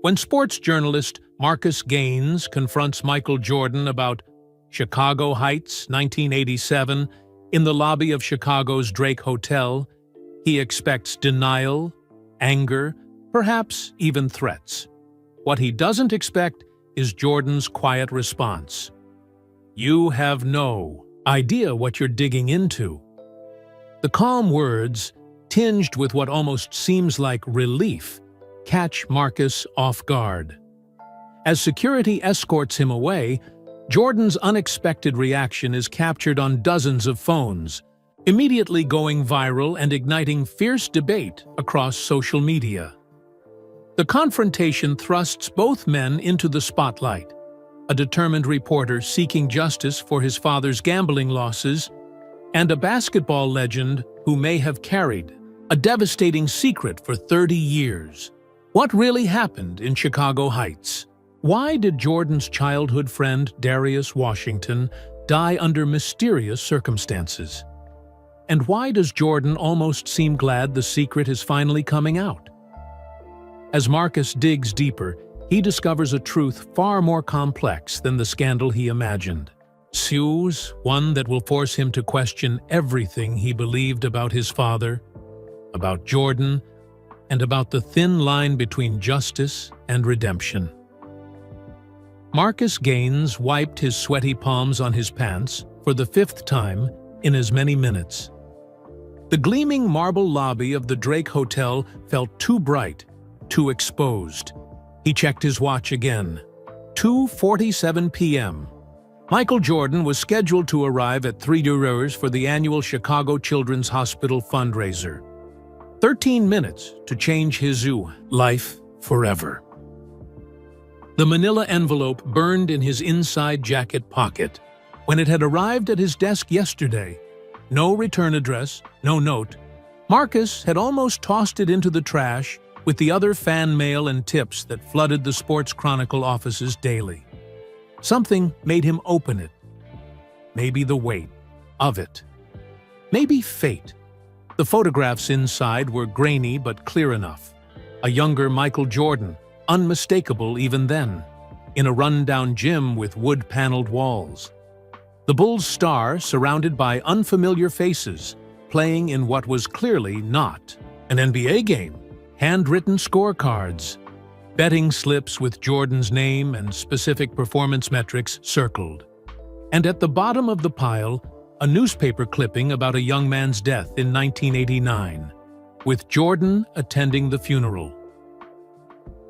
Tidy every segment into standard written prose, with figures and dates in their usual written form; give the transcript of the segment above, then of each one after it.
When sports journalist Marcus Gaines confronts Michael Jordan about Chicago Heights, 1987, in the lobby of Chicago's Drake Hotel, he expects denial, anger, perhaps even threats. What he doesn't expect is Jordan's quiet response. "You have no idea what you're digging into." The calm words, tinged with what almost seems like relief, catch Marcus off guard. As security escorts him away, Jordan's unexpected reaction is captured on dozens of phones, immediately going viral and igniting fierce debate across social media. The confrontation thrusts both men into the spotlight: a determined reporter seeking justice for his father's gambling losses, and a basketball legend who may have carried a devastating secret for 30 years. What really happened in Chicago Heights? Why did Jordan's childhood friend Darius Washington die under mysterious circumstances? And why does Jordan almost seem glad the secret is finally coming out? As Marcus digs deeper, he discovers a truth far more complex than the scandal he imagined. One that will force him to question everything he believed about his father, about Jordan, and about the thin line between justice and redemption. Marcus Gaines wiped his sweaty palms on his pants for the 5th time in as many minutes. The gleaming marble lobby of the Drake Hotel felt too bright, too exposed. He checked his watch again. 2:47 p.m. Michael Jordan was scheduled to arrive at 3 hours for the annual Chicago Children's Hospital fundraiser. 13 minutes to change his life forever. The manila envelope burned in his inside jacket pocket. When it had arrived at his desk yesterday, no return address, no note, Marcus had almost tossed it into the trash with the other fan mail and tips that flooded the Sports Chronicle offices daily. Something made him open it. Maybe the weight of it. Maybe fate. The photographs inside were grainy but clear enough. A younger Michael Jordan, unmistakable even then, in a run-down gym with wood-paneled walls. The Bulls' star surrounded by unfamiliar faces, playing in what was clearly not an NBA game. Handwritten scorecards, betting slips with Jordan's name and specific performance metrics circled. And at the bottom of the pile, a newspaper clipping about a young man's death in 1989, with Jordan attending the funeral.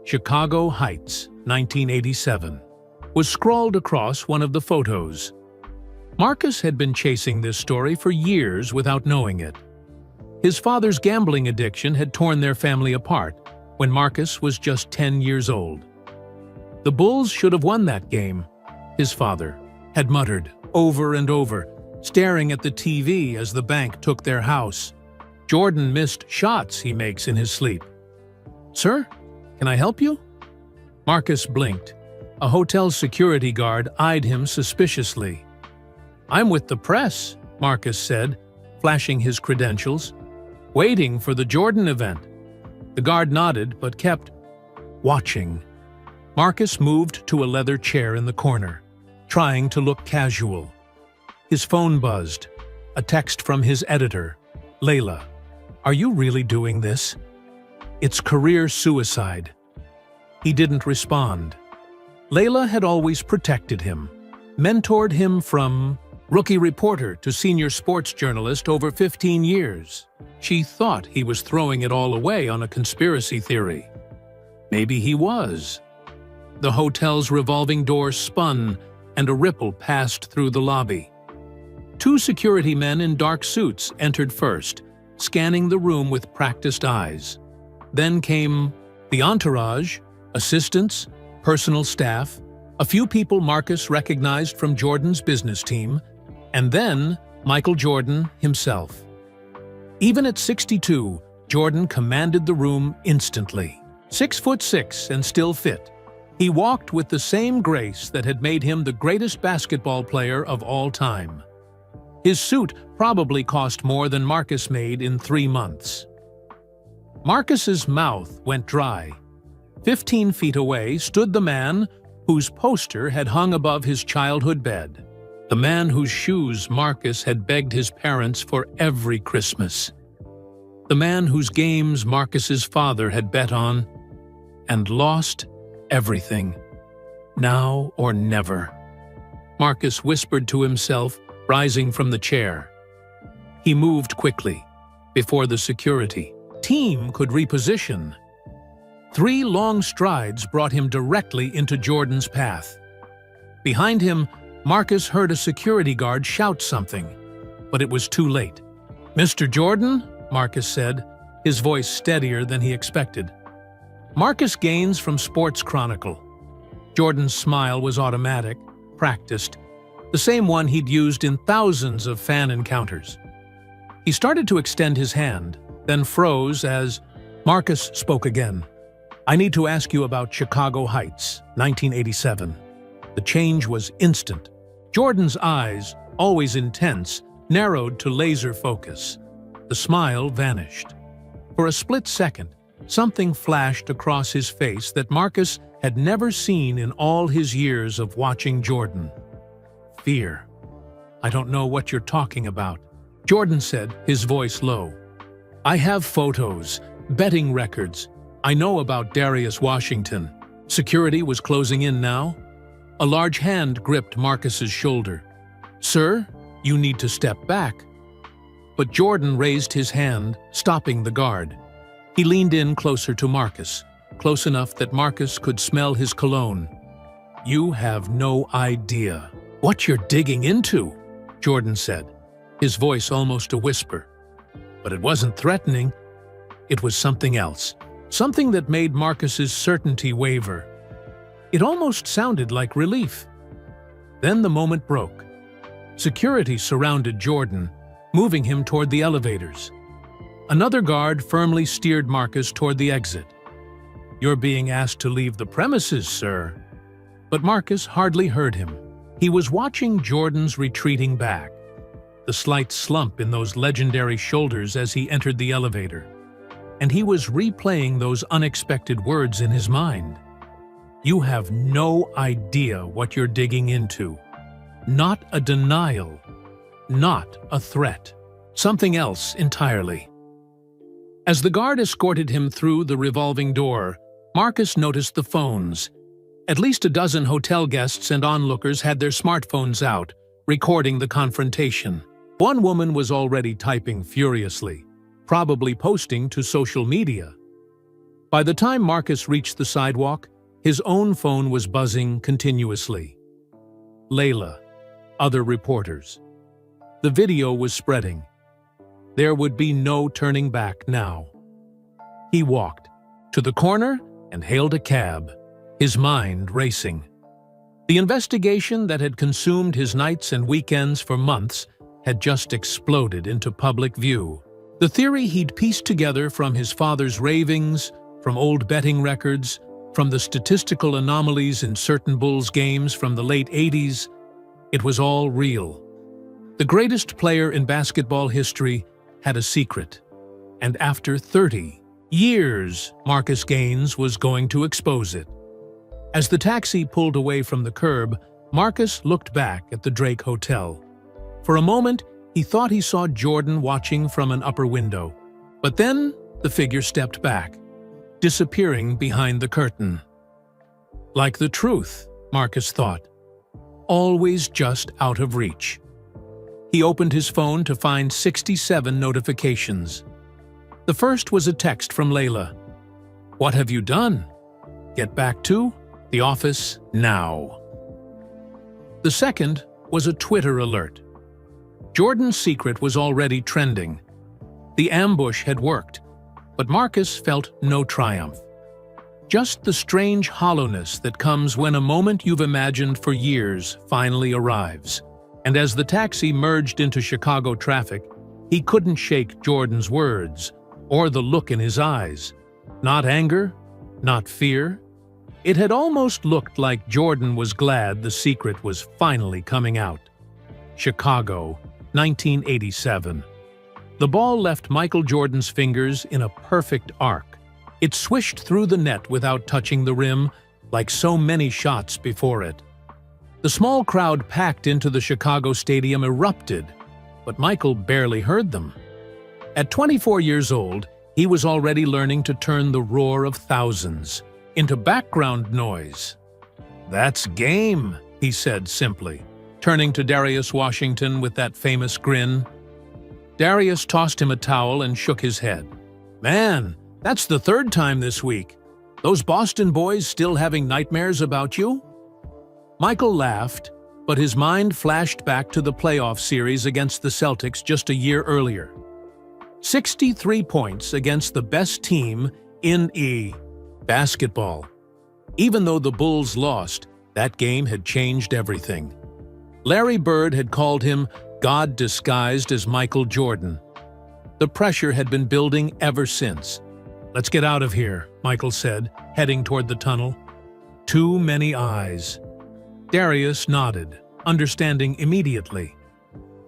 Chicago Heights, 1987, was scrawled across one of the photos. Marcus had been chasing this story for years without knowing it. His father's gambling addiction had torn their family apart when Marcus was just 10 years old. The Bulls should have won that game, his father had muttered over and over, staring at the TV as the bank took their house. Jordan missed shots he makes in his sleep. "Sir, can I help you?" Marcus blinked. A hotel security guard eyed him suspiciously. "I'm with the press," Marcus said, flashing his credentials. "Waiting for the Jordan event." The guard nodded but kept watching. Marcus moved to a leather chair in the corner, trying to look casual. His phone buzzed. A text from his editor. "Layla, are you really doing this? It's career suicide." He didn't respond. Layla had always protected him, mentored him from rookie reporter to senior sports journalist over 15 years. She thought he was throwing it all away on a conspiracy theory. Maybe he was. The hotel's revolving door spun, and a ripple passed through the lobby. 2 security men in dark suits entered first, scanning the room with practiced eyes. Then came the entourage, assistants, personal staff, a few people Marcus recognized from Jordan's business team, and then Michael Jordan himself. Even at 62, Jordan commanded the room instantly. 6'6" and still fit, he walked with the same grace that had made him the greatest basketball player of all time. His suit probably cost more than Marcus made in 3 months. Marcus's mouth went dry. 15 feet away stood the man whose poster had hung above his childhood bed, the man whose shoes Marcus had begged his parents for every Christmas, the man whose games Marcus's father had bet on and lost everything. Now or never. Marcus whispered to himself, rising from the chair. He moved quickly, before the security team could reposition. 3 long strides brought him directly into Jordan's path. Behind him, Marcus heard a security guard shout something, but it was too late. "Mr. Jordan?" Marcus said, his voice steadier than he expected. Marcus Gaines from Sports Chronicle. Jordan's smile was automatic, practiced, the same one he'd used in thousands of fan encounters. He started to extend his hand, then froze as Marcus spoke again. "I need to ask you about Chicago Heights, 1987. The change was instant. Jordan's eyes, always intense, narrowed to laser focus. The smile vanished. For a split second, something flashed across his face that Marcus had never seen in all his years of watching Jordan. Fear. "I don't know what you're talking about," Jordan said, his voice low. "I have photos, betting records. I know about Darius Washington." Security was closing in now. A large hand gripped Marcus's shoulder. "Sir, you need to step back." But Jordan raised his hand, stopping the guard. He leaned in closer to Marcus, close enough that Marcus could smell his cologne. "You have no idea what you're digging into," Jordan said, his voice almost a whisper. But it wasn't threatening. It was something else, something that made Marcus's certainty waver. It almost sounded like relief. Then the moment broke. Security surrounded Jordan, moving him toward the elevators. Another guard firmly steered Marcus toward the exit. "You're being asked to leave the premises, sir." But Marcus hardly heard him. He was watching Jordan's retreating back, the slight slump in those legendary shoulders as he entered the elevator. And he was replaying those unexpected words in his mind. "You have no idea what you're digging into." Not a denial, not a threat, something else entirely. As the guard escorted him through the revolving door, Marcus noticed the phones. At least a dozen hotel guests and onlookers had their smartphones out, recording the confrontation. One woman was already typing furiously, probably posting to social media. By the time Marcus reached the sidewalk, his own phone was buzzing continuously. Layla, other reporters. The video was spreading. There would be no turning back now. He walked to the corner and hailed a cab, his mind racing. The investigation that had consumed his nights and weekends for months had just exploded into public view. The theory he'd pieced together from his father's ravings, from old betting records, from the statistical anomalies in certain Bulls games from the late 80s, it was all real. The greatest player in basketball history had a secret, and after 30 years, Marcus Gaines was going to expose it. As the taxi pulled away from the curb, Marcus looked back at the Drake Hotel. For a moment, he thought he saw Jordan watching from an upper window. But then, the figure stepped back, disappearing behind the curtain. Like the truth, Marcus thought. Always just out of reach. He opened his phone to find 67 notifications. The first was a text from Layla. "What have you done? Get back to the office now." The second was a Twitter alert. Jordan's secret was already trending. The ambush had worked, but Marcus felt no triumph. Just the strange hollowness that comes when a moment you've imagined for years finally arrives. And as the taxi merged into Chicago traffic, he couldn't shake Jordan's words or the look in his eyes. Not anger, not fear. It had almost looked like Jordan was glad the secret was finally coming out. Chicago, 1987. The ball left Michael Jordan's fingers in a perfect arc. It swished through the net without touching the rim, like so many shots before it. The small crowd packed into the Chicago stadium erupted, but Michael barely heard them. At 24 years old, he was already learning to turn the roar of thousands into background noise. "That's game," he said simply, turning to Darius Washington with that famous grin. Darius tossed him a towel and shook his head. "Man, that's the third time this week. Those Boston boys still having nightmares about you?" Michael laughed, but his mind flashed back to the playoff series against the Celtics just a year earlier. 63 points against the best team in basketball. Even though the Bulls lost, that game had changed everything. Larry Bird had called him God disguised as Michael Jordan. The pressure had been building ever since. "Let's get out of here," Michael said, heading toward the tunnel. Too many eyes. Darius nodded, understanding immediately.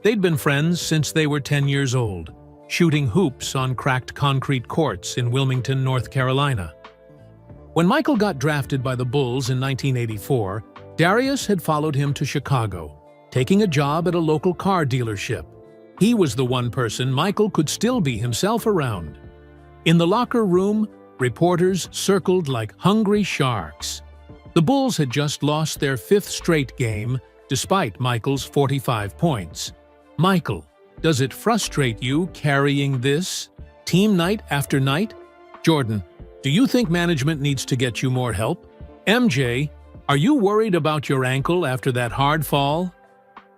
They'd been friends since they were 10 years old, shooting hoops on cracked concrete courts in Wilmington, North Carolina. When Michael got drafted by the Bulls in 1984, Darius had followed him to Chicago, taking a job at a local car dealership. He was the one person Michael could still be himself around. In the locker room, reporters circled like hungry sharks. The Bulls had just lost their 5th straight game, despite Michael's 45 points. "Michael, does it frustrate you carrying this? Team night after night? Jordan, do you think management needs to get you more help? MJ, are you worried about your ankle after that hard fall?"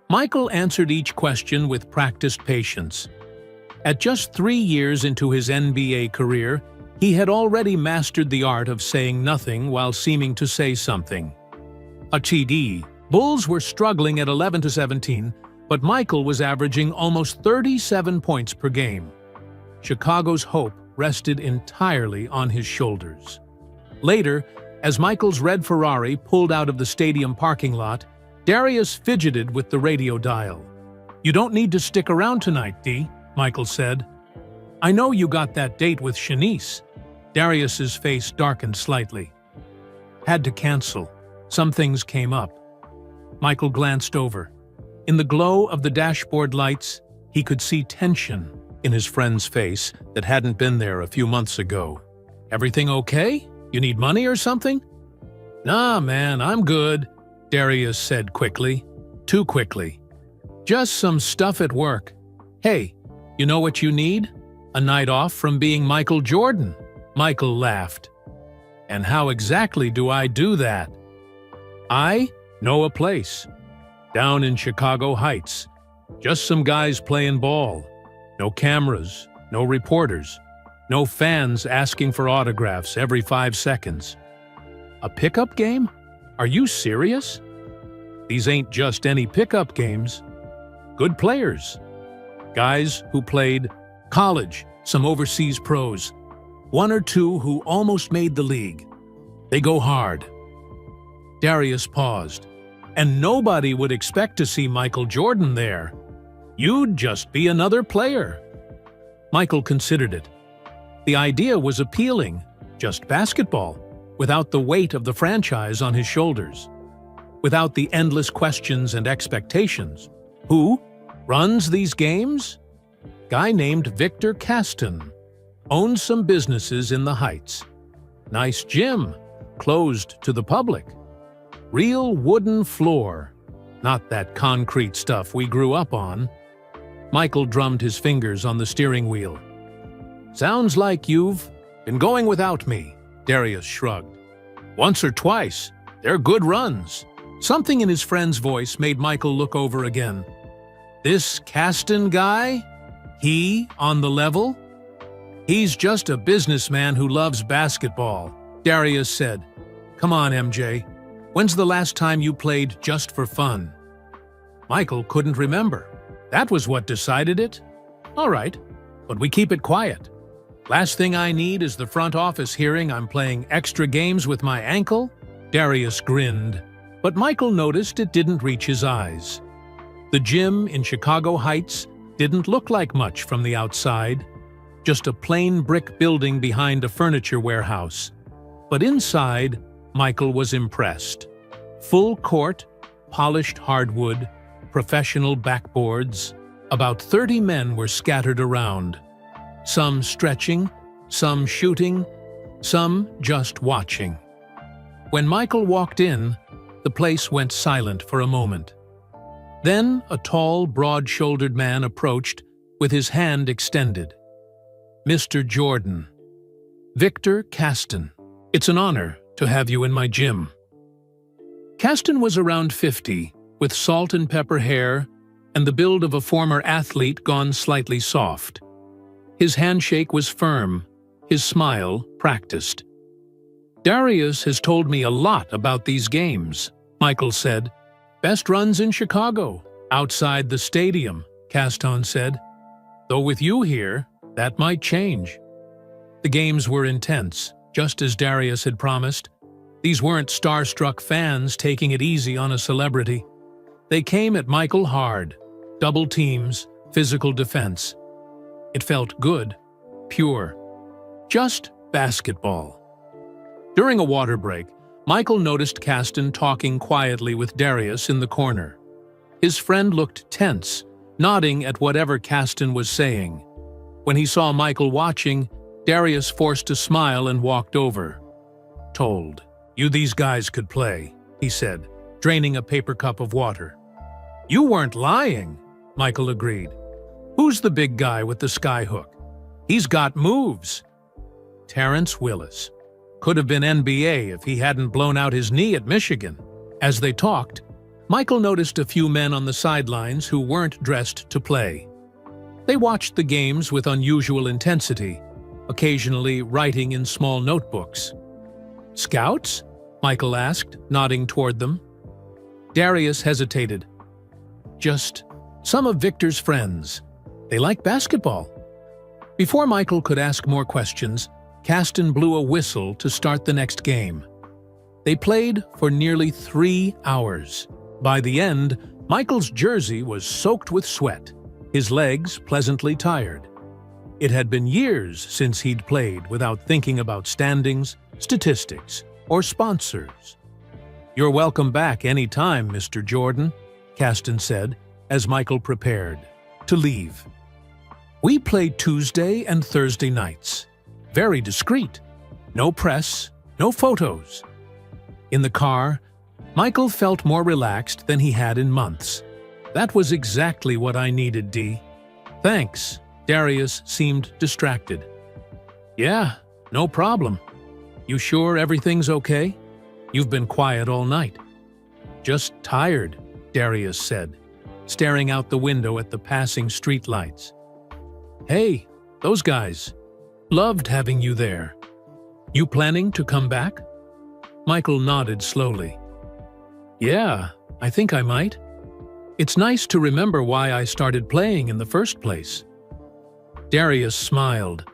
Michael answered each question with practiced patience. At just 3 years into his NBA career, he had already mastered the art of saying nothing while seeming to say something. A TD. Bulls were struggling at 11-17, but Michael was averaging almost 37 points per game. Chicago's hope rested entirely on his shoulders. Later, as Michael's red Ferrari pulled out of the stadium parking lot, Darius fidgeted with the radio dial. "You don't need to stick around tonight, D," Michael said. "I know you got that date with Shanice." Darius's face darkened slightly. "Had to cancel. Some things came up." Michael glanced over. In the glow of the dashboard lights, he could see tension in his friend's face that hadn't been there a few months ago. "Everything okay? You need money or something?" "Nah, man, I'm good," Darius said quickly. Too quickly. "Just some stuff at work. Hey, you know what you need? A night off from being Michael Jordan." Michael laughed. "And how exactly do I do that?" "I know a place. Down in Chicago Heights. Just some guys playing ball. No cameras, no reporters, no fans asking for autographs every 5 seconds. A pickup game? Are you serious? These ain't just any pickup games. Good players. Guys who played college, some overseas pros. 1 or 2 who almost made the league. They go hard." Darius paused. "And nobody would expect to see Michael Jordan there. You'd just be another player." Michael considered it. The idea was appealing, just basketball, without the weight of the franchise on his shoulders. Without the endless questions and expectations. Who runs these games? Guy named Victor Caston. Owns some businesses in the Heights. Nice gym, closed to the public. Real wooden floor, not that concrete stuff we grew up on. Michael drummed his fingers on the steering wheel. "Sounds like you've been going without me," Darius shrugged. "Once or twice. They're good runs." Something in his friend's voice made Michael look over again. "This Caston guy? He on the level?" "He's just a businessman who loves basketball," Darius said. "Come on, MJ. When's the last time you played just for fun?" Michael couldn't remember. That was what decided it? All right, but we keep it quiet. Last thing I need is the front office hearing I'm playing extra games with my ankle. Darius grinned, but Michael noticed it didn't reach his eyes. The gym in Chicago Heights didn't look like much from the outside. just a plain brick building behind a furniture warehouse. But inside, Michael was impressed. Full court, polished hardwood, professional backboards. About 30 men were scattered around. Some stretching, some shooting, some just watching. When Michael walked in, the place went silent for a moment. Then a tall, broad-shouldered man approached with his hand extended. Mr. Jordan. Victor Caston. It's an honor to have you in my gym. Caston was around 50, with salt and pepper hair and the build of a former athlete gone slightly soft. His handshake was firm, his smile practiced. Darius has told me a lot about these games, Michael said. Best runs in Chicago, outside the stadium, Caston said. Though with you here, that might change. The games were intense, just as Darius had promised. These weren't starstruck fans taking it easy on a celebrity. They came at Michael hard, double teams, physical defense. It felt good, pure, just basketball. During a water break, Michael noticed Caston talking quietly with Darius in the corner. His friend looked tense, nodding at whatever Caston was saying. When he saw Michael watching, Darius forced a smile and walked over. Told you these guys could play, he said, draining a paper cup of water. You weren't lying, Michael agreed. Who's the big guy with the skyhook? He's got moves. Terrence Willis. Could have been NBA if he hadn't blown out his knee at Michigan. As they talked, Michael noticed a few men on the sidelines who weren't dressed to play. They watched the games with unusual intensity, occasionally writing in small notebooks. Scouts? Michael asked, nodding toward them. Darius hesitated. Just some of Victor's friends. They like basketball. Before Michael could ask more questions, Caston blew a whistle to start the next game. They played for nearly 3 hours. By the end, Michael's jersey was soaked with sweat, his legs pleasantly tired. It had been years since he'd played without thinking about standings, statistics, or sponsors. You're welcome back any time, Mr. Jordan, Caston said, as Michael prepared to leave. We played Tuesday and Thursday nights. Very discreet. No press, no photos. In the car, Michael felt more relaxed than he had in months. That was exactly what I needed, Dee. Thanks. Darius seemed distracted. Yeah, no problem. You sure everything's okay? You've been quiet all night. Just tired, Darius said, staring out the window at the passing streetlights. Hey, those guys. Loved having you there. You planning to come back? Michael nodded slowly. Yeah, I think I might. It's nice to remember why I started playing in the first place. Darius smiled,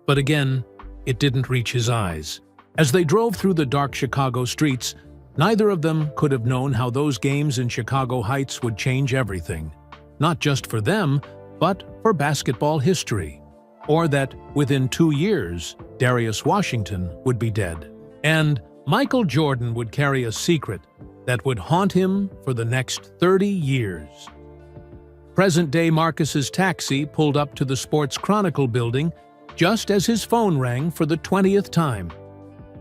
but again, it didn't reach his eyes. As they drove through the dark Chicago streets, neither of them could have known how those games in Chicago Heights would change everything. Not just for them, but for basketball history. Or that within 2 years, Darius Washington would be dead. And Michael Jordan would carry a secret that would haunt him for the next 30 years. Present-day Marcus's taxi pulled up to the Sports Chronicle building just as his phone rang for the 20th time.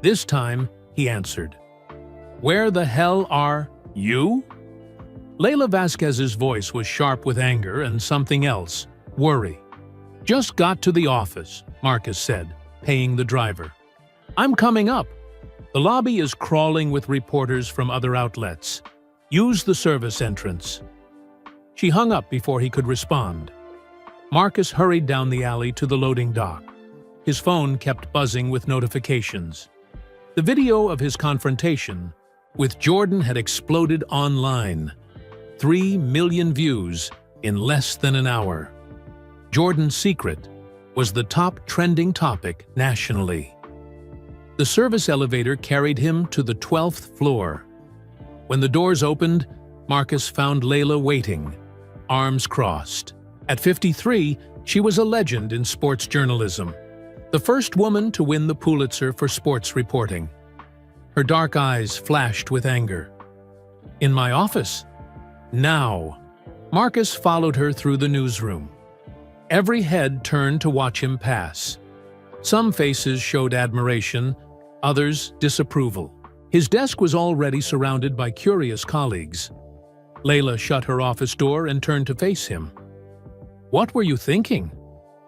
This time, he answered. Where the hell are you? Layla Vasquez's voice was sharp with anger and something else, worry. Just got to the office, Marcus said, paying the driver. I'm coming up. The lobby is crawling with reporters from other outlets. Use the service entrance. She hung up before he could respond. Marcus hurried down the alley to the loading dock. His phone kept buzzing with notifications. The video of his confrontation with Jordan had exploded online. 3 million views in less than an hour. Jordan's secret was the top trending topic nationally. The service elevator carried him to the 12th floor. When the doors opened, Marcus found Layla waiting, arms crossed. At 53, She was a legend in sports journalism, the first woman to win the Pulitzer for sports reporting. Her dark eyes flashed with anger. "In my office? Now." Marcus followed her through the newsroom. Every head turned to watch him pass. Some faces showed admiration, others disapproval. His desk was already surrounded by curious colleagues. Layla shut her office door and turned to face him. "What were you thinking?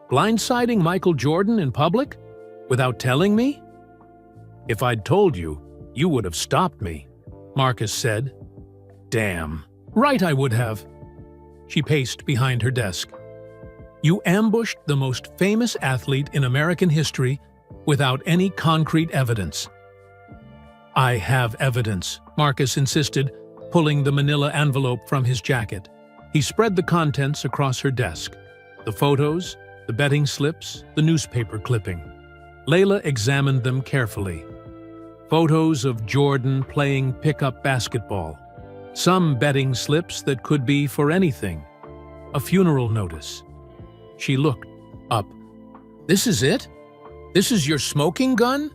Blindsiding Michael Jordan in public? Without telling me?" "If I'd told you, you would have stopped me," Marcus said. "Damn. Right, I would have." She paced behind her desk. "You ambushed the most famous athlete in American history without any concrete evidence." "I have evidence," Marcus insisted, pulling the manila envelope from his jacket. He spread the contents across her desk. The photos, the betting slips, the newspaper clipping. Layla examined them carefully. Photos of Jordan playing pickup basketball. Some betting slips that could be for anything. A funeral notice. She looked up. "This is it? This is your smoking gun?"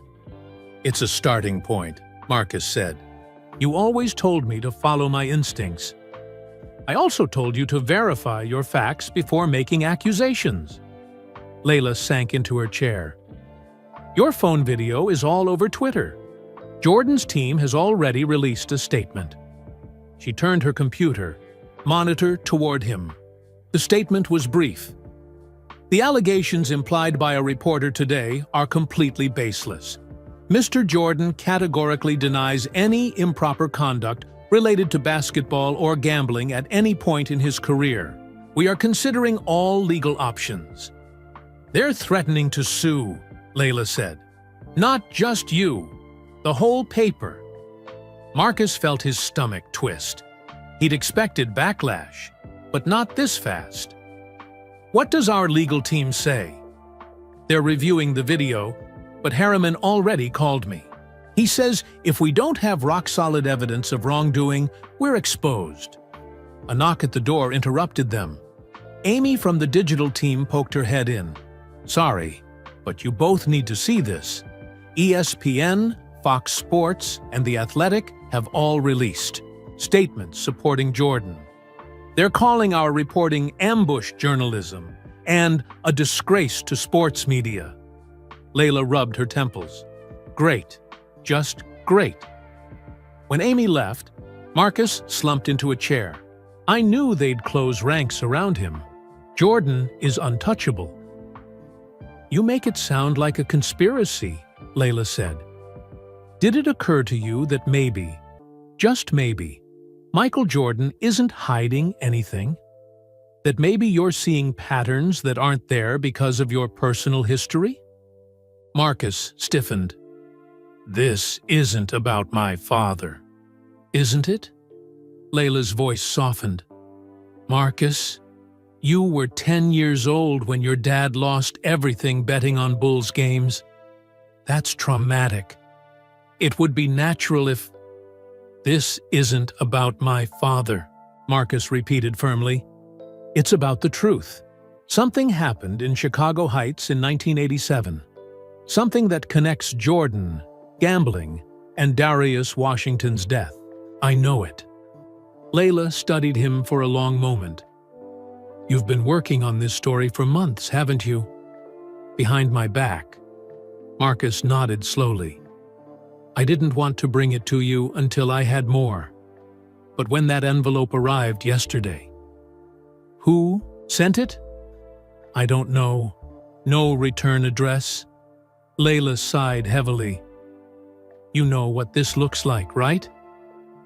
"It's a starting point," Marcus said. "You always told me to follow my instincts. I also told you to verify your facts before making accusations." Layla sank into her chair. "Your phone video is all over Twitter. Jordan's team has already released a statement." She turned her computer, monitor toward him. The statement was brief. "The allegations implied by a reporter today are completely baseless. Mr. Jordan categorically denies any improper conduct related to basketball or gambling at any point in his career. We are considering all legal options." "They're threatening to sue," Layla said. "Not just you. The whole paper." Marcus felt his stomach twist. He'd expected backlash, but not this fast. "What does our legal team say?" "They're reviewing the video, but Harriman already called me. He says if we don't have rock-solid evidence of wrongdoing, we're exposed." A knock at the door interrupted them. Amy from the digital team poked her head in. "Sorry, but you both need to see this. ESPN, Fox Sports, and The Athletic have all released statements supporting Jordan. They're calling our reporting ambush journalism and a disgrace to sports media." Layla rubbed her temples. "Great. Just great." When Amy left, Marcus slumped into a chair. "I knew they'd close ranks around him. Jordan is untouchable." "You make it sound like a conspiracy," Layla said. "Did it occur to you that maybe, just maybe, Michael Jordan isn't hiding anything? That maybe you're seeing patterns that aren't there because of your personal history?" Marcus stiffened. "This isn't about my father, isn't it?" Layla's voice softened. "Marcus, you were 10 years old when your dad lost everything betting on Bulls games. That's traumatic. It would be natural if—" "This isn't about my father," Marcus repeated firmly. "It's about the truth. Something happened in Chicago Heights in 1987. Something that connects Jordan, gambling, and Darius Washington's death. I know it." Layla studied him for a long moment. "You've been working on this story for months, haven't you?" "Behind my back." Marcus nodded slowly. "I didn't want to bring it to you until I had more. But when that envelope arrived yesterday—" "Who sent it?" "I don't know. No return address." Layla sighed heavily. "You know what this looks like, right?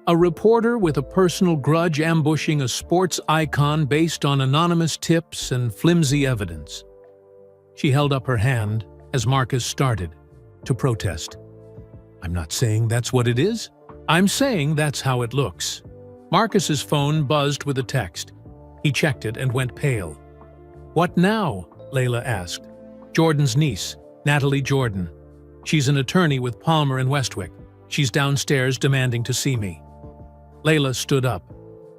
A reporter with a personal grudge ambushing a sports icon based on anonymous tips and flimsy evidence." She held up her hand as Marcus started to protest. "I'm not saying that's what it is. I'm saying that's how it looks." Marcus's phone buzzed with a text. He checked it and went pale. "What now?" Layla asked. "Jordan's niece, Natalie Jordan. She's an attorney with Palmer and Westwick. She's downstairs demanding to see me." Layla stood up.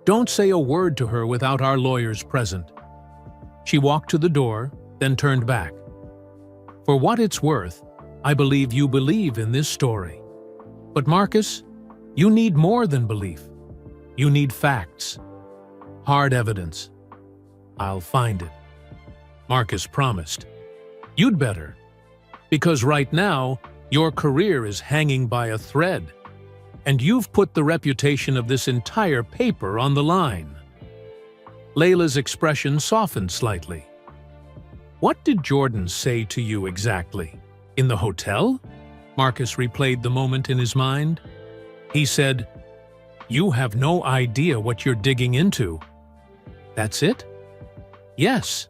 "Don't say a word to her without our lawyers present." She walked to the door, then turned back. For what it's worth, I believe you believe in this story. But Marcus, you need more than belief. You need facts. Hard evidence. I'll find it. Marcus promised. You'd better. Because right now, your career is hanging by a thread. And you've put the reputation of this entire paper on the line. Layla's expression softened slightly. What did Jordan say to you exactly? In the hotel? Marcus replayed the moment in his mind. He said, "You have no idea what you're digging into." That's it? Yes.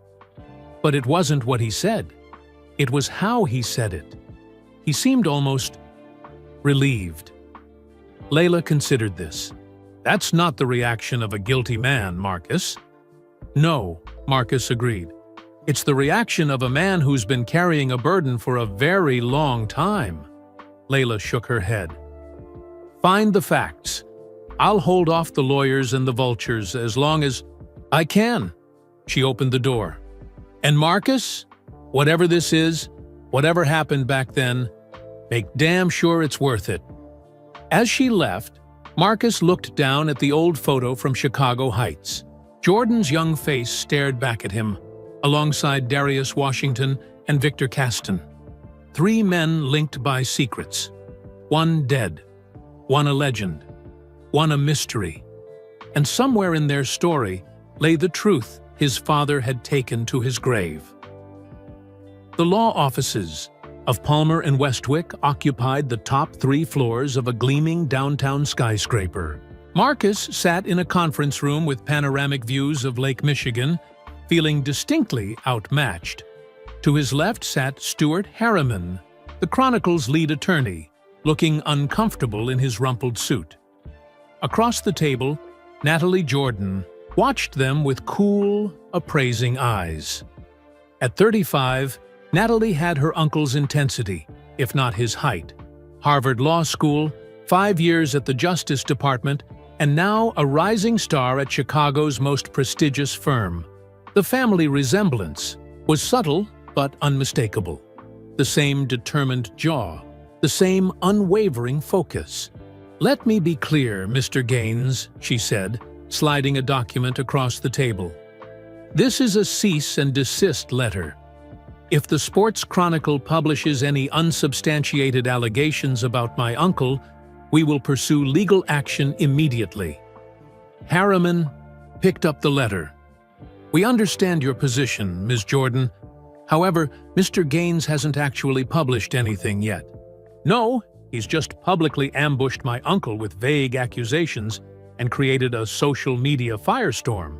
But it wasn't what he said. It was how he said it. He seemed almost relieved. Layla considered this. That's not the reaction of a guilty man, Marcus. No, Marcus agreed. It's the reaction of a man who's been carrying a burden for a very long time. Layla shook her head. Find the facts. I'll hold off the lawyers and the vultures as long as I can. She opened the door. And Marcus, whatever this is, whatever happened back then, make damn sure it's worth it. As she left, Marcus looked down at the old photo from Chicago Heights. Jordan's young face stared back at him, alongside Darius Washington and Victor Caston. 3 men linked by secrets. One dead, one a legend, one a mystery. And somewhere in their story lay the truth his father had taken to his grave. The law offices of Palmer and Westwick occupied the top 3 floors of a gleaming downtown skyscraper. Marcus sat in a conference room with panoramic views of Lake Michigan, feeling distinctly outmatched. To his left sat Stuart Harriman, the Chronicle's lead attorney, looking uncomfortable in his rumpled suit. Across the table, Natalie Jordan watched them with cool, appraising eyes. At 35, Natalie had her uncle's intensity, if not his height. Harvard Law School, 5 years at the Justice Department, and now a rising star at Chicago's most prestigious firm. The family resemblance was subtle but unmistakable. The same determined jaw, the same unwavering focus. "Let me be clear, Mr. Gaines," she said, sliding a document across the table. "This is a cease and desist letter. If the Sports Chronicle publishes any unsubstantiated allegations about my uncle, we will pursue legal action immediately." Harriman picked up the letter. "We understand your position, Ms. Jordan. However, Mr. Gaines hasn't actually published anything yet. No, he's just publicly ambushed my uncle with vague accusations and created a social media firestorm."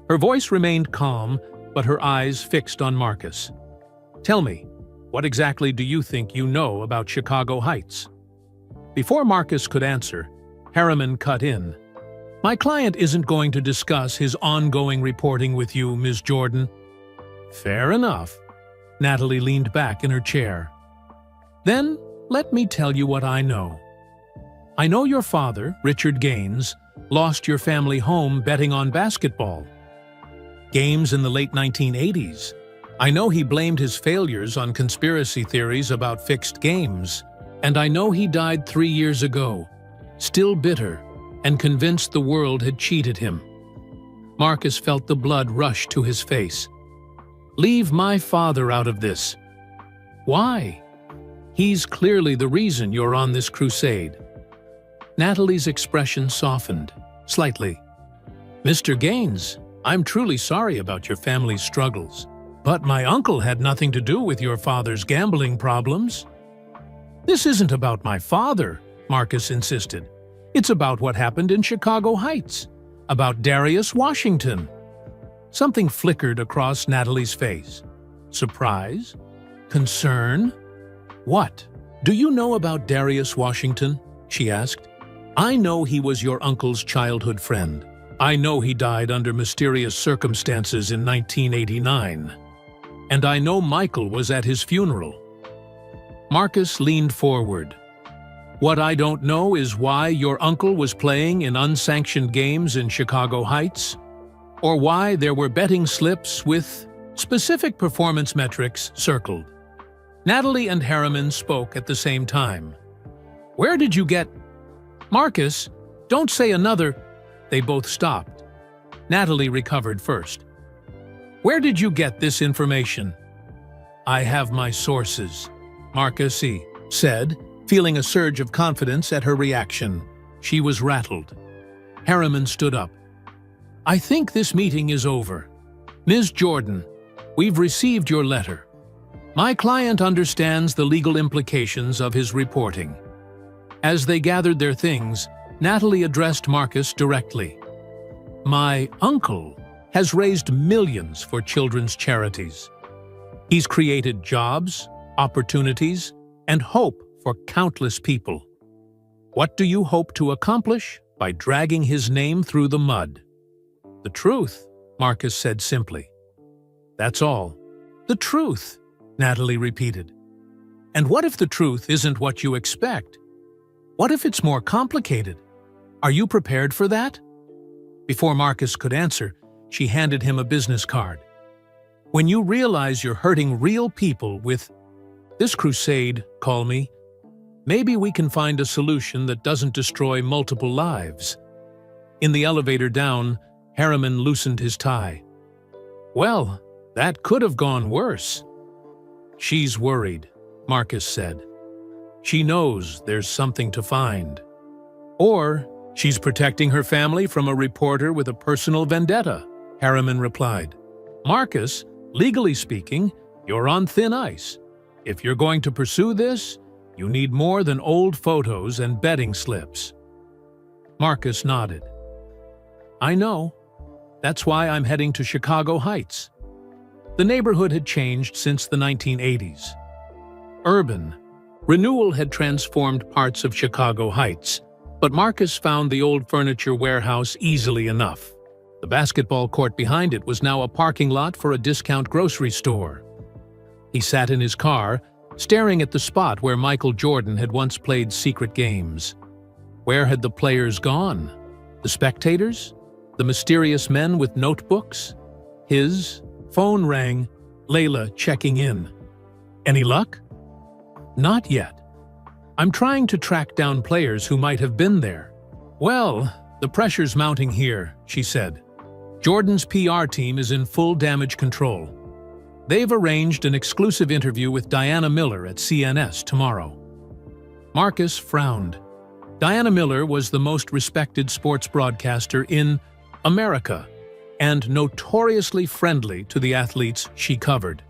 Her voice remained calm, but her eyes fixed on Marcus. "Tell me, what exactly do you think you know about Chicago Heights?" Before Marcus could answer, Harriman cut in. "My client isn't going to discuss his ongoing reporting with you, Ms. Jordan." "Fair enough." Natalie leaned back in her chair. "Then let me tell you what I know. I know your father, Richard Gaines, lost your family home betting on basketball. Games in the late 1980s. I know he blamed his failures on conspiracy theories about fixed games. And I know he died 3 years ago, still bitter and convinced the world had cheated him." Marcus felt the blood rush to his face. "Leave my father out of this." "Why? He's clearly the reason you're on this crusade." Natalie's expression softened, slightly. "Mr. Gaines, I'm truly sorry about your family's struggles, but my uncle had nothing to do with your father's gambling problems." "This isn't about my father," Marcus insisted. "It's about what happened in Chicago Heights, about Darius Washington." Something flickered across Natalie's face. Surprise? Concern? "What? Do you know about Darius Washington?" she asked. "I know he was your uncle's childhood friend. I know he died under mysterious circumstances in 1989. And I know Michael was at his funeral." Marcus leaned forward. "What I don't know is why your uncle was playing in unsanctioned games in Chicago Heights." or why there were betting slips with specific performance metrics circled. Natalie and Harriman spoke at the same time. "Where did you get—" "Marcus, don't say another—" They both stopped. Natalie recovered first. "Where did you get this information?" "I have my sources," Marcus said, feeling a surge of confidence at her reaction. She was rattled. Harriman stood up. "I think this meeting is over. Ms. Jordan, we've received your letter. My client understands the legal implications of his reporting." As they gathered their things, Natalie addressed Marcus directly. "My uncle has raised millions for children's charities. He's created jobs, opportunities, and hope for countless people. What do you hope to accomplish by dragging his name through the mud?" "The truth," Marcus said simply. "That's all." "The truth," Natalie repeated. "And what if the truth isn't what you expect? What if it's more complicated? Are you prepared for that?" Before Marcus could answer, she handed him a business card. "When you realize you're hurting real people with this crusade, call me. Maybe we can find a solution that doesn't destroy multiple lives." In the elevator down, Harriman loosened his tie. "Well, that could have gone worse." "She's worried," Marcus said. "She knows there's something to find. Or she's protecting her family from a reporter with a personal vendetta," Harriman replied. "Marcus, legally speaking, you're on thin ice. If you're going to pursue this, you need more than old photos and betting slips." Marcus nodded. "I know. That's why I'm heading to Chicago Heights." The neighborhood had changed since the 1980s. Urban renewal had transformed parts of Chicago Heights, but Marcus found the old furniture warehouse easily enough. The basketball court behind it was now a parking lot for a discount grocery store. He sat in his car, staring at the spot where Michael Jordan had once played secret games. Where had the players gone? The spectators? The mysterious men with notebooks? His phone rang, Layla checking in. "Any luck?" "Not yet. I'm trying to track down players who might have been there." "Well, the pressure's mounting here," she said. "Jordan's PR team is in full damage control. They've arranged an exclusive interview with Diana Miller at CNS tomorrow." Marcus frowned. Diana Miller was the most respected sports broadcaster in America and notoriously friendly to the athletes she covered.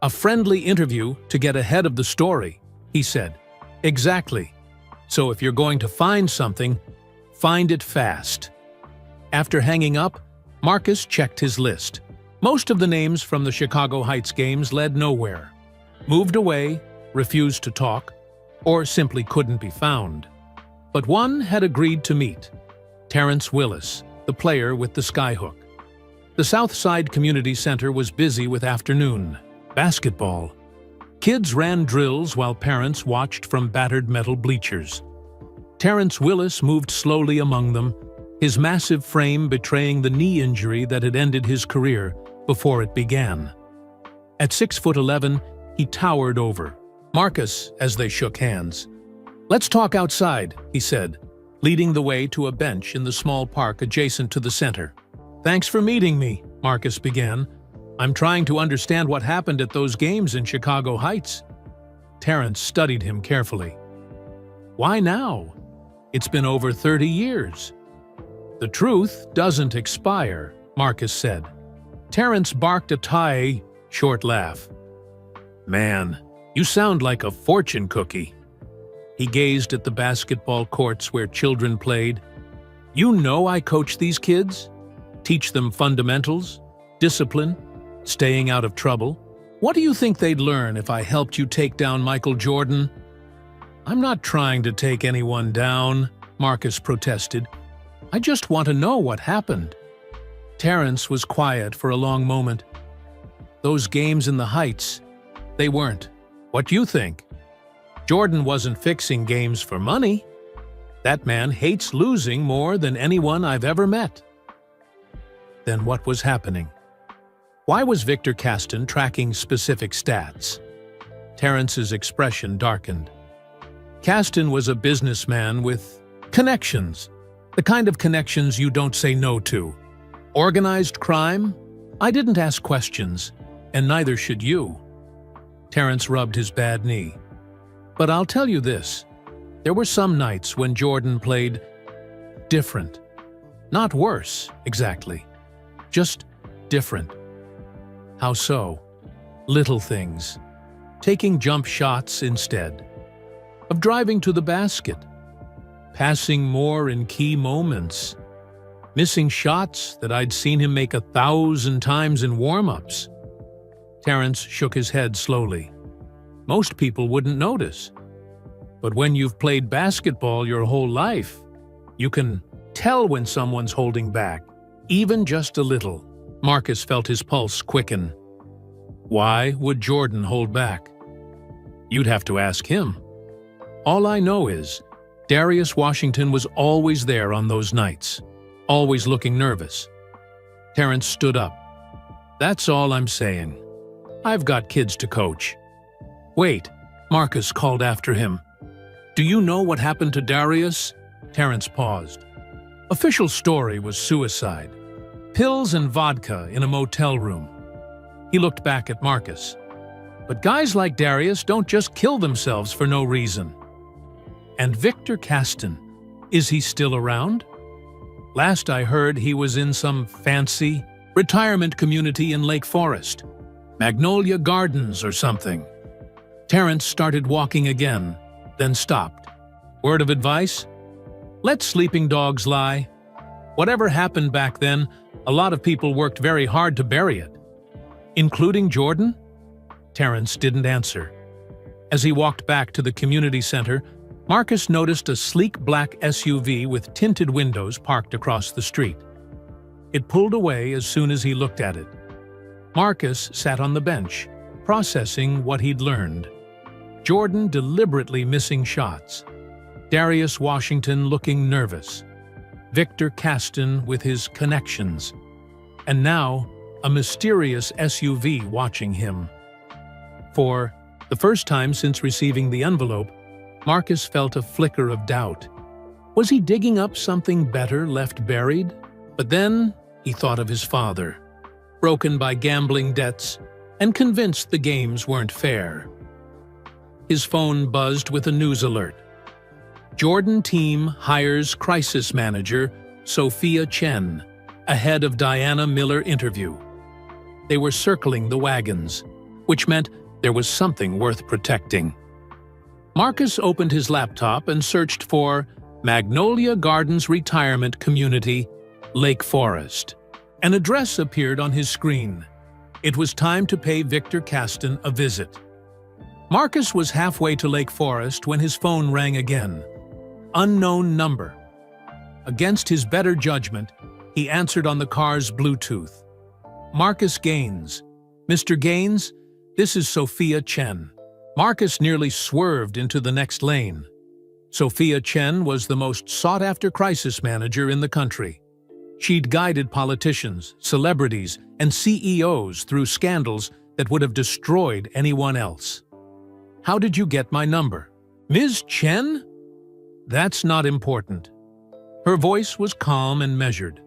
"A friendly interview to get ahead of the story," he said. "Exactly. So if you're going to find something, find it fast." After hanging up, Marcus checked his list. Most of the names from the Chicago Heights games led nowhere. Moved away, refused to talk, or simply couldn't be found. But one had agreed to meet. Terrence Willis, the player with the skyhook. The Southside Community Center was busy with afternoon basketball. Kids ran drills while parents watched from battered metal bleachers. Terrence Willis moved slowly among them, his massive frame betraying the knee injury that had ended his career before it began. At 6'11", he towered over Marcus as they shook hands. "Let's talk outside," he said, leading the way to a bench in the small park adjacent to the center. "Thanks for meeting me," Marcus began. "I'm trying to understand what happened at those games in Chicago Heights." Terrence studied him carefully. "Why now? It's been over 30 years. "The truth doesn't expire," Marcus said. Terrence barked a short laugh. "Man, you sound like a fortune cookie." He gazed at the basketball courts where children played. "You know I coach these kids? Teach them fundamentals, discipline, staying out of trouble. What do you think they'd learn if I helped you take down Michael Jordan?" "I'm not trying to take anyone down," Marcus protested. "I just want to know what happened." Terrence was quiet for a long moment. "Those games in the Heights, they weren't what you think. Jordan wasn't fixing games for money. That man hates losing more than anyone I've ever met." then what was happening? Why was Victor Caston tracking specific stats? Terrence's expression darkened. Caston was a businessman with connections. The kind of connections you don't say no to. Organized crime? I didn't ask questions, and neither should you. Terrence rubbed his bad knee. But I'll tell you this. There were some nights when Jordan played different. Not worse, exactly. Just different. How so? Little things. Taking jump shots instead. Of driving to the basket. Passing more in key moments. Missing shots that I'd seen him make 1,000 times in warm-ups. Terrence shook his head slowly. Most people wouldn't notice. But when you've played basketball your whole life, you can tell when someone's holding back, even just a little. Marcus felt his pulse quicken. Why would Jordan hold back? You'd have to ask him. All I know is, Darius Washington was always there on those nights, always looking nervous. Terrence stood up. That's all I'm saying. I've got kids to coach. Wait, Marcus called after him. Do you know what happened to Darius? Terrence paused. Official story was suicide. Pills and vodka in a motel room. He looked back at Marcus. But guys like Darius don't just kill themselves for no reason. And Victor Caston, is he still around? Last I heard, he was in some fancy retirement community in Lake Forest. Magnolia Gardens or something. Terrence started walking again, then stopped. Word of advice? Let sleeping dogs lie. Whatever happened back then, a lot of people worked very hard to bury it. Including Jordan? Terrence didn't answer. As he walked back to the community center, Marcus noticed a sleek black SUV with tinted windows parked across the street. It pulled away as soon as he looked at it. Marcus sat on the bench, processing what he'd learned. Jordan deliberately missing shots. Darius Washington looking nervous. Victor Caston with his connections. And now, a mysterious SUV watching him. For the first time since receiving the envelope, Marcus felt a flicker of doubt. Was he digging up something better left buried? But then he thought of his father, broken by gambling debts and convinced the games weren't fair. His phone buzzed with a news alert. Jordan team hires crisis manager Sophia Chen ahead of Diana Miller interview. They were circling the wagons, which meant there was something worth protecting. Marcus opened his laptop and searched for Magnolia Gardens Retirement Community, Lake Forest. An address appeared on his screen. It was time to pay Victor Caston a visit. Marcus was halfway to Lake Forest when his phone rang again. Unknown number. Against his better judgment, he answered on the car's Bluetooth. Marcus Gaines. Mr. Gaines, this is Sophia Chen. Marcus nearly swerved into the next lane. Sophia Chen was the most sought-after crisis manager in the country. She'd guided politicians, celebrities, and CEOs through scandals that would have destroyed anyone else. How did you get my number? Ms. Chen? That's not important. Her voice was calm and measured.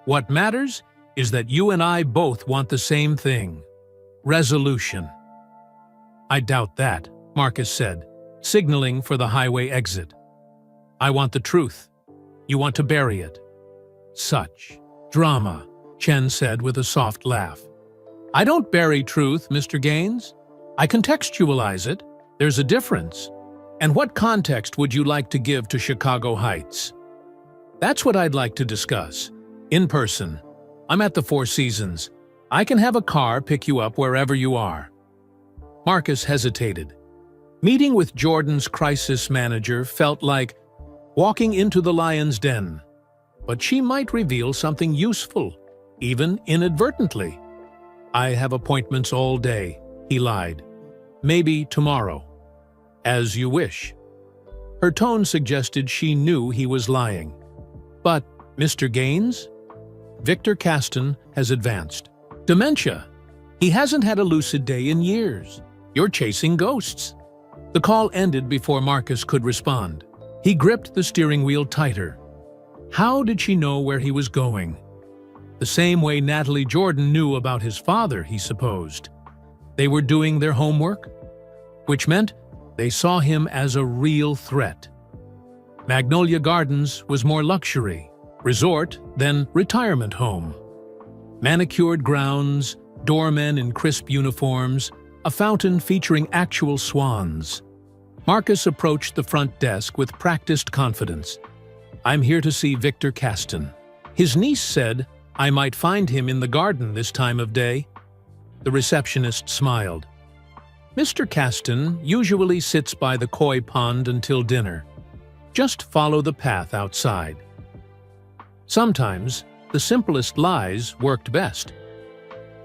What matters is that you and I both want the same thing. Resolution. I doubt that, Marcus said, signaling for the highway exit. I want the truth. You want to bury it. Such drama, Chen said with a soft laugh. I don't bury truth, Mr. Gaines. I contextualize it. There's a difference. And what context would you like to give to Chicago Heights? That's what I'd like to discuss. In person. I'm at the Four Seasons. I can have a car pick you up wherever you are. Marcus hesitated. Meeting with Jordan's crisis manager felt like walking into the lion's den. But she might reveal something useful, even inadvertently. I have appointments all day, he lied. Maybe tomorrow. As you wish. Her tone suggested she knew he was lying. But, Mr. Gaines? Victor Caston has advanced. Dementia. He hasn't had a lucid day in years. You're chasing ghosts. The call ended before Marcus could respond. He gripped the steering wheel tighter. How did she know where he was going? The same way Natalie Jordan knew about his father, he supposed. They were doing their homework, which meant they saw him as a real threat. Magnolia Gardens was more luxury, resort than retirement home. Manicured grounds, doormen in crisp uniforms, a fountain featuring actual swans. Marcus approached the front desk with practiced confidence. "I'm here to see Victor Caston." His niece said, "I might find him in the garden this time of day." The receptionist smiled. "Mr. Caston usually sits by the koi pond until dinner. Just follow the path outside." Sometimes, the simplest lies worked best.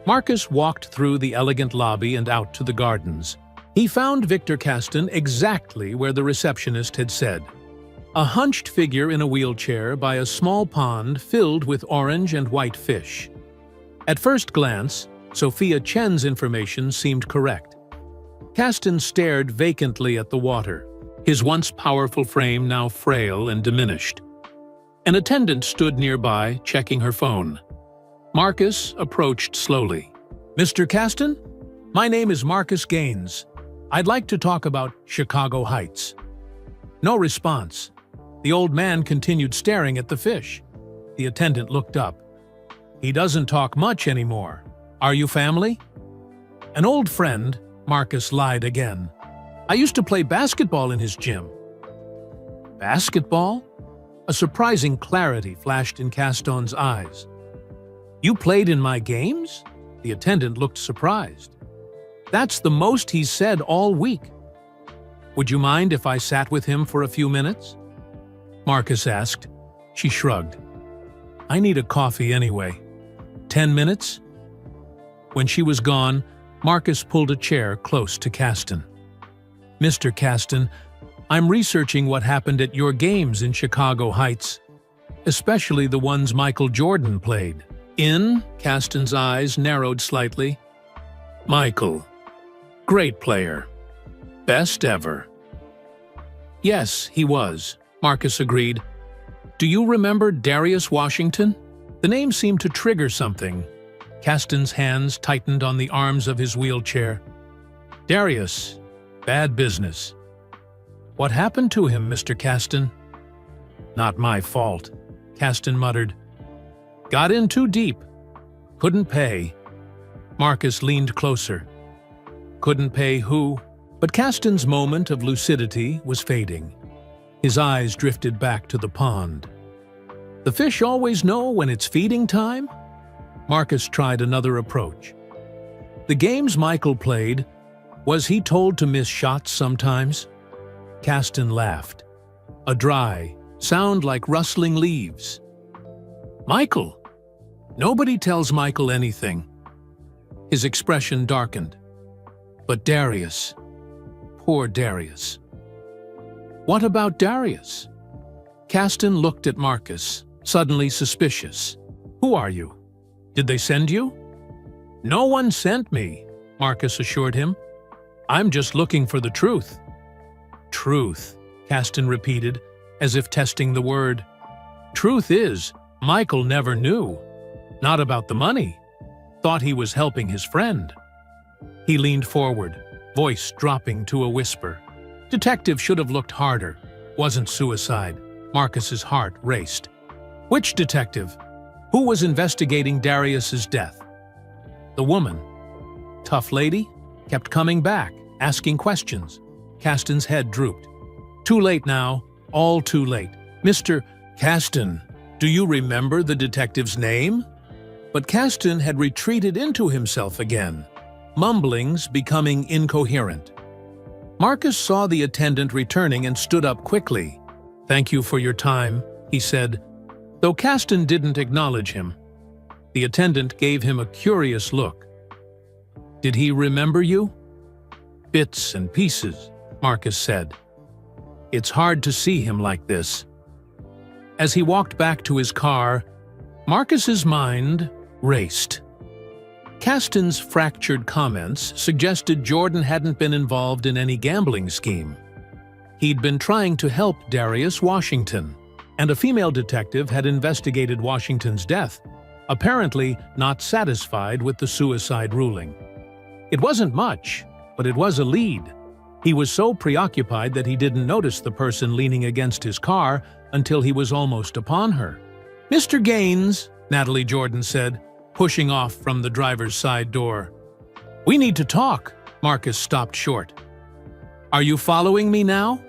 Marcus walked through the elegant lobby and out to the gardens. He found Victor Caston exactly where the receptionist had said. A hunched figure in a wheelchair by a small pond filled with orange and white fish. At first glance, Sophia Chen's information seemed correct. Caston stared vacantly at the water, his once powerful frame now frail and diminished. An attendant stood nearby, checking her phone. Marcus approached slowly. "Mr. Caston? My name is Marcus Gaines. I'd like to talk about Chicago Heights." No response. The old man continued staring at the fish. The attendant looked up. "He doesn't talk much anymore. Are you family?" "An old friend," Marcus lied again. "I used to play basketball in his gym." "Basketball?" A surprising clarity flashed in Caston's eyes. "You played in my games?" The attendant looked surprised. "That's the most he's said all week." "Would you mind if I sat with him for a few minutes?" Marcus asked. She shrugged. "I need a coffee anyway. 10 minutes?" When she was gone, Marcus pulled a chair close to Caston. "Mr. Caston, I'm researching what happened at your games in Chicago Heights, especially the ones Michael Jordan played." Caston's eyes narrowed slightly. "Michael. Great player. Best ever." "Yes, he was," Marcus agreed. "Do you remember Darius Washington?" The name seemed to trigger something. Caston's hands tightened on the arms of his wheelchair. "Darius. Bad business." "What happened to him, Mr. Caston?" "Not my fault," Caston muttered. "Got in too deep. Couldn't pay." Marcus leaned closer. "Couldn't pay who?" But Caston's moment of lucidity was fading. His eyes drifted back to the pond. "The fish always know when it's feeding time?" Marcus tried another approach. "The games Michael played, was he told to miss shots sometimes?" Caston laughed. A dry sound like rustling leaves. "Michael? Nobody tells Michael anything." His expression darkened. "But Darius. Poor Darius." "What about Darius?" Caston looked at Marcus, suddenly suspicious. "Who are you? Did they send you?" "No one sent me," Marcus assured him. "I'm just looking for the truth." "Truth," Caston repeated, as if testing the word. "Truth is, Michael never knew. Not about the money. Thought he was helping his friend." He leaned forward, voice dropping to a whisper. Detective should have looked harder. Wasn't suicide. Marcus's heart raced. "Which detective? Who was investigating Darius's death?" "The woman. Tough lady? Kept coming back, asking questions." Caston's head drooped. "Too late now. All too late. Mr. Caston, do you remember the detective's name?" But Caston had retreated into himself again, mumblings becoming incoherent. Marcus saw the attendant returning and stood up quickly. "Thank you for your time," he said, though Caston didn't acknowledge him. The attendant gave him a curious look. "Did he remember you?" "Bits and pieces," Marcus said. "It's hard to see him like this." As he walked back to his car, Marcus's mind raced. Kasten's fractured comments suggested Jordan hadn't been involved in any gambling scheme. He'd been trying to help Darius Washington, and a female detective had investigated Washington's death, apparently not satisfied with the suicide ruling. It wasn't much, but it was a lead. He was so preoccupied that he didn't notice the person leaning against his car until he was almost upon her. "Mr. Gaines," Natalie Jordan said, pushing off from the driver's side door. "We need to talk." Marcus stopped short. "Are you following me now?"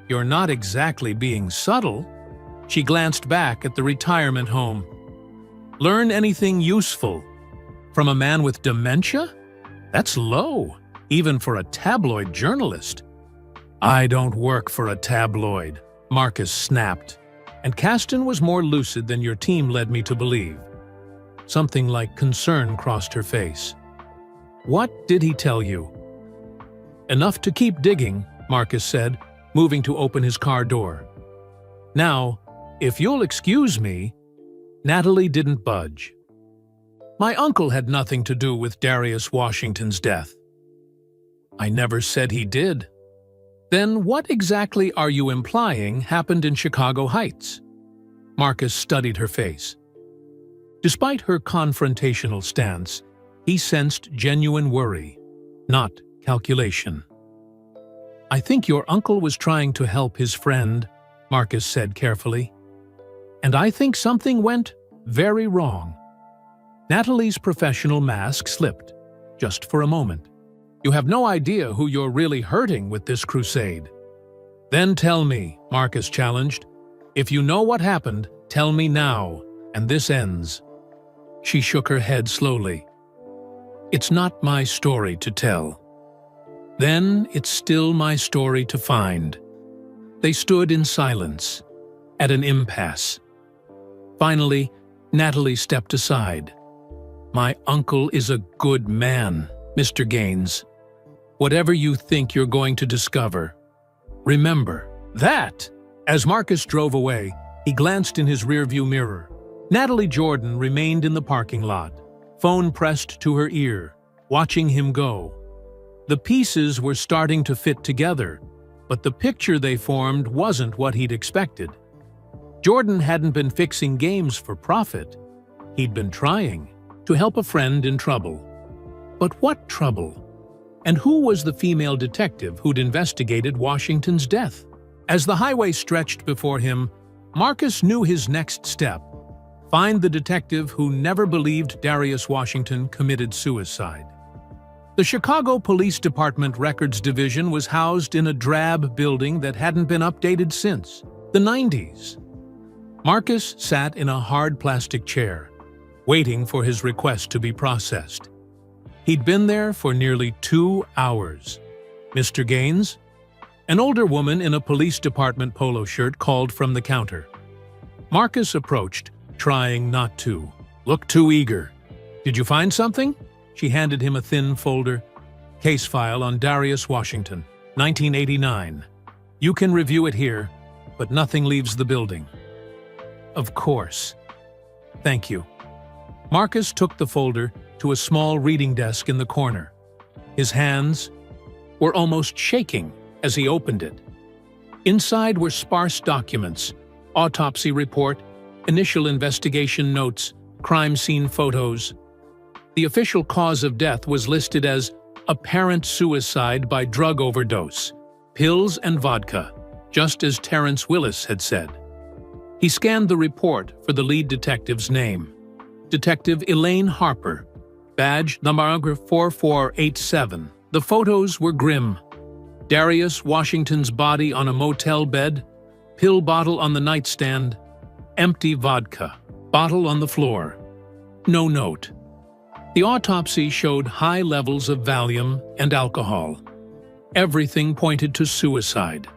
"You're not exactly being subtle." She glanced back at the retirement home. "Learn anything useful? From a man with dementia? That's low, even for a tabloid journalist." "I don't work for a tabloid," Marcus snapped, "and Kasten was more lucid than your team led me to believe." Something like concern crossed her face. "What did he tell you?" "Enough to keep digging," Marcus said, moving to open his car door. "Now, if you'll excuse me..." Natalie didn't budge. "My uncle had nothing to do with Darius Washington's death." "I never said he did." "Then what exactly are you implying happened in Chicago Heights?" Marcus studied her face. Despite her confrontational stance, he sensed genuine worry, not calculation. "I think your uncle was trying to help his friend," Marcus said carefully. "And I think something went very wrong." Natalie's professional mask slipped, just for a moment. "You have no idea who you're really hurting with this crusade." "Then tell me," Marcus challenged. "If you know what happened, tell me now, and this ends." She shook her head slowly. "It's not my story to tell." "Then it's still my story to find." They stood in silence, at an impasse. Finally, Natalie stepped aside. "My uncle is a good man, Mr. Gaines. Whatever you think you're going to discover, remember that." As Marcus drove away, he glanced in his rearview mirror. Natalie Jordan remained in the parking lot, phone pressed to her ear, watching him go. The pieces were starting to fit together, but the picture they formed wasn't what he'd expected. Jordan hadn't been fixing games for profit. He'd been trying to help a friend in trouble. But what trouble? And who was the female detective who'd investigated Washington's death? As the highway stretched before him, Marcus knew his next step: find the detective who never believed Darius Washington committed suicide. The Chicago Police Department Records Division was housed in a drab building that hadn't been updated since the 90s. Marcus sat in a hard plastic chair, waiting for his request to be processed. He'd been there for nearly 2 hours. "Mr. Gaines?" An older woman in a police department polo shirt called from the counter. Marcus approached, trying not to look too eager. "Did you find something?" She handed him a thin folder. "Case file on Darius Washington, 1989. You can review it here, but nothing leaves the building." "Of course. Thank you." Marcus took the folder to a small reading desk in the corner. His hands were almost shaking as he opened it. Inside were sparse documents: autopsy report, initial investigation notes, crime scene photos. The official cause of death was listed as apparent suicide by drug overdose, pills and vodka, just as Terrence Willis had said. He scanned the report for the lead detective's name: Detective Elaine Harper, badge number 4487. The photos were grim. Darius Washington's body on a motel bed, pill bottle on the nightstand, empty vodka, bottle on the floor. No note. The autopsy showed high levels of Valium and alcohol. Everything pointed to suicide.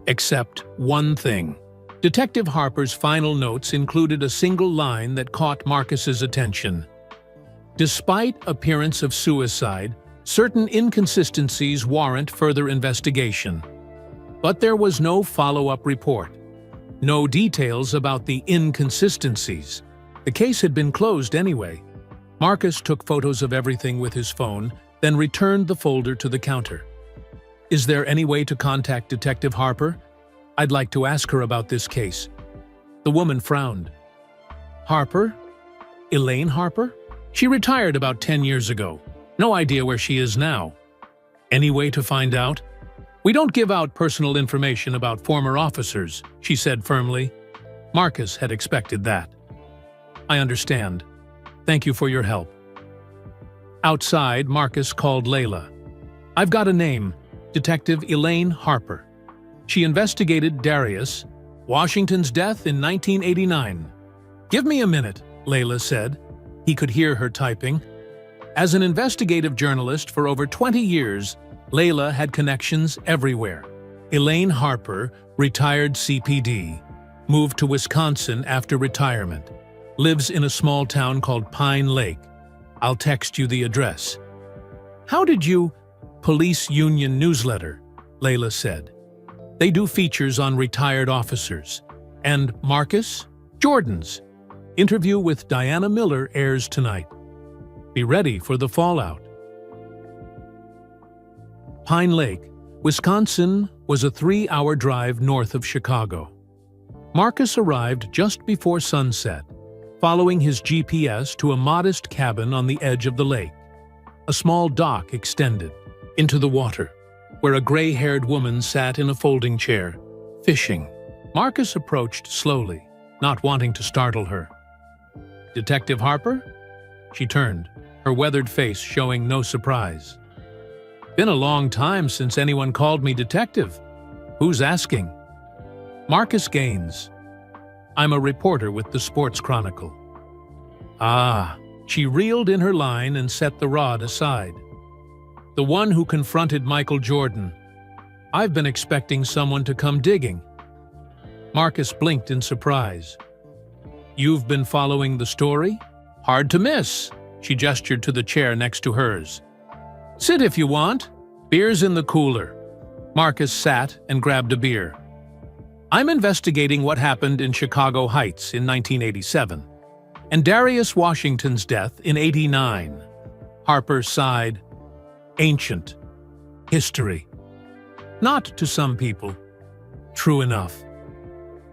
Except one thing. Detective Harper's final notes included a single line that caught Marcus's attention. Despite appearance of suicide, certain inconsistencies warrant further investigation. But there was no follow-up report. No details about the inconsistencies. The case had been closed anyway. Marcus took photos of everything with his phone, then returned the folder to the counter. Is there any way to contact Detective Harper? I'd like to ask her about this case. The woman frowned. Harper? Elaine Harper? She retired about 10 years ago. No idea where she is now. Any way to find out? We don't give out personal information about former officers, she said firmly. Marcus had expected that. I understand. Thank you for your help. Outside, Marcus called Layla. I've got a name, Detective Elaine Harper. She investigated Darius, Washington's death in 1989. Give me a minute, Layla said. He could hear her typing. As an investigative journalist for over 20 years, Layla had connections everywhere. Elaine Harper, retired CPD, moved to Wisconsin after retirement. Lives in a small town called Pine Lake. I'll text you the address. How did you... Police Union newsletter, Layla said. They do features on retired officers. And Marcus? Jordan's. Interview with Diana Miller airs tonight. Be ready for the fallout. Pine Lake, Wisconsin was a 3-hour drive north of Chicago. Marcus arrived just before sunset, following his GPS to a modest cabin on the edge of the lake. A small dock extended into the water, where a gray-haired woman sat in a folding chair, fishing. Marcus approached slowly, not wanting to startle her. Detective Harper? She turned, her weathered face showing no surprise. Been a long time since anyone called me detective. Who's asking? Marcus Gaines. I'm a reporter with the Sports Chronicle. Ah, she reeled in her line and set the rod aside. The one who confronted Michael Jordan. I've been expecting someone to come digging. Marcus blinked in surprise. You've been following the story? Hard to miss. She gestured to the chair next to hers. Sit if you want. Beer's in the cooler. Marcus sat and grabbed a beer. I'm investigating what happened in Chicago Heights in 1987, and Darius Washington's death in '89. Harper sighed. Ancient. History. Not to some people. True enough.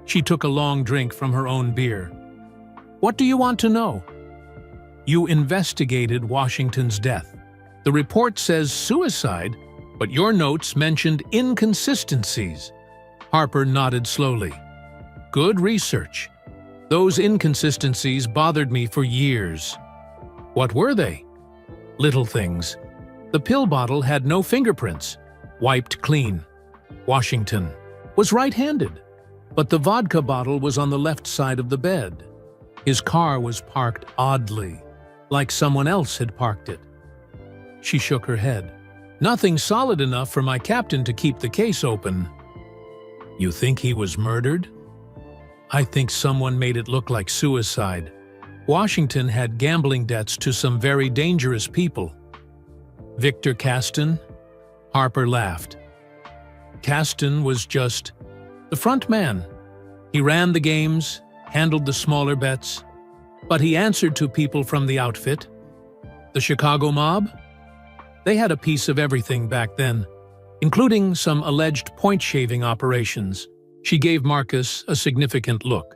She took a long drink from her own beer. What do you want to know? You investigated Washington's death. The report says suicide, but your notes mentioned inconsistencies. Harper nodded slowly. Good research. Those inconsistencies bothered me for years. What were they? Little things. The pill bottle had no fingerprints, wiped clean. Washington was right-handed, but the vodka bottle was on the left side of the bed. His car was parked oddly, like someone else had parked it. She shook her head. Nothing solid enough for my captain to keep the case open. You think he was murdered? I think someone made it look like suicide. Washington had gambling debts to some very dangerous people. Victor Caston? Harper laughed. Caston was just the front man. He ran the games, handled the smaller bets, but he answered to people from the outfit. The Chicago mob? They had a piece of everything back then, including some alleged point-shaving operations. She gave Marcus a significant look.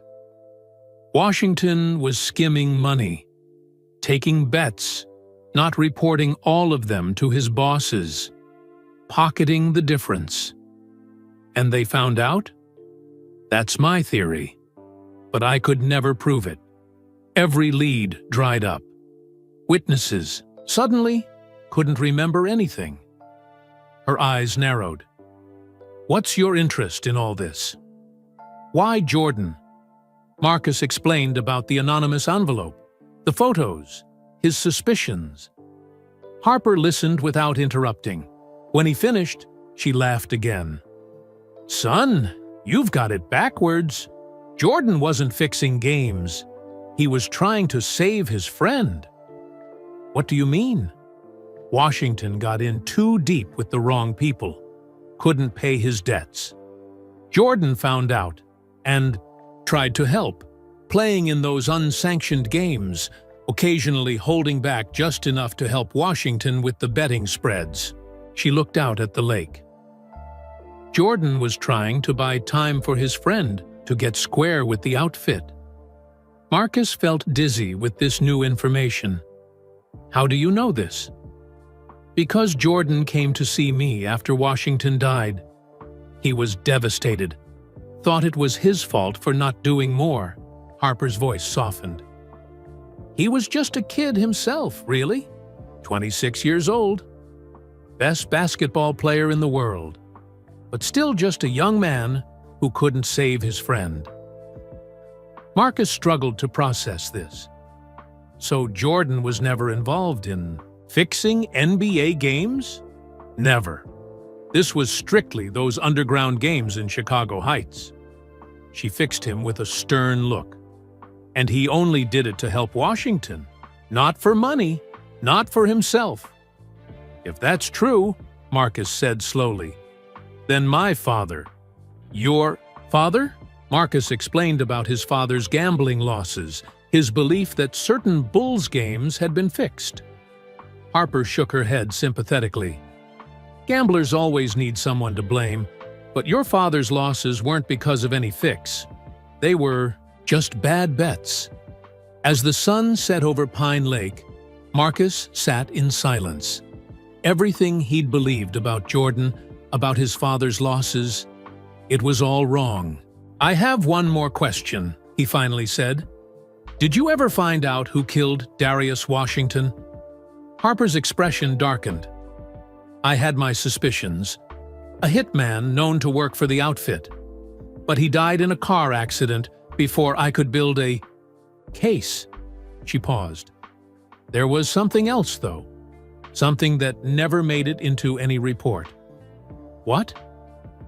Washington was skimming money, taking bets, not reporting all of them to his bosses, pocketing the difference. And they found out? That's my theory, but I could never prove it. Every lead dried up. Witnesses, suddenly, couldn't remember anything. Her eyes narrowed. What's your interest in all this? Why Jordan? Marcus explained about the anonymous envelope, the photos, his suspicions. Harper listened without interrupting. When he finished, she laughed again. Son, you've got it backwards. Jordan wasn't fixing games. He was trying to save his friend. What do you mean? Washington got in too deep with the wrong people. Couldn't pay his debts. Jordan found out, and tried to help, playing in those unsanctioned games, occasionally holding back just enough to help Washington with the betting spreads. She looked out at the lake. Jordan was trying to buy time for his friend to get square with the outfit. Marcus felt dizzy with this new information. How do you know this? Because Jordan came to see me after Washington died. He was devastated, thought it was his fault for not doing more. Harper's voice softened. He was just a kid himself, really. 26 years old. Best basketball player in the world. But still just a young man who couldn't save his friend. Marcus struggled to process this. So Jordan was never involved in fixing NBA games? Never. This was strictly those underground games in Chicago Heights. She fixed him with a stern look. And he only did it to help Washington. Not for money, not for himself. If that's true, Marcus said slowly, then my father. Your father? Marcus explained about his father's gambling losses, his belief that certain Bulls games had been fixed. Harper shook her head sympathetically. Gamblers always need someone to blame, but your father's losses weren't because of any fix. They were just bad bets. As the sun set over Pine Lake, Marcus sat in silence. Everything he'd believed about Jordan, about his father's losses, it was all wrong. I have one more question, he finally said. Did you ever find out who killed Darius Washington? Harper's expression darkened. I had my suspicions. A hitman known to work for the outfit. But he died in a car accident before I could build a case. She paused. There was something else, though. Something that never made it into any report. What?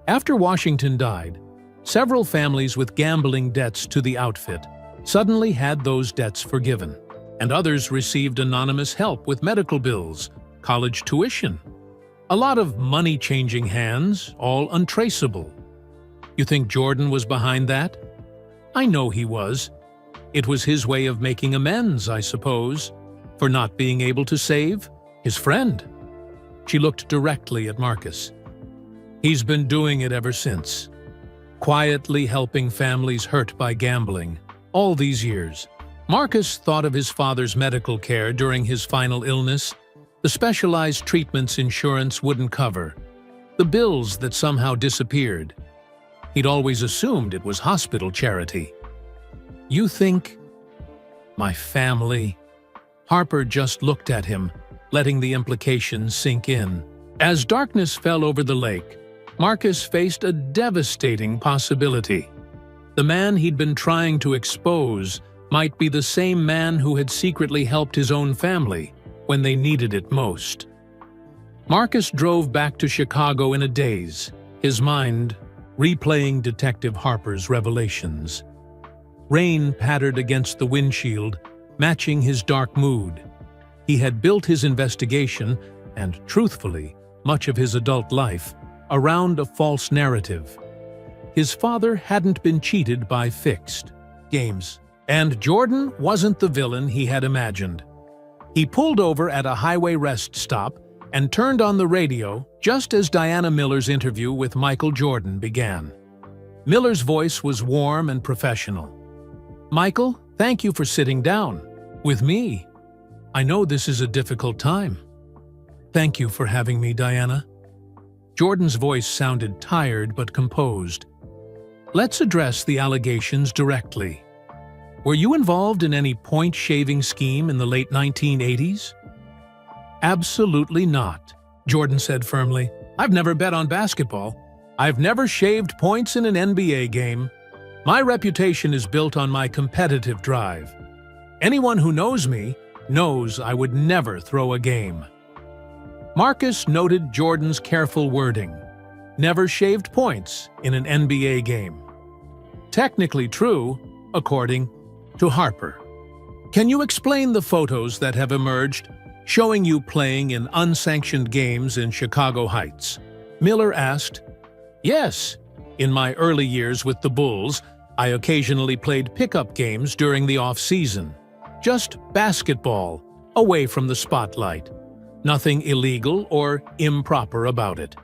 After Washington died, several families with gambling debts to the outfit suddenly had those debts forgiven, and others received anonymous help with medical bills, college tuition. A lot of money changing hands, all untraceable. You think Jordan was behind that? I know he was. It was his way of making amends, I suppose, for not being able to save his friend. She looked directly at Marcus. He's been doing it ever since, quietly helping families hurt by gambling, all these years. Marcus thought of his father's medical care during his final illness, the specialized treatments insurance wouldn't cover, the bills that somehow disappeared. He'd always assumed it was hospital charity. You think, my family? Harper just looked at him, letting the implications sink in. As darkness fell over the lake, Marcus faced a devastating possibility. The man he'd been trying to expose might be the same man who had secretly helped his own family when they needed it most. Marcus drove back to Chicago in a daze, his mind replaying Detective Harper's revelations. Rain pattered against the windshield, matching his dark mood. He had built his investigation, and truthfully, much of his adult life, around a false narrative. His father hadn't been cheated by fixed games, and Jordan wasn't the villain he had imagined. He pulled over at a highway rest stop and turned on the radio just as Diana Miller's interview with Michael Jordan began. Miller's voice was warm and professional. Michael, thank you for sitting down with me. I know this is a difficult time. Thank you for having me, Diana. Jordan's voice sounded tired but composed. Let's address the allegations directly. Were you involved in any point-shaving scheme in the late 1980s? Absolutely not, Jordan said firmly. I've never bet on basketball. I've never shaved points in an NBA game. My reputation is built on my competitive drive. Anyone who knows me knows I would never throw a game. Marcus noted Jordan's careful wording. Never shaved points in an NBA game. Technically true, according to Harper. Can you explain the photos that have emerged showing you playing in unsanctioned games in Chicago Heights? Miller asked. Yes. In my early years with the Bulls, I occasionally played pickup games during the off-season. Just basketball, away from the spotlight. Nothing illegal or improper about it.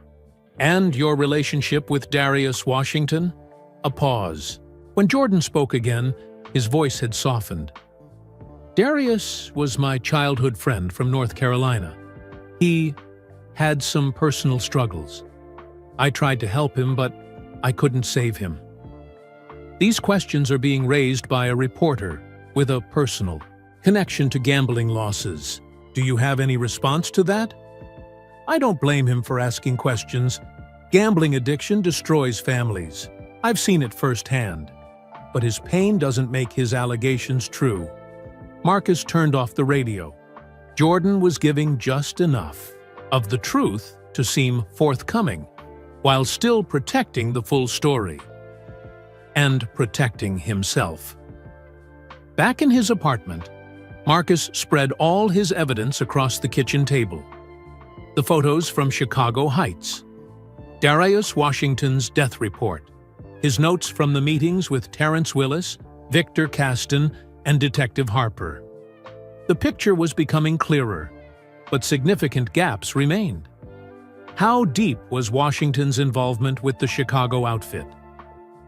And your relationship with Darius Washington? A pause. When Jordan spoke again, his voice had softened. Darius was my childhood friend from North Carolina. He had some personal struggles. I tried to help him, but I couldn't save him. These questions are being raised by a reporter with a personal connection to gambling losses. Do you have any response to that? I don't blame him for asking questions. Gambling addiction destroys families. I've seen it firsthand. But his pain doesn't make his allegations true. Marcus turned off the radio. Jordan was giving just enough of the truth to seem forthcoming, while still protecting the full story. And protecting himself. Back in his apartment, Marcus spread all his evidence across the kitchen table. The photos from Chicago Heights, Darius Washington's death report, his notes from the meetings with Terrence Willis, Victor Caston, and Detective Harper. The picture was becoming clearer, but significant gaps remained. How deep was Washington's involvement with the Chicago outfit?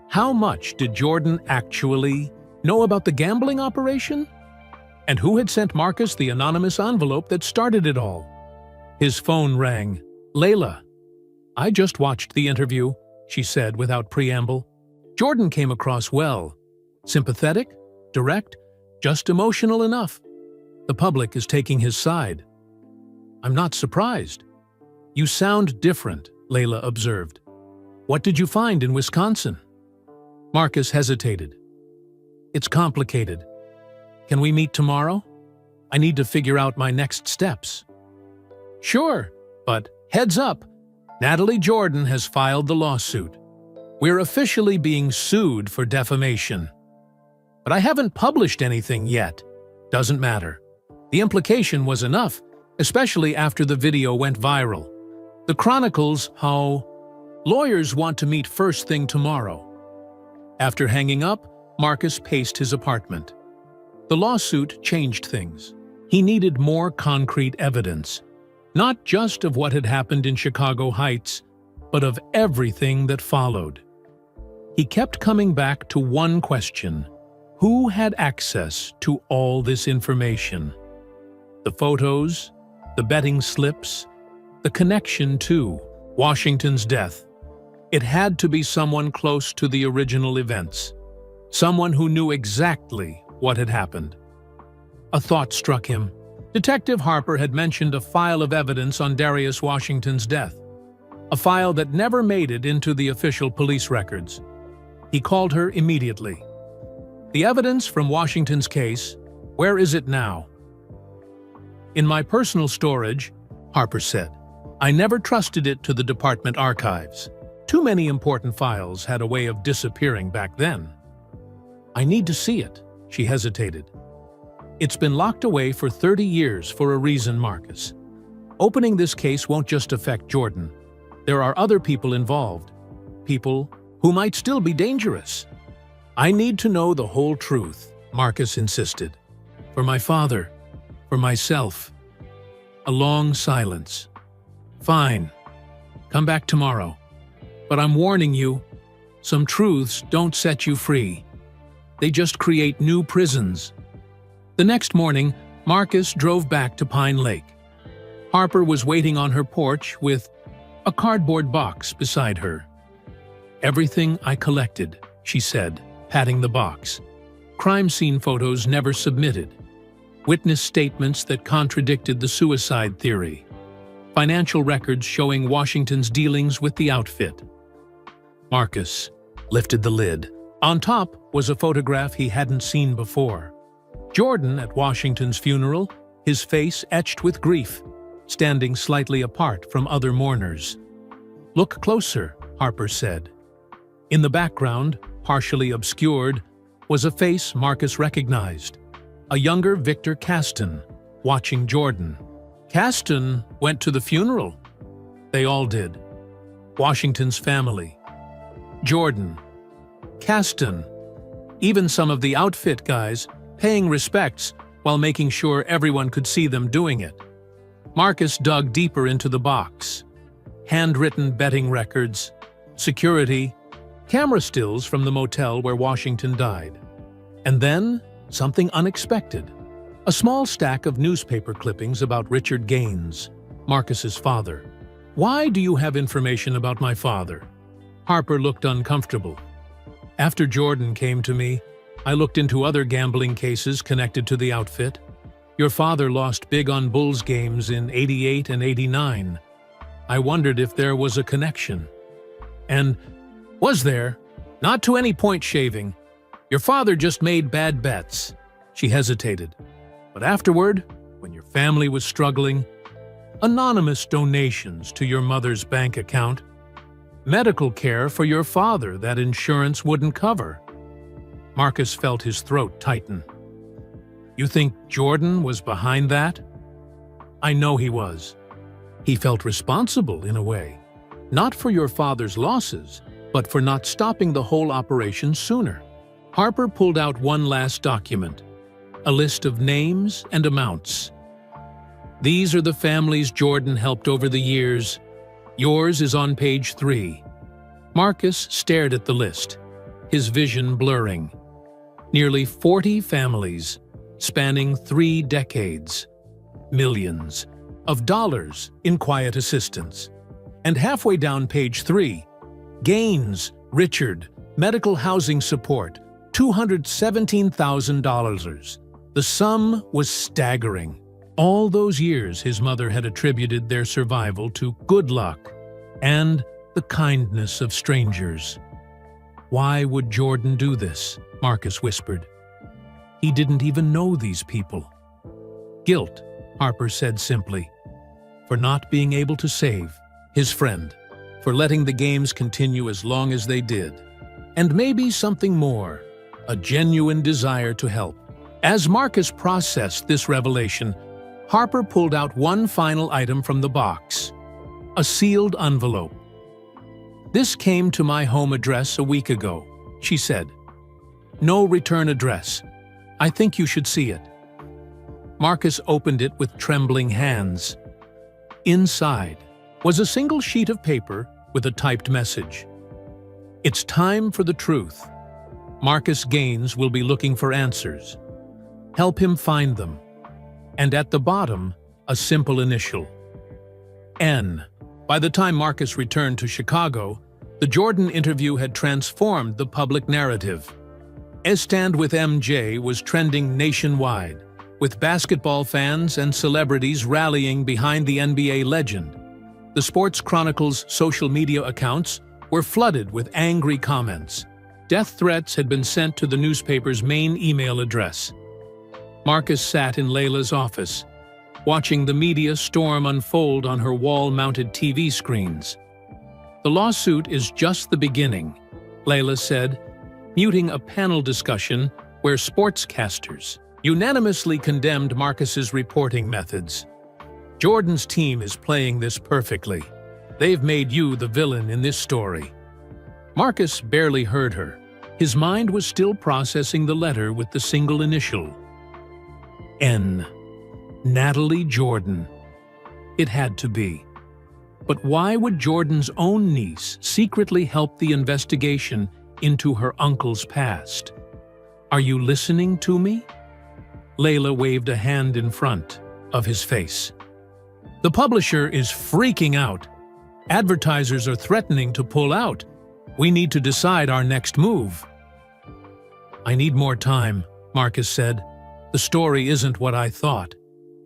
How much did Jordan actually know about the gambling operation? And who had sent Marcus the anonymous envelope that started it all? His phone rang. Layla. I just watched the interview, she said without preamble. Jordan came across well. Sympathetic, direct, just emotional enough. The public is taking his side. I'm not surprised. You sound different, Layla observed. What did you find in Wisconsin? Marcus hesitated. It's complicated. Can we meet tomorrow? I need to figure out my next steps. Sure, but heads up, Natalie Jordan has filed the lawsuit. We're officially being sued for defamation. But I haven't published anything yet. Doesn't matter. The implication was enough, especially after the video went viral. The chronicles how lawyers want to meet first thing tomorrow. After hanging up, Marcus paced his apartment. The lawsuit changed things. He needed more concrete evidence, not just of what had happened in Chicago Heights, but of everything that followed. He kept coming back to one question: who had access to all this information? The photos, the betting slips, the connection to Washington's death. It had to be someone close to the original events, someone who knew exactly what had happened. A thought struck him. Detective Harper had mentioned a file of evidence on Darius Washington's death, a file that never made it into the official police records. He called her immediately. The evidence from Washington's case, where is it now? In my personal storage, Harper said. I never trusted it to the department archives. Too many important files had a way of disappearing back then. I need to see it, she hesitated. It's been locked away for 30 years for a reason, Marcus. Opening this case won't just affect Jordan. There are other people involved. People who might still be dangerous. I need to know the whole truth, Marcus insisted. For my father, for myself. A long silence. Fine. Come back tomorrow. But I'm warning you, some truths don't set you free. They just create new prisons. The next morning, Marcus drove back to Pine Lake. Harper was waiting on her porch with a cardboard box beside her. Everything I collected, she said, patting the box. Crime scene photos never submitted. Witness statements that contradicted the suicide theory. Financial records showing Washington's dealings with the outfit. Marcus lifted the lid. On top was a photograph he hadn't seen before. Jordan at Washington's funeral, his face etched with grief, standing slightly apart from other mourners. Look closer, Harper said. In the background, partially obscured, was a face Marcus recognized. A younger Victor Caston, watching Jordan. Caston went to the funeral. They all did. Washington's family. Jordan. Caston. Even some of the outfit guys paying respects while making sure everyone could see them doing it. Marcus dug deeper into the box. Handwritten betting records, security, camera stills from the motel where Washington died. And then, something unexpected. A small stack of newspaper clippings about Richard Gaines, Marcus's father. "Why do you have information about my father?" Harper looked uncomfortable. "After Jordan came to me, I looked into other gambling cases connected to the outfit. Your father lost big on Bulls games in '88 and '89. I wondered if there was a connection." "And was there? Not to any point shaving. Your father just made bad bets." She hesitated. "But afterward, when your family was struggling, anonymous donations to your mother's bank account, medical care for your father that insurance wouldn't cover." Marcus felt his throat tighten. "You think Jordan was behind that?" "I know he was. He felt responsible in a way, not for your father's losses, but for not stopping the whole operation sooner." Harper pulled out one last document, a list of names and amounts. "These are the families Jordan helped over the years. Yours is on page 3. Marcus stared at the list, his vision blurring. Nearly 40 families, spanning 3 decades. Millions of dollars in quiet assistance. And halfway down page 3, Gaines, Richard, medical housing support, $217,000. The sum was staggering. All those years his mother had attributed their survival to good luck and the kindness of strangers. "Why would Jordan do this?" Marcus whispered. "He didn't even know these people." "Guilt," Harper said simply, "for not being able to save his friend, for letting the games continue as long as they did. And maybe something more, a genuine desire to help." As Marcus processed this revelation, Harper pulled out one final item from the box, a sealed envelope. "This came to my home address a week ago," she said. "No return address. I think you should see it." Marcus opened it with trembling hands. Inside was a single sheet of paper with a typed message. "It's time for the truth. Marcus Gaines will be looking for answers. Help him find them." And at the bottom, a simple initial. N. By the time Marcus returned to Chicago, the Jordan interview had transformed the public narrative. A Stand with MJ was trending nationwide, with basketball fans and celebrities rallying behind the NBA legend. The Sports Chronicle's social media accounts were flooded with angry comments. Death threats had been sent to the newspaper's main email address. Marcus sat in Layla's office, watching the media storm unfold on her wall-mounted TV screens. "The lawsuit is just the beginning," Layla said, muting a panel discussion where sportscasters unanimously condemned Marcus's reporting methods. "Jordan's team is playing this perfectly. They've made you the villain in this story." Marcus barely heard her. His mind was still processing the letter with the single initial. N. Natalie Jordan. It had to be. But why would Jordan's own niece secretly help the investigation into her uncle's past? "Are you listening to me?" Layla waved a hand in front of his face. "The publisher is freaking out. Advertisers are threatening to pull out. We need to decide our next move." "I need more time," Marcus said. "The story isn't what I thought.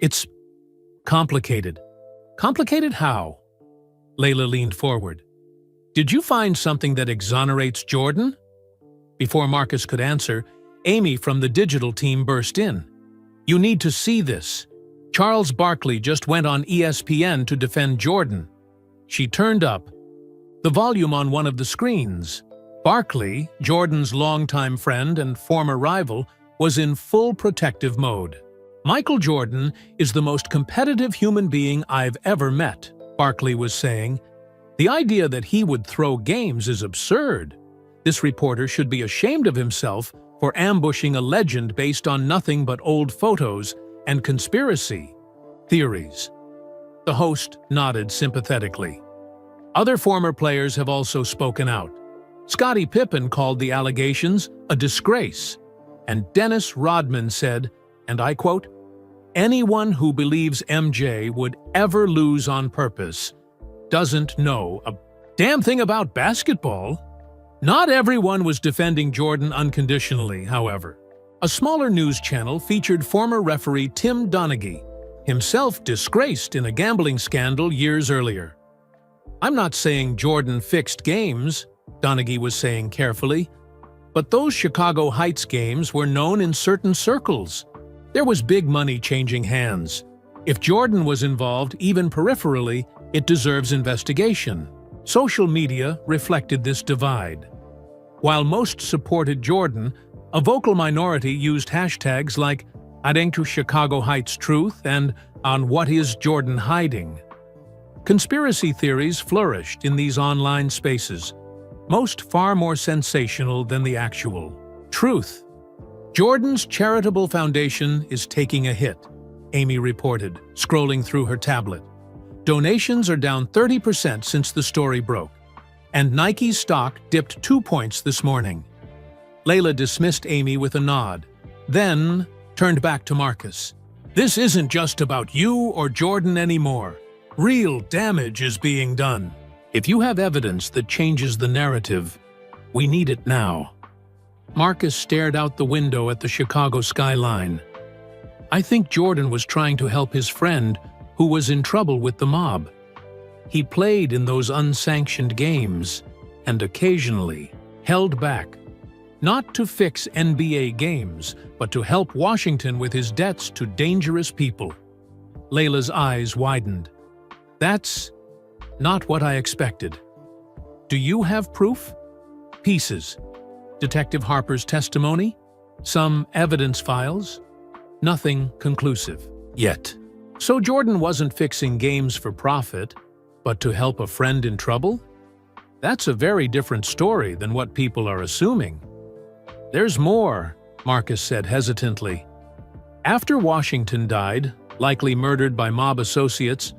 It's complicated." "Complicated how?" Layla leaned forward. "Did you find something that exonerates Jordan?" Before Marcus could answer, Amy from the digital team burst in. "You need to see this. Charles Barkley just went on ESPN to defend Jordan." She turned up the volume on one of the screens. Barkley, Jordan's longtime friend and former rival, was in full protective mode. "Michael Jordan is the most competitive human being I've ever met," Barkley was saying. "The idea that he would throw games is absurd. This reporter should be ashamed of himself for ambushing a legend based on nothing but old photos and conspiracy theories. The host nodded sympathetically. Other former players have also spoken out. Scottie Pippen called the allegations a disgrace, and Dennis Rodman said, and I quote, "Anyone who believes MJ would ever lose on purpose doesn't know a damn thing about basketball." Not everyone was defending Jordan unconditionally, however. A smaller news channel featured former referee Tim Donaghy, himself disgraced in a gambling scandal years earlier. "I'm not saying Jordan fixed games," Donaghy was saying carefully, "but those Chicago Heights games were known in certain circles. There was big money changing hands. If Jordan was involved, even peripherally, it deserves investigation." Social media reflected this divide. While most supported Jordan, a vocal minority used hashtags like "adding to Chicago Heights truth" and "on what is Jordan hiding." Conspiracy theories flourished in these online spaces, most far more sensational than the actual truth. "Jordan's charitable foundation is taking a hit," Amy reported, scrolling through her tablet. "Donations are down 30% since the story broke, and Nike's stock dipped 2 points this morning." Layla dismissed Amy with a nod, then turned back to Marcus. "This isn't just about you or Jordan anymore. Real damage is being done. If you have evidence that changes the narrative, we need it now." Marcus stared out the window at the Chicago skyline. "I think Jordan was trying to help his friend who was in trouble with the mob. He played in those unsanctioned games and occasionally held back, not to fix NBA games, but to help Washington with his debts to dangerous people." Layla's eyes widened. "That's not what I expected. Do you have proof?" "Pieces. Detective Harper's testimony? Some evidence files? Nothing conclusive. Yet." "So Jordan wasn't fixing games for profit, but to help a friend in trouble? That's a very different story than what people are assuming." "There's more," Marcus said hesitantly. "After Washington died, likely murdered by mob associates,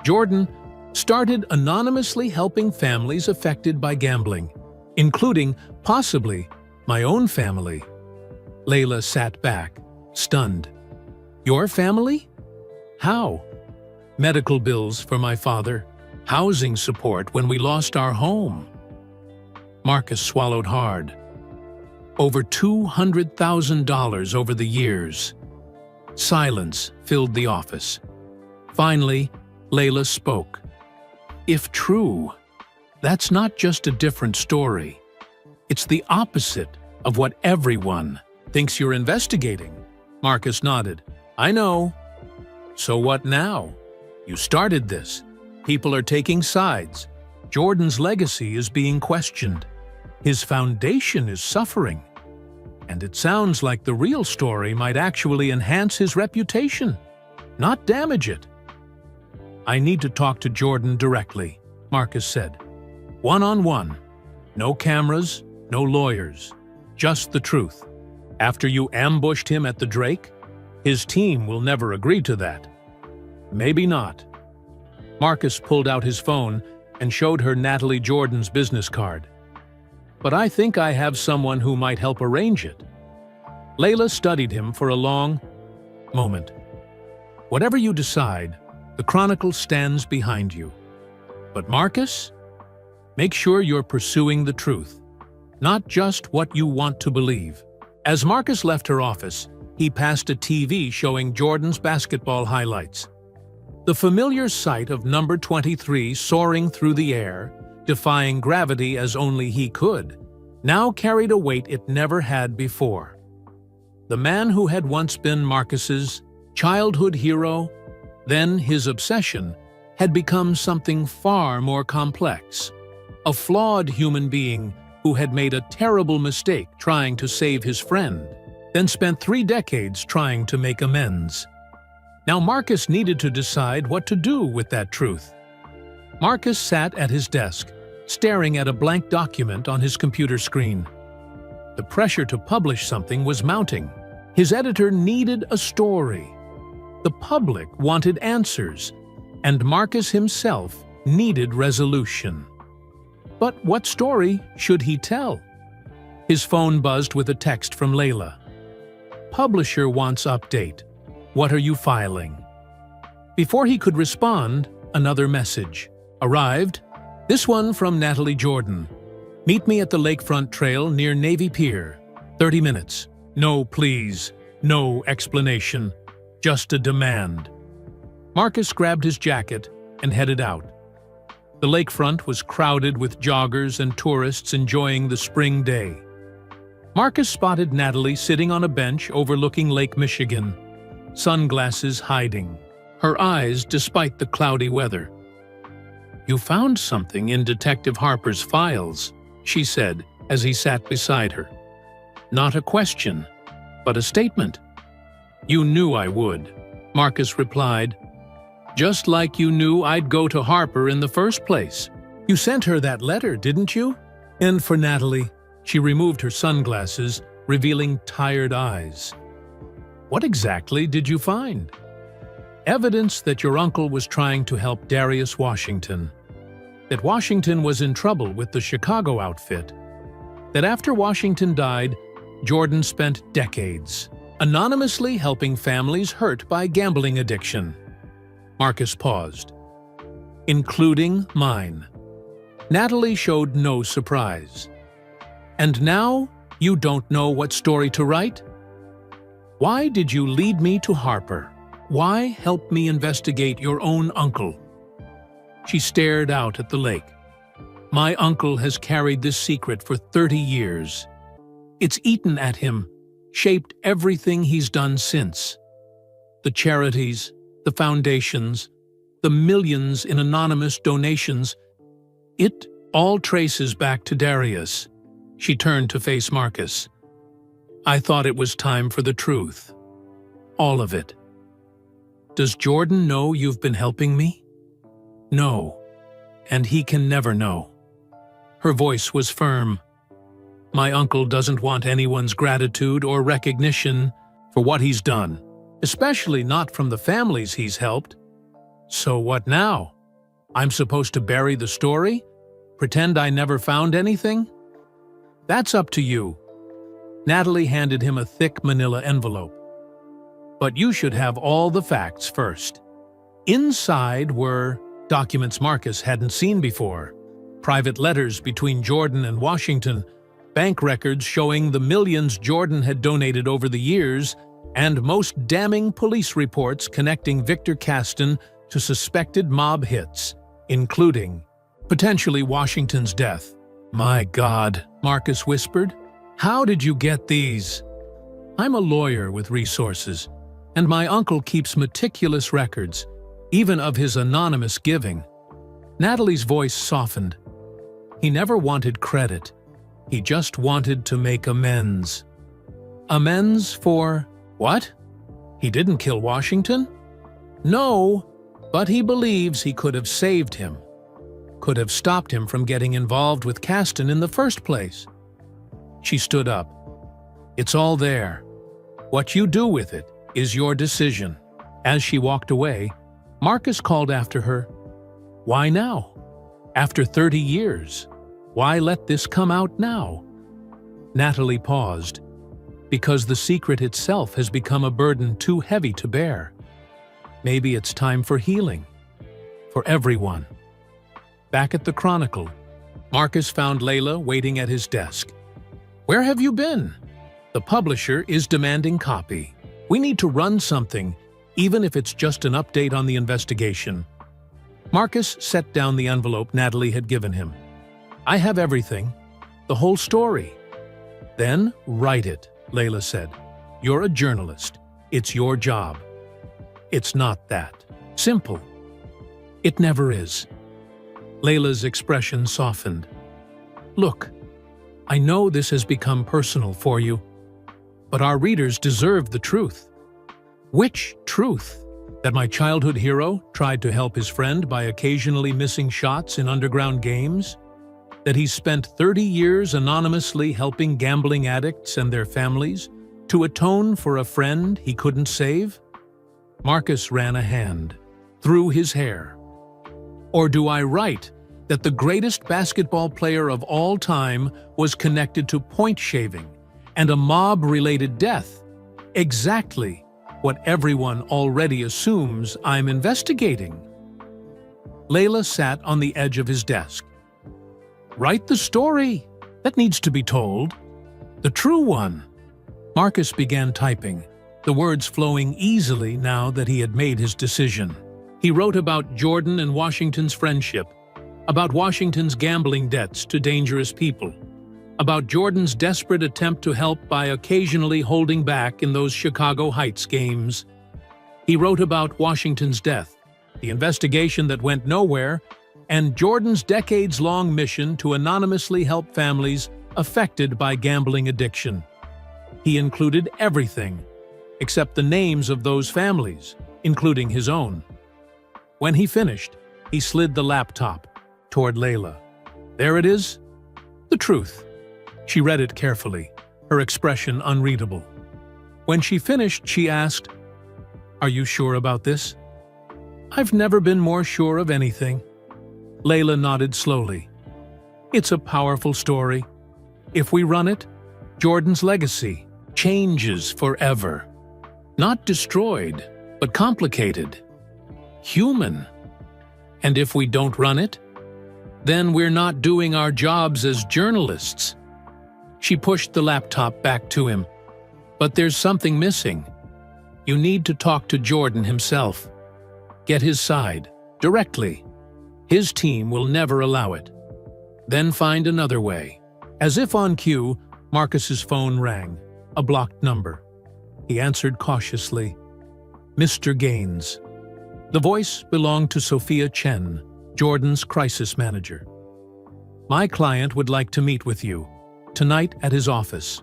Jordan started anonymously helping families affected by gambling, including, possibly, my own family." Layla sat back, stunned. "Your family? How?" "Medical bills for my father, housing support when we lost our home." Marcus swallowed hard. "Over $200,000 over the years." Silence filled the office. Finally, Layla spoke. "If true, that's not just a different story. It's the opposite of what everyone thinks you're investigating." Marcus nodded. "I know. So what now? You started this. People are taking sides. Jordan's legacy is being questioned. His foundation is suffering. And it sounds like the real story might actually enhance his reputation, not damage it." "I need to talk to Jordan directly," Marcus said. "One-on-one. No cameras, no lawyers. Just the truth. After you ambushed him at the Drake, his team will never agree to that." "Maybe not." Marcus pulled out his phone and showed her Natalie Jordan's business card. "But I think I have someone who might help arrange it." Layla studied him for a long moment. "Whatever you decide, the Chronicle stands behind you. But Marcus, make sure you're pursuing the truth, not just what you want to believe." As Marcus left her office, he passed a TV showing Jordan's basketball highlights. The familiar sight of number 23 soaring through the air, defying gravity as only he could, now carried a weight it never had before. The man who had once been Marcus's childhood hero, then his obsession, had become something far more complex. A flawed human being who had made a terrible mistake trying to save his friend, then spent 3 decades trying to make amends. Now Marcus needed to decide what to do with that truth. Marcus sat at his desk, staring at a blank document on his computer screen. The pressure to publish something was mounting. His editor needed a story. The public wanted answers, and Marcus himself needed resolution. But what story should he tell? His phone buzzed with a text from Layla. "Publisher wants update. What are you filing?" Before he could respond, another message arrived. This one from Natalie Jordan. "Meet me at the lakefront trail near Navy Pier. 30 minutes. No please, no explanation. Just a demand." Marcus grabbed his jacket and headed out. The lakefront was crowded with joggers and tourists enjoying the spring day. Marcus spotted Natalie sitting on a bench overlooking Lake Michigan, sunglasses hiding her eyes despite the cloudy weather. "You found something in Detective Harper's files," she said as he sat beside her. "Not a question, but a statement." "You knew I would," Marcus replied. "Just like you knew I'd go to Harper in the first place. You sent her that letter, didn't you?" And for Natalie, she removed her sunglasses, revealing tired eyes. "What exactly did you find?" "Evidence that your uncle was trying to help Darius Washington. That Washington was in trouble with the Chicago outfit. That after Washington died, Jordan spent decades anonymously helping families hurt by gambling addiction." Marcus paused. "Including mine." Natalie showed no surprise. "And now you don't know what story to write? Why did you lead me to Harper? Why help me investigate your own uncle?" She stared out at the lake. "My uncle has carried this secret for 30 years. It's eaten at him, shaped everything he's done since. The charities, the foundations, the millions in anonymous donations. It all traces back to Darius." She turned to face Marcus. "I thought it was time for the truth. All of it." "Does Jordan know you've been helping me?" "No, and he can never know." Her voice was firm. "My uncle doesn't want anyone's gratitude or recognition for what he's done, especially not from the families he's helped. So what now? I'm supposed to bury the story? Pretend I never found anything?" "That's up to you." Natalie handed him a thick manila envelope. "But you should have all the facts first." Inside were documents Marcus hadn't seen before, private letters between Jordan and Washington, bank records showing the millions Jordan had donated over the years, and most damning police reports connecting Victor Caston to suspected mob hits, including potentially Washington's death. "My God," Marcus whispered. "How did you get these?" "I'm a lawyer with resources, and my uncle keeps meticulous records, even of his anonymous giving." Natalie's voice softened. "He never wanted credit. He just wanted to make amends." "Amends for what? He didn't kill Washington?" "No, but he believes he could have saved him. Could have stopped him from getting involved with Caston in the first place." She stood up. "It's all there. What you do with it is your decision." As she walked away, Marcus called after her. "Why now? After 30 years? Why let this come out now?" Natalie paused. "Because the secret itself has become a burden too heavy to bear. Maybe it's time for healing. For everyone." Back at the Chronicle, Marcus found Layla waiting at his desk. "Where have you been?" "The publisher is demanding copy. We need to run something, even if it's just an update on the investigation." Marcus set down the envelope Natalie had given him. "I have everything, the whole story." "Then write it," Layla said. "You're a journalist. It's your job." "It's not that simple." "It never is." Layla's expression softened. "Look, I know this has become personal for you, but our readers deserve the truth." "Which truth? That my childhood hero tried to help his friend by occasionally missing shots in underground games?" That he spent 30 years anonymously helping gambling addicts and their families to atone for a friend he couldn't save? Marcus ran a hand through his hair. Or do I write that the greatest basketball player of all time was connected to point shaving and a mob-related death? Exactly what everyone already assumes I'm investigating. Layla sat on the edge of his desk. Write the story that needs to be told. The true one. Marcus began typing, the words flowing easily now that he had made his decision. He wrote about Jordan and Washington's friendship, about Washington's gambling debts to dangerous people, about Jordan's desperate attempt to help by occasionally holding back in those Chicago Heights games. He wrote about Washington's death, the investigation that went nowhere, and Jordan's decades-long mission to anonymously help families affected by gambling addiction. He included everything, except the names of those families, including his own. When he finished, he slid the laptop toward Layla. There it is, the truth. She read it carefully, her expression unreadable. When she finished, she asked, "Are you sure about this?" "I've never been more sure of anything." Layla nodded slowly. "It's a powerful story. If we run it, Jordan's legacy changes forever. Not destroyed, but complicated. Human. And if we don't run it, then we're not doing our jobs as journalists." She pushed the laptop back to him. "But there's something missing. You need to talk to Jordan himself. Get his side, directly. His team will never allow it. Then find another way." As if on cue, Marcus's phone rang, a blocked number. He answered cautiously. "Mr. Gaines." The voice belonged to Sophia Chen, Jordan's crisis manager. "My client would like to meet with you, tonight at his office,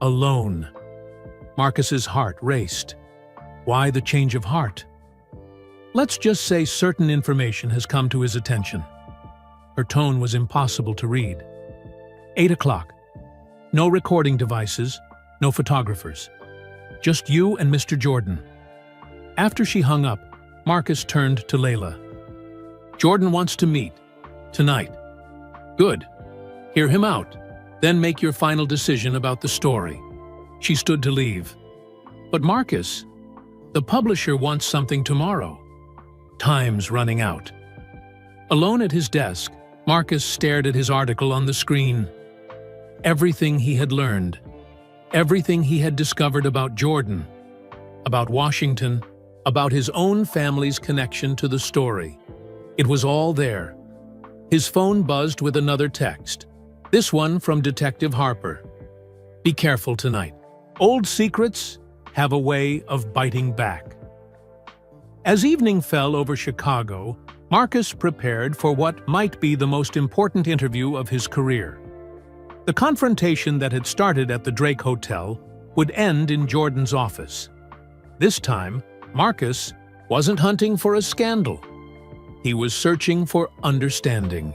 alone." Marcus's heart raced. Why the change of heart? Let's just say certain information has come to his attention. Her tone was impossible to read. 8 o'clock. No recording devices, no photographers. Just you and Mr. Jordan. After she hung up, Marcus turned to Layla. "Jordan wants to meet. Tonight." "Good. Hear him out. Then make your final decision about the story." She stood to leave. "But Marcus, the publisher wants something tomorrow. Time's running out." Alone at his desk, Marcus stared at his article on the screen. Everything he had learned, everything he had discovered about Jordan, about Washington, about his own family's connection to the story. It was all there. His phone buzzed with another text. This one from Detective Harper. "Be careful tonight. Old secrets have a way of biting back." As evening fell over Chicago, Marcus prepared for what might be the most important interview of his career. The confrontation that had started at the Drake Hotel would end in Jordan's office. This time, Marcus wasn't hunting for a scandal. He was searching for understanding.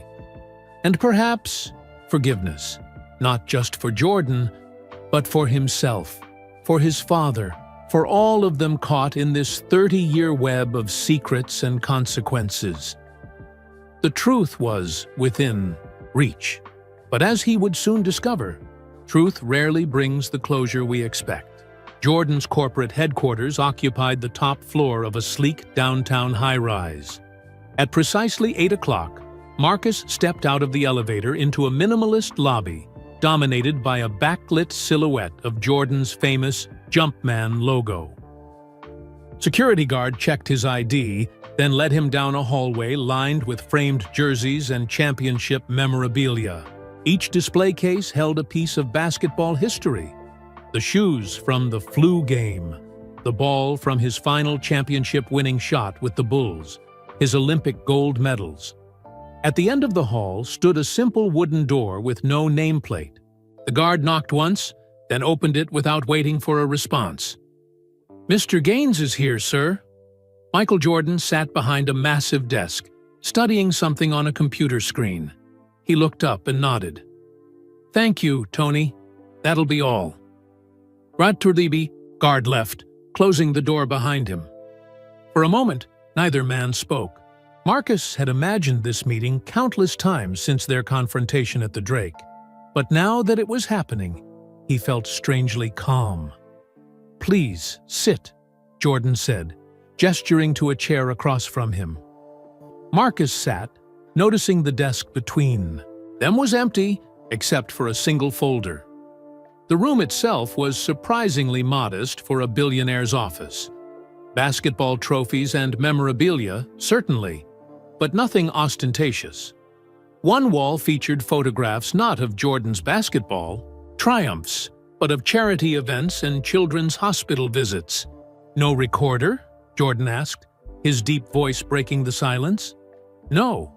And perhaps forgiveness, not just for Jordan, but for himself, for his father, for all of them caught in this 30-year web of secrets and consequences. The truth was within reach. But as he would soon discover, truth rarely brings the closure we expect. Jordan's corporate headquarters occupied the top floor of a sleek downtown high-rise. At precisely 8 o'clock, Marcus stepped out of the elevator into a minimalist lobby dominated by a backlit silhouette of Jordan's famous Jumpman logo. Security guard checked his ID, then led him down a hallway lined with framed jerseys and championship memorabilia. Each display case held a piece of basketball history. The shoes from the flu game, the ball from his final championship-winning shot with the Bulls, his Olympic gold medals. At the end of the hall stood a simple wooden door with no nameplate. The guard knocked once, then opened it without waiting for a response. "Mr. Gaines is here, sir." Michael Jordan sat behind a massive desk, studying something on a computer screen. He looked up and nodded. "Thank you, Tony. That'll be all." Ratturdibi, guard left, closing the door behind him. For a moment, neither man spoke. Marcus had imagined this meeting countless times since their confrontation at the Drake. But now that it was happening, he felt strangely calm. "Please, sit," Jordan said, gesturing to a chair across from him. Marcus sat, noticing the desk between them was empty, except for a single folder. The room itself was surprisingly modest for a billionaire's office. Basketball trophies and memorabilia, certainly, but nothing ostentatious. One wall featured photographs not of Jordan's basketball triumphs, but of charity events and children's hospital visits. "No recorder?" Jordan asked, his deep voice breaking the silence. "No,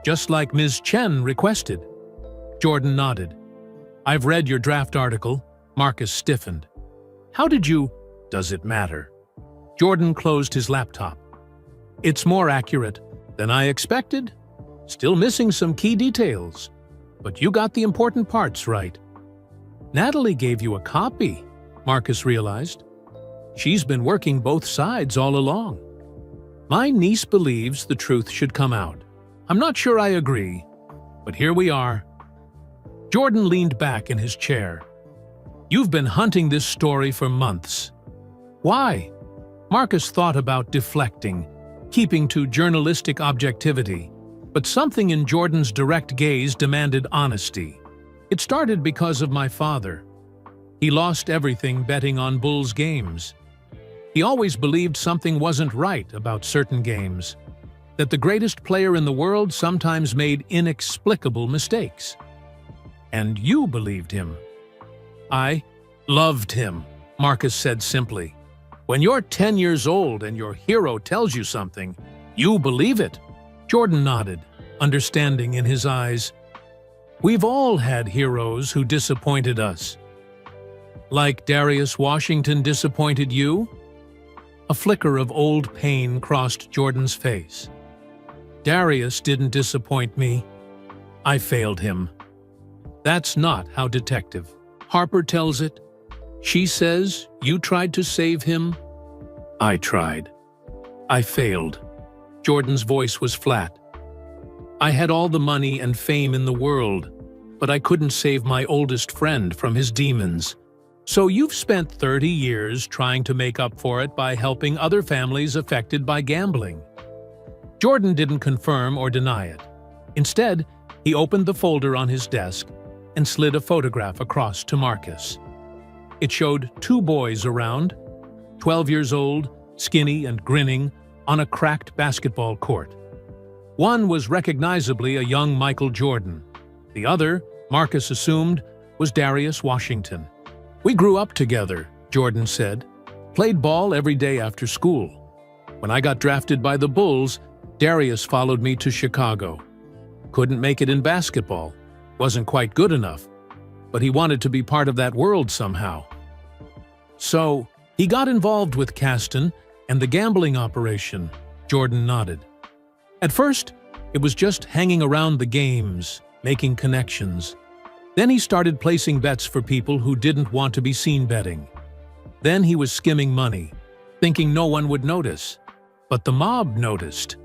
just like Ms. Chen requested." Jordan nodded. "I've read your draft article." Marcus stiffened. "How did you—" "Does it matter?" Jordan closed his laptop. "It's more accurate than I expected. Still missing some key details, but you got the important parts right." "Natalie gave you a copy," Marcus realized. "She's been working both sides all along." "My niece believes the truth should come out. I'm not sure I agree, but here we are." Jordan leaned back in his chair. "You've been hunting this story for months." "Why?" Marcus thought about deflecting, keeping to journalistic objectivity, but something in Jordan's direct gaze demanded honesty. "It started because of my father. He lost everything betting on Bulls games. He always believed something wasn't right about certain games, that the greatest player in the world sometimes made inexplicable mistakes. And you believed him." "I loved him," Marcus said simply. "When you're 10 years old and your hero tells you something, you believe it." Jordan nodded, understanding in his eyes. "We've all had heroes who disappointed us." "Like Darius Washington disappointed you?" A flicker of old pain crossed Jordan's face. "Darius didn't disappoint me. I failed him." "That's not how Detective Harper tells it. She says you tried to save him." "I tried. I failed." Jordan's voice was flat. "I had all the money and fame in the world, but I couldn't save my oldest friend from his demons. So you've spent 30 years trying to make up for it by helping other families affected by gambling." Jordan didn't confirm or deny it. Instead, he opened the folder on his desk and slid a photograph across to Marcus. It showed two boys around, 12 years old, skinny and grinning, on a cracked basketball court. One was recognizably a young Michael Jordan. The other, Marcus assumed, was Darius Washington. "We grew up together," Jordan said. "Played ball every day after school. When I got drafted by the Bulls, Darius followed me to Chicago. Couldn't make it in basketball. Wasn't quite good enough. But he wanted to be part of that world somehow. So, he got involved with Caston and the gambling operation." Jordan nodded. "At first, it was just hanging around the games, making connections. Then he started placing bets for people who didn't want to be seen betting. Then he was skimming money, thinking no one would notice. But the mob noticed."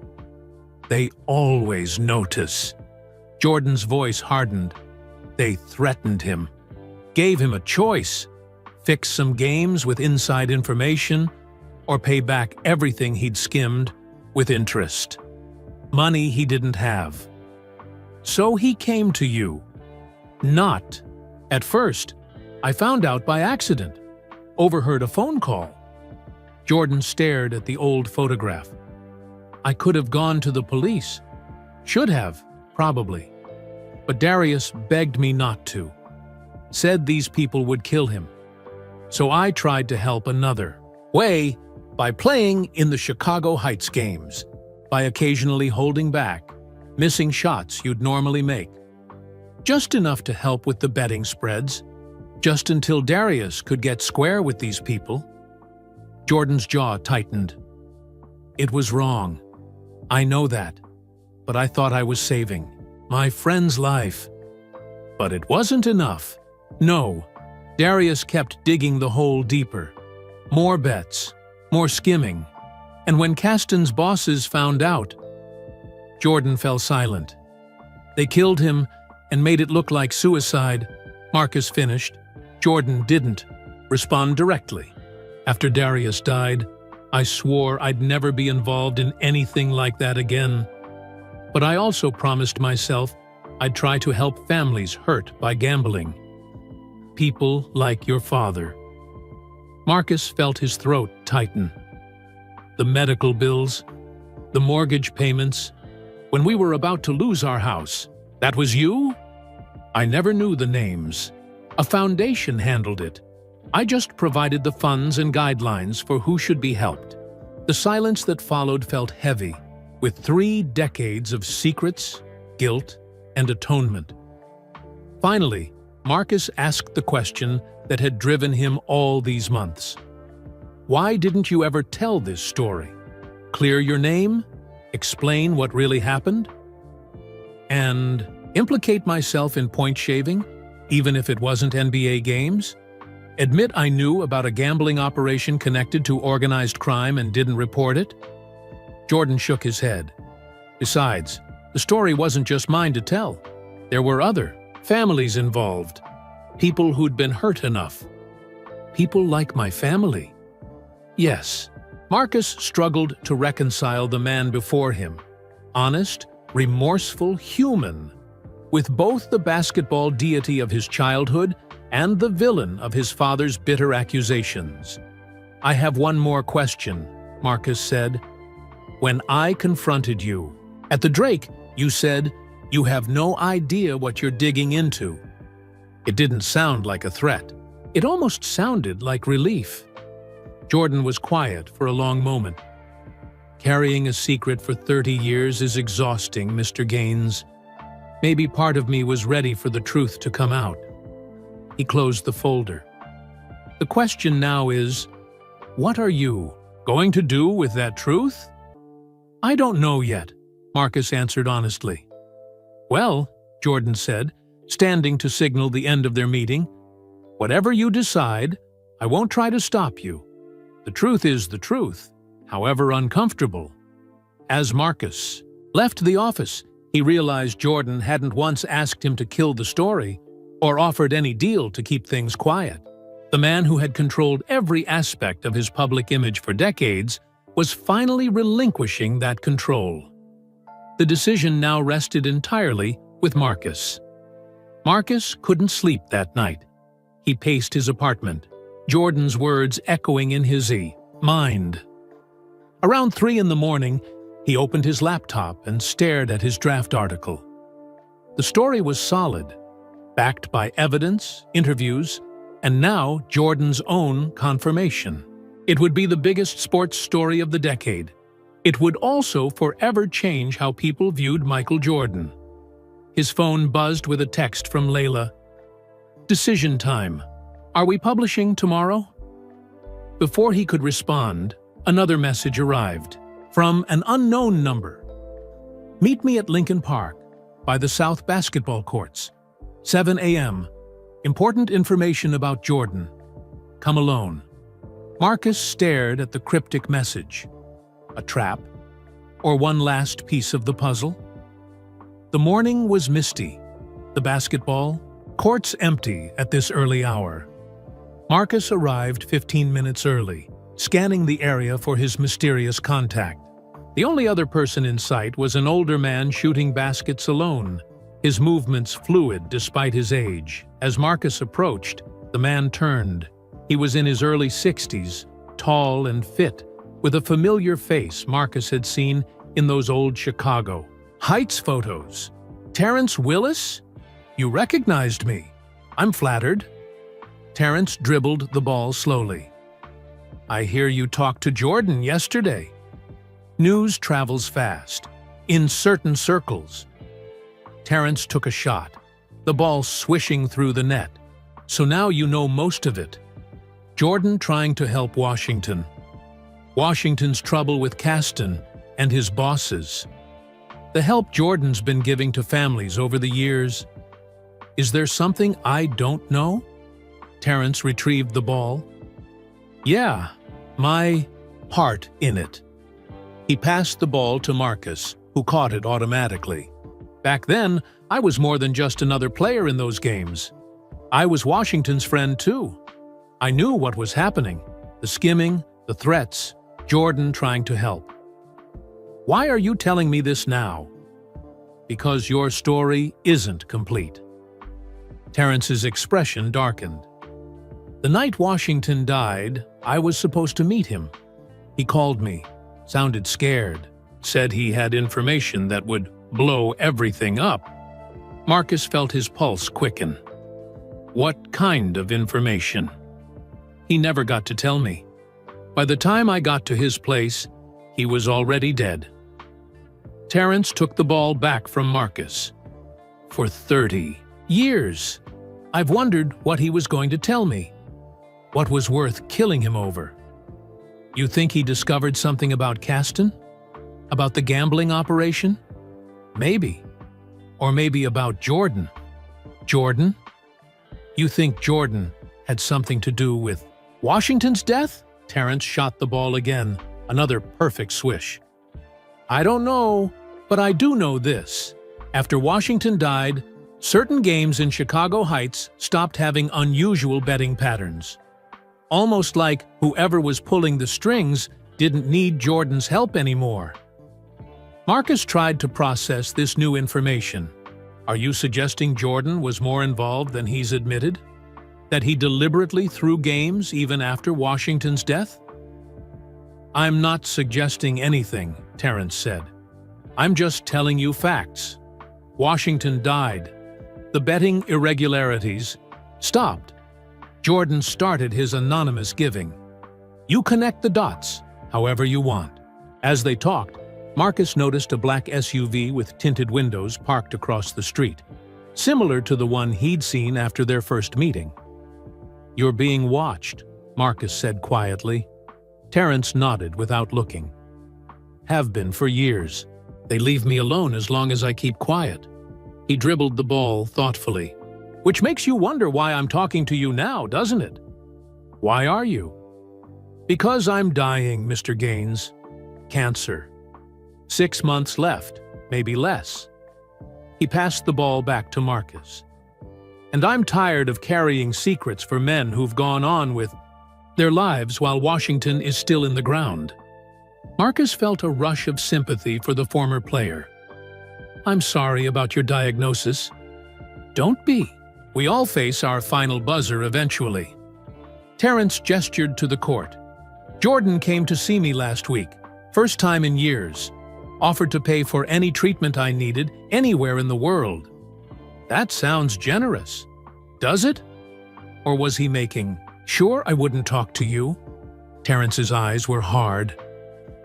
"They always notice." Jordan's voice hardened. "They threatened him, gave him a choice: fix some games with inside information, or pay back everything he'd skimmed with interest. Money he didn't have. So he came to you." "Not. At first, I found out by accident. Overheard a phone call." Jordan stared at the old photograph. "I could have gone to the police. Should have, probably. But Darius begged me not to. Said these people would kill him. So I tried to help another way, by playing in the Chicago Heights games, by occasionally holding back, missing shots you'd normally make. Just enough to help with the betting spreads, just until Darius could get square with these people." Jordan's jaw tightened. "It was wrong. I know that, but I thought I was saving." my friend's life. But it wasn't enough. No, Darius kept digging the hole deeper. More bets, more skimming. And when Caston's bosses found out, Jordan fell silent. They killed him and made it look like suicide. Marcus finished. Jordan didn't respond directly. After Darius died, I swore I'd never be involved in anything like that again. But I also promised myself I'd try to help families hurt by gambling. People like your father. Marcus felt his throat tighten. The medical bills, the mortgage payments, when we were about to lose our house. That was you? I never knew the names. A foundation handled it. I just provided the funds and guidelines for who should be helped. The silence that followed felt heavy, with 3 decades of secrets, guilt, and atonement. Finally, Marcus asked the question that had driven him all these months. Why didn't you ever tell this story? Clear your name? Explain what really happened? And implicate myself in point shaving, even if it wasn't NBA games? Admit I knew about a gambling operation connected to organized crime and didn't report it? Jordan shook his head. Besides, the story wasn't just mine to tell. There were other families involved. People who'd been hurt enough. People like my family. Yes, Marcus struggled to reconcile the man before him. Honest, remorseful, human. With both the basketball deity of his childhood and the villain of his father's bitter accusations. I have one more question, Marcus said. When I confronted you at the Drake, you said, you have no idea what you're digging into. It didn't sound like a threat. It almost sounded like relief. Jordan was quiet for a long moment. Carrying a secret for 30 years is exhausting, Mr. Gaines. Maybe part of me was ready for the truth to come out. He closed the folder. The question now is, what are you going to do with that truth? I don't know yet, Marcus answered honestly. Well, Jordan said, standing to signal the end of their meeting, whatever you decide, I won't try to stop you. The truth is the truth, however uncomfortable. As Marcus left the office, he realized Jordan hadn't once asked him to kill the story or offered any deal to keep things quiet. The man who had controlled every aspect of his public image for decades was finally relinquishing that control. The decision now rested entirely with Marcus. Marcus couldn't sleep that night. He paced his apartment, Jordan's words echoing in his mind. Around 3 in the morning, he opened his laptop and stared at his draft article. The story was solid, backed by evidence, interviews, and now Jordan's own confirmation. It would be the biggest sports story of the decade. It would also forever change how people viewed Michael Jordan. His phone buzzed with a text from Layla. Decision time. Are we publishing tomorrow? Before he could respond, another message arrived from an unknown number. Meet me at Lincoln Park by the South basketball courts. 7 a.m. Important information about Jordan. Come alone. Marcus stared at the cryptic message. A trap? Or one last piece of the puzzle? The morning was misty. The basketball courts empty at this early hour. Marcus arrived 15 minutes early, scanning the area for his mysterious contact. The only other person in sight was an older man shooting baskets alone, his movements fluid despite his age. As Marcus approached, the man turned. He was in his early 60s, tall and fit, with a familiar face Marcus had seen in those old Chicago Heights photos. Terrence Willis? You recognized me. I'm flattered. Terrence dribbled the ball slowly. I hear you talked to Jordan yesterday. News travels fast, in certain circles. Terrence took a shot, the ball swishing through the net. So now you know most of it. Jordan trying to help Washington. Washington's trouble with Caston and his bosses. The help Jordan's been giving to families over the years. Is there something I don't know? Terrence retrieved the ball. Yeah, my part in it. He passed the ball to Marcus, who caught it automatically. Back then, I was more than just another player in those games. I was Washington's friend too. I knew what was happening, the skimming, the threats, Jordan trying to help. Why are you telling me this now? Because your story isn't complete. Terrence's expression darkened. The night Washington died, I was supposed to meet him. He called me, sounded scared, said he had information that would blow everything up. Marcus felt his pulse quicken. What kind of information? He never got to tell me. By the time I got to his place, he was already dead. Terrence took the ball back from Marcus. For 30 years, I've wondered what he was going to tell me. What was worth killing him over? You think he discovered something about Caston? About the gambling operation? Maybe. Or maybe about Jordan. Jordan? You think Jordan had something to do with Washington's death? Terrence shot the ball again, another perfect swish. I don't know, but I do know this. After Washington died, certain games in Chicago Heights stopped having unusual betting patterns. Almost like whoever was pulling the strings didn't need Jordan's help anymore. Marcus tried to process this new information. Are you suggesting Jordan was more involved than he's admitted? That he deliberately threw games even after Washington's death? I'm not suggesting anything, Terrence said. I'm just telling you facts. Washington died. The betting irregularities stopped. Jordan started his anonymous giving. You connect the dots, however you want. As they talked, Marcus noticed a black SUV with tinted windows parked across the street, similar to the one he'd seen after their first meeting. You're being watched, Marcus said quietly. Terrence nodded without looking. Have been for years. They leave me alone as long as I keep quiet. He dribbled the ball thoughtfully. Which makes you wonder why I'm talking to you now, doesn't it? Why are you? Because I'm dying, Mr. Gaines. Cancer. 6 months left, maybe less. He passed the ball back to Marcus. And I'm tired of carrying secrets for men who've gone on with their lives while Washington is still in the ground. Marcus felt a rush of sympathy for the former player. I'm sorry about your diagnosis. Don't be. We all face our final buzzer eventually. Terrence gestured to the court. Jordan came to see me last week, first time in years. Offered to pay for any treatment I needed anywhere in the world. That sounds generous. Does it? Or was he making sure I wouldn't talk to you? Terrence's eyes were hard.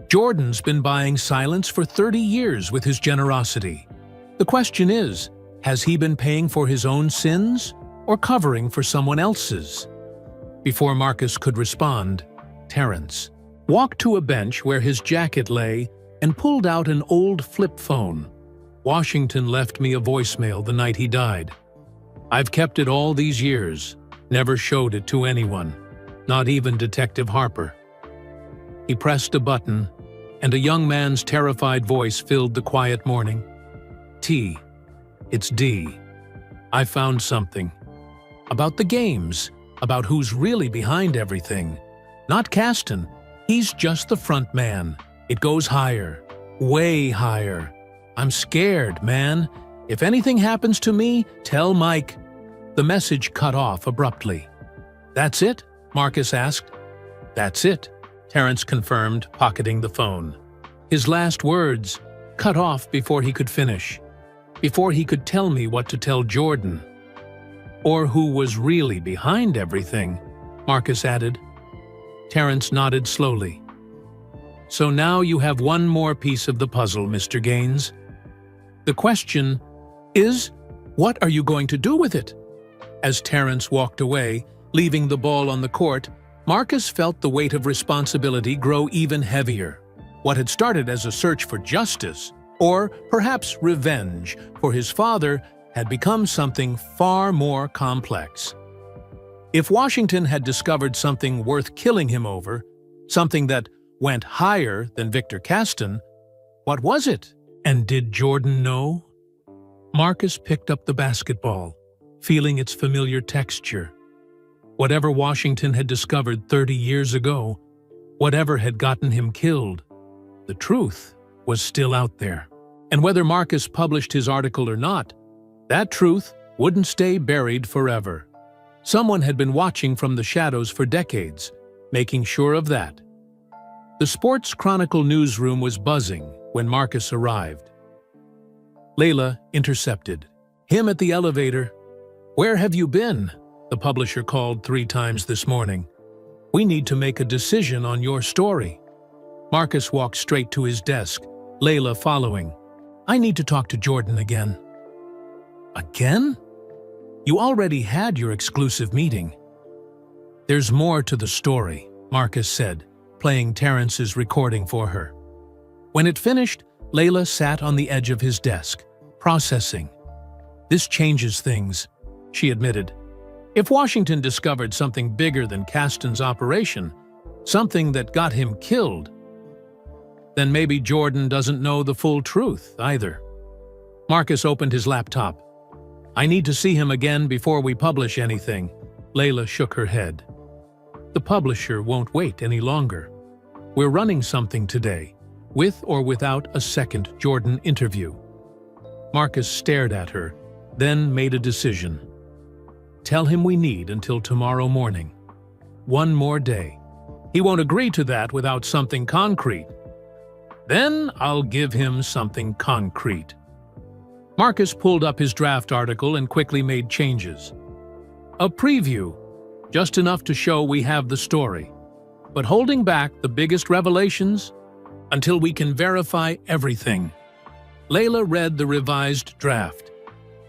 Jordan's been buying silence for 30 years with his generosity. The question is, has he been paying for his own sins or covering for someone else's? Before Marcus could respond, Terrence walked to a bench where his jacket lay and pulled out an old flip phone. Washington left me a voicemail the night he died. I've kept it all these years, never showed it to anyone, not even Detective Harper. He pressed a button, and a young man's terrified voice filled the quiet morning. T. It's D. I found something. About the games, about who's really behind everything. Not Caston, he's just the front man. It goes higher, way higher. I'm scared, man. If anything happens to me, tell Mike. The message cut off abruptly. That's it? Marcus asked. That's it, Terrence confirmed, pocketing the phone. His last words cut off before he could finish. Before he could tell me what to tell Jordan. Or who was really behind everything, Marcus added. Terrence nodded slowly. So now you have one more piece of the puzzle, Mr. Gaines. The question is, what are you going to do with it? As Terrence walked away, leaving the ball on the court, Marcus felt the weight of responsibility grow even heavier. What had started as a search for justice Or perhaps revenge, for his father had become something far more complex. If Washington had discovered something worth killing him over, something that went higher than Victor Caston, what was it? And did Jordan know? Marcus picked up the basketball, feeling its familiar texture. Whatever Washington had discovered 30 years ago, whatever had gotten him killed, the truth was still out there. And whether Marcus published his article or not, that truth wouldn't stay buried forever. Someone had been watching from the shadows for decades, making sure of that. The Sports Chronicle newsroom was buzzing when Marcus arrived. Layla intercepted him at the elevator. "Where have you been?" the publisher called 3 times this morning. "We need to make a decision on your story." Marcus walked straight to his desk, Layla following. "I need to talk to Jordan again." "Again? You already had your exclusive meeting." "There's more to the story," Marcus said, playing Terrence's recording for her. When it finished, Layla sat on the edge of his desk, processing. "This changes things," she admitted. "If Washington discovered something bigger than Caston's operation, something that got him killed, then maybe Jordan doesn't know the full truth either." Marcus opened his laptop. "I need to see him again before we publish anything." Layla shook her head. "The publisher won't wait any longer. We're running something today, with or without a second Jordan interview." Marcus stared at her, then made a decision. "Tell him we need until tomorrow morning. One more day. He won't agree to that without something concrete. Then I'll give him something concrete." Marcus pulled up his draft article and quickly made changes. "A preview, just enough to show we have the story, but holding back the biggest revelations until we can verify everything." Layla read the revised draft.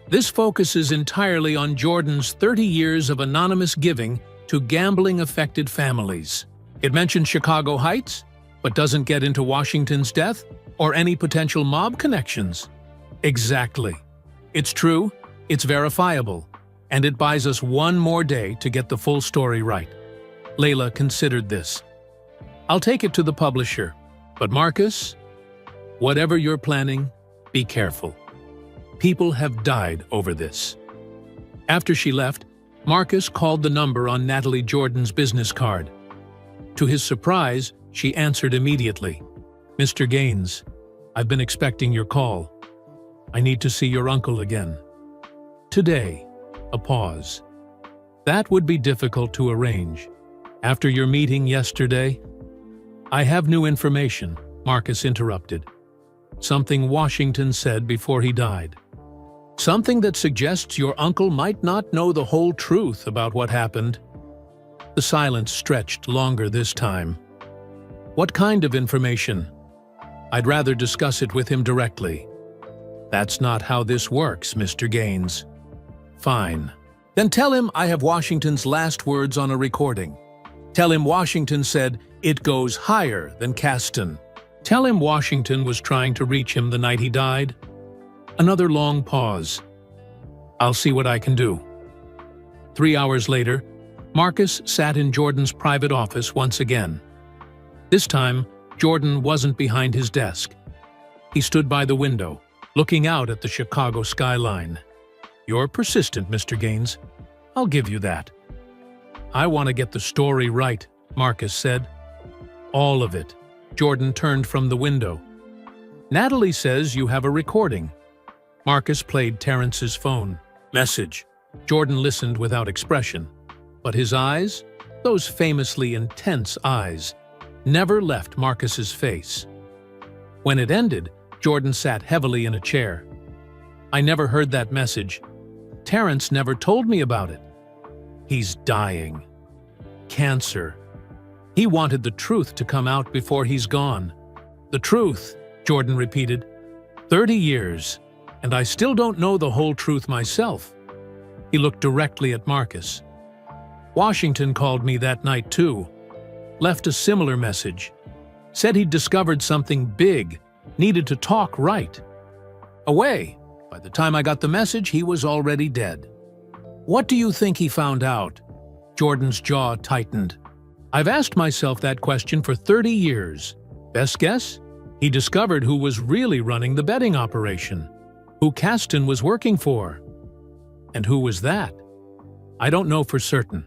This focuses entirely on Jordan's 30 years of anonymous giving to gambling-affected families. It mentions Chicago Heights, but doesn't get into Washington's death or any potential mob connections. Exactly. It's true, it's verifiable, and it buys us one more day to get the full story right. Layla considered this. "I'll take it to the publisher. But Marcus, whatever you're planning, be careful. People have died over this." After she left, Marcus called the number on Natalie Jordan's business card. To his surprise, she answered immediately. "Mr. Gaines, I've been expecting your call. I need to see your uncle again. Today." A pause. "That would be difficult to arrange. After your meeting yesterday?" "I have new information," Marcus interrupted. "Something Washington said before he died. Something that suggests your uncle might not know the whole truth about what happened." The silence stretched longer this time. "What kind of information?" "I'd rather discuss it with him directly." "That's not how this works, Mr. Gaines." "Fine. Then tell him I have Washington's last words on a recording. Tell him Washington said it goes higher than Caston. Tell him Washington was trying to reach him the night he died." Another long pause. "I'll see what I can do." 3 hours later, Marcus sat in Jordan's private office once again. This time, Jordan wasn't behind his desk. He stood by the window, looking out at the Chicago skyline. "You're persistent, Mr. Gaines. I'll give you that." "I want to get the story right," Marcus said. "All of it." Jordan turned from the window. "Natalie says you have a recording." Marcus played Terrence's phone. Message. Jordan listened without expression, but his eyes, those famously intense eyes, never left Marcus's face. When it ended, Jordan sat heavily in a chair. "I never heard that message. Terrence never told me about it." "He's dying. Cancer. He wanted the truth to come out before he's gone." "The truth," Jordan repeated. 30 years, and I still don't know the whole truth myself." He looked directly at Marcus. "Washington called me that night too. Left a similar message. Said he'd discovered something big needed to talk right away. By the time I got the message, he was already dead. What do you think he found out? Jordan's jaw tightened. I've asked myself that question for 30 years. Best guess? He discovered who was really running the betting operation, who Kasten was working for. And who was that? I don't know for certain,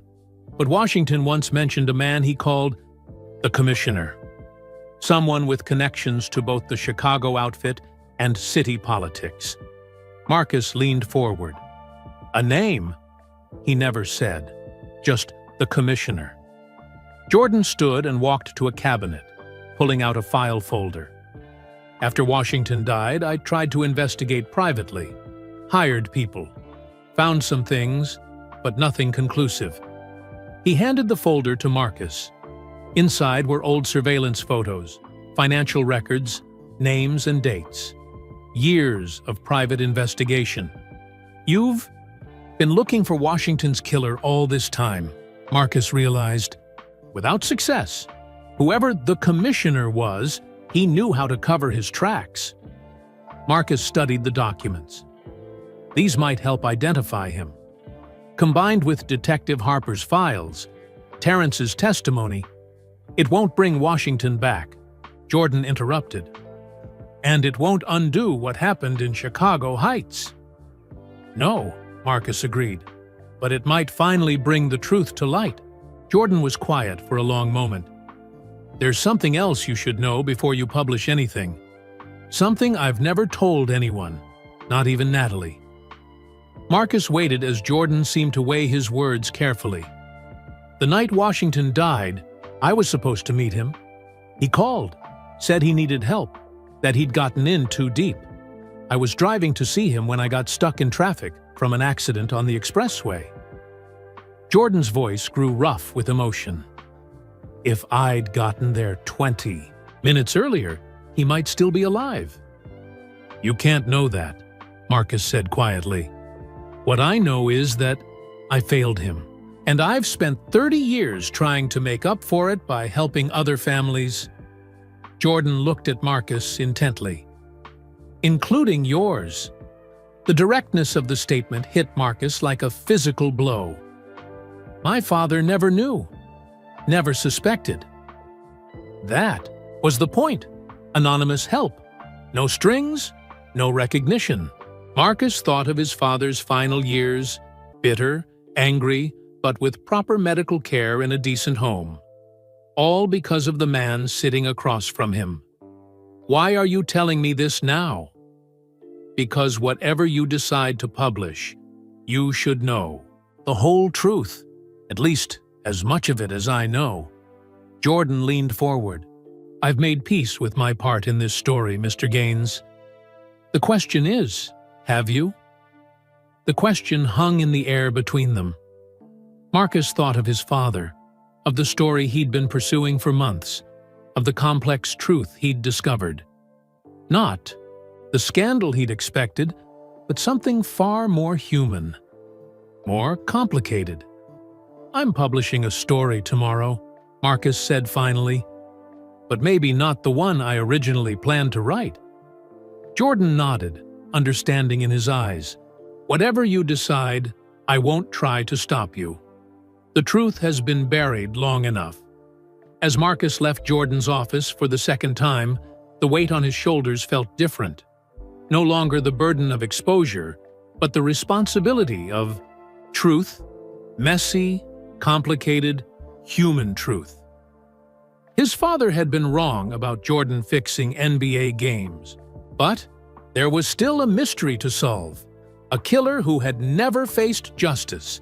but Washington once mentioned a man he called the Commissioner, someone with connections to both the Chicago outfit and city politics. Marcus leaned forward. A name? He never said, just the Commissioner. Jordan stood and walked to a cabinet, pulling out a file folder. After Washington died, I tried to investigate privately, hired people, found some things, but nothing conclusive. He handed the folder to Marcus. Inside were old surveillance photos, financial records, names and dates. Years of private investigation. You've been looking for Washington's killer all this time, Marcus realized. Without success. Whoever the Commissioner was, he knew how to cover his tracks. Marcus studied the documents. These might help identify him. Combined with Detective Harper's files, Terrence's testimony, it won't bring Washington back, Jordan interrupted. And it won't undo what happened in Chicago Heights. No, Marcus agreed, but it might finally bring the truth to light. Jordan was quiet for a long moment. There's something else you should know before you publish anything. Something I've never told anyone, not even Natalie. Marcus waited as Jordan seemed to weigh his words carefully. The night Washington died, I was supposed to meet him. He called, said he needed help, that he'd gotten in too deep. I was driving to see him when I got stuck in traffic from an accident on the expressway. Jordan's voice grew rough with emotion. If I'd gotten there 20 minutes earlier, he might still be alive. You can't know that, Marcus said quietly. What I know is that I failed him, and I've spent 30 years trying to make up for it by helping other families. Jordan looked at Marcus intently. Including yours. The directness of the statement hit Marcus like a physical blow. My father never knew, never suspected. That was the point. Anonymous help. No strings, no recognition. Marcus thought of his father's final years, bitter, angry, but with proper medical care in a decent home. All because of the man sitting across from him. Why are you telling me this now? Because whatever you decide to publish, you should know the whole truth. At least, as much of it as I know. Jordan leaned forward. I've made peace with my part in this story, Mr. Gaines. The question is, have you? The question hung in the air between them. Marcus thought of his father, of the story he'd been pursuing for months, of the complex truth he'd discovered. Not the scandal he'd expected, but something far more human, more complicated. I'm publishing a story tomorrow, Marcus said finally, but maybe not the one I originally planned to write. Jordan nodded, understanding in his eyes. Whatever you decide, I won't try to stop you. The truth has been buried long enough. As Marcus left Jordan's office for the second time, the weight on his shoulders felt different. No longer the burden of exposure, but the responsibility of truth, messy, complicated, human truth. His father had been wrong about Jordan fixing NBA games, but there was still a mystery to solve, a killer who had never faced justice,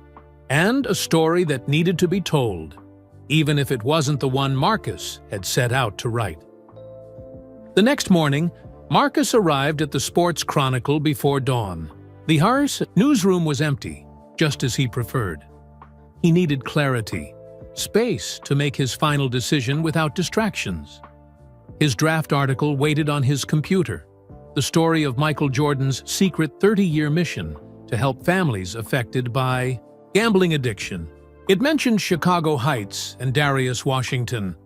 and a story that needed to be told, even if it wasn't the one Marcus had set out to write. The next morning, Marcus arrived at the Sports Chronicle before dawn. The Harris newsroom was empty, just as he preferred. He needed clarity, space to make his final decision without distractions. His draft article waited on his computer, the story of Michael Jordan's secret 30-year mission to help families affected by gambling addiction. It mentioned Chicago Heights and Darius Washington,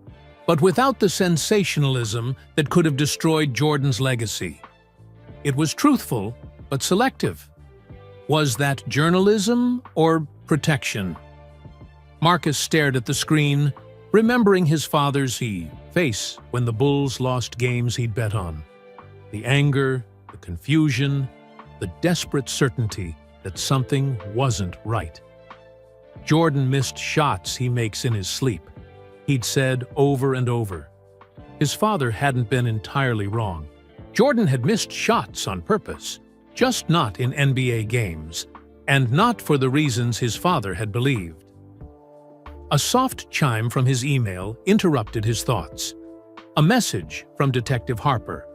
but without the sensationalism that could have destroyed Jordan's legacy. It was truthful, but selective. Was that journalism or protection? Marcus stared at the screen, remembering his father's face when the Bulls lost games he'd bet on. The anger, the confusion, the desperate certainty that something wasn't right. Jordan missed shots he makes in his sleep, he'd said over and over. His father hadn't been entirely wrong. Jordan had missed shots on purpose, just not in NBA games, and not for the reasons his father had believed. A soft chime from his email interrupted his thoughts. A message from Detective Harper,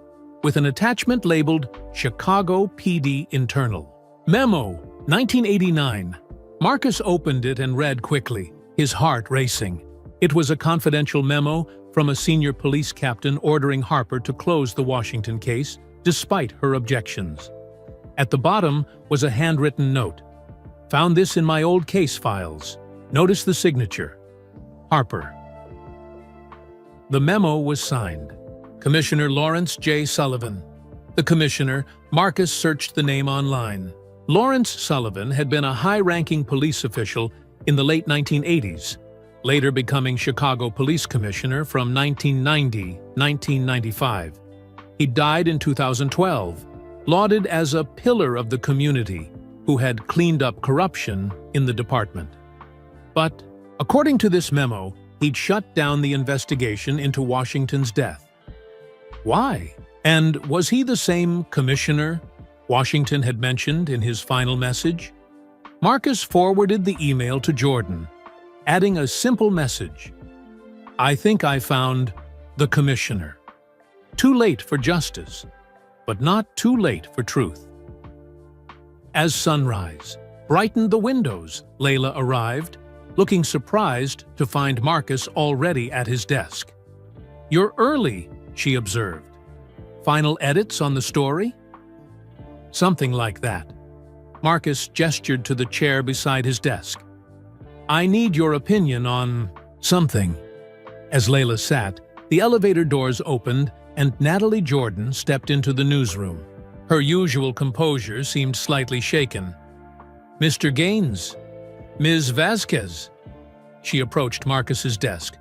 with an attachment labeled Chicago PD Internal. Memo, 1989. Marcus opened it and read quickly, his heart racing. It was a confidential memo from a senior police captain ordering Harper to close the Washington case, despite her objections. At the bottom was a handwritten note. Found this in my old case files. Notice the signature. Harper. The memo was signed. Commissioner Lawrence J. Sullivan. The commissioner, Marcus searched the name online. Lawrence Sullivan had been a high-ranking police official in the late 1980s, later becoming Chicago Police Commissioner from 1990-1995. He died in 2012, lauded as a pillar of the community who had cleaned up corruption in the department. But, according to this memo, he'd shut down the investigation into Washington's death. Why? And was he the same commissioner Washington had mentioned in his final message? Marcus forwarded the email to Jordan, adding a simple message. I think I found the commissioner. Too late for justice, but not too late for truth. As sunrise brightened the windows, Layla arrived, looking surprised to find Marcus already at his desk. You're early, she observed. Final edits on the story? Something like that. Marcus gestured to the chair beside his desk. I need your opinion on something. As Layla sat, the elevator doors opened and Natalie Jordan stepped into the newsroom. Her usual composure seemed slightly shaken. Mr. Gaines, Ms. Vasquez. She approached Marcus's desk.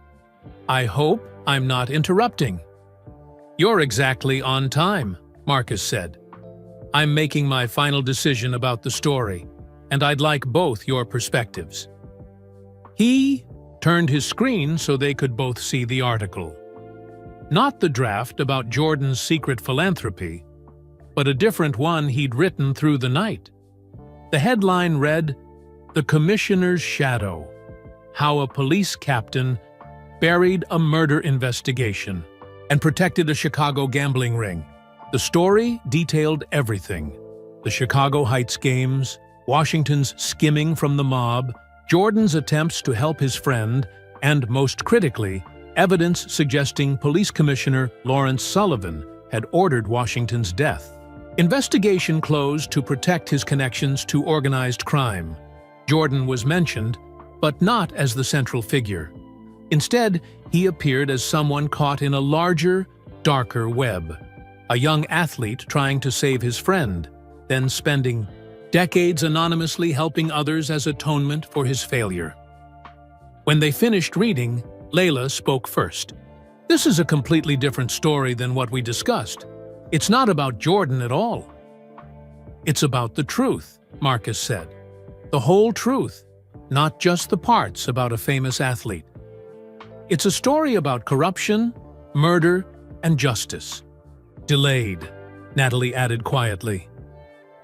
I hope I'm not interrupting. You're exactly on time, Marcus said. I'm making my final decision about the story, and I'd like both your perspectives. He turned his screen so they could both see the article. Not the draft about Jordan's secret philanthropy, but a different one he'd written through the night. The headline read, The Commissioner's Shadow, How a Police Captain Buried a Murder Investigation and Protected a Chicago Gambling Ring. The story detailed everything. The Chicago Heights games, Washington's skimming from the mob, Jordan's attempts to help his friend, and most critically, evidence suggesting Police Commissioner Lawrence Sullivan had ordered Washington's death. Investigation closed to protect his connections to organized crime. Jordan was mentioned, but not as the central figure. Instead, he appeared as someone caught in a larger, darker web. A young athlete trying to save his friend, then spending decades anonymously helping others as atonement for his failure. When they finished reading, Layla spoke first. This is a completely different story than what we discussed. It's not about Jordan at all. It's about the truth, Marcus said. The whole truth, not just the parts about a famous athlete. It's a story about corruption, murder, and justice. Delayed, Natalie added quietly.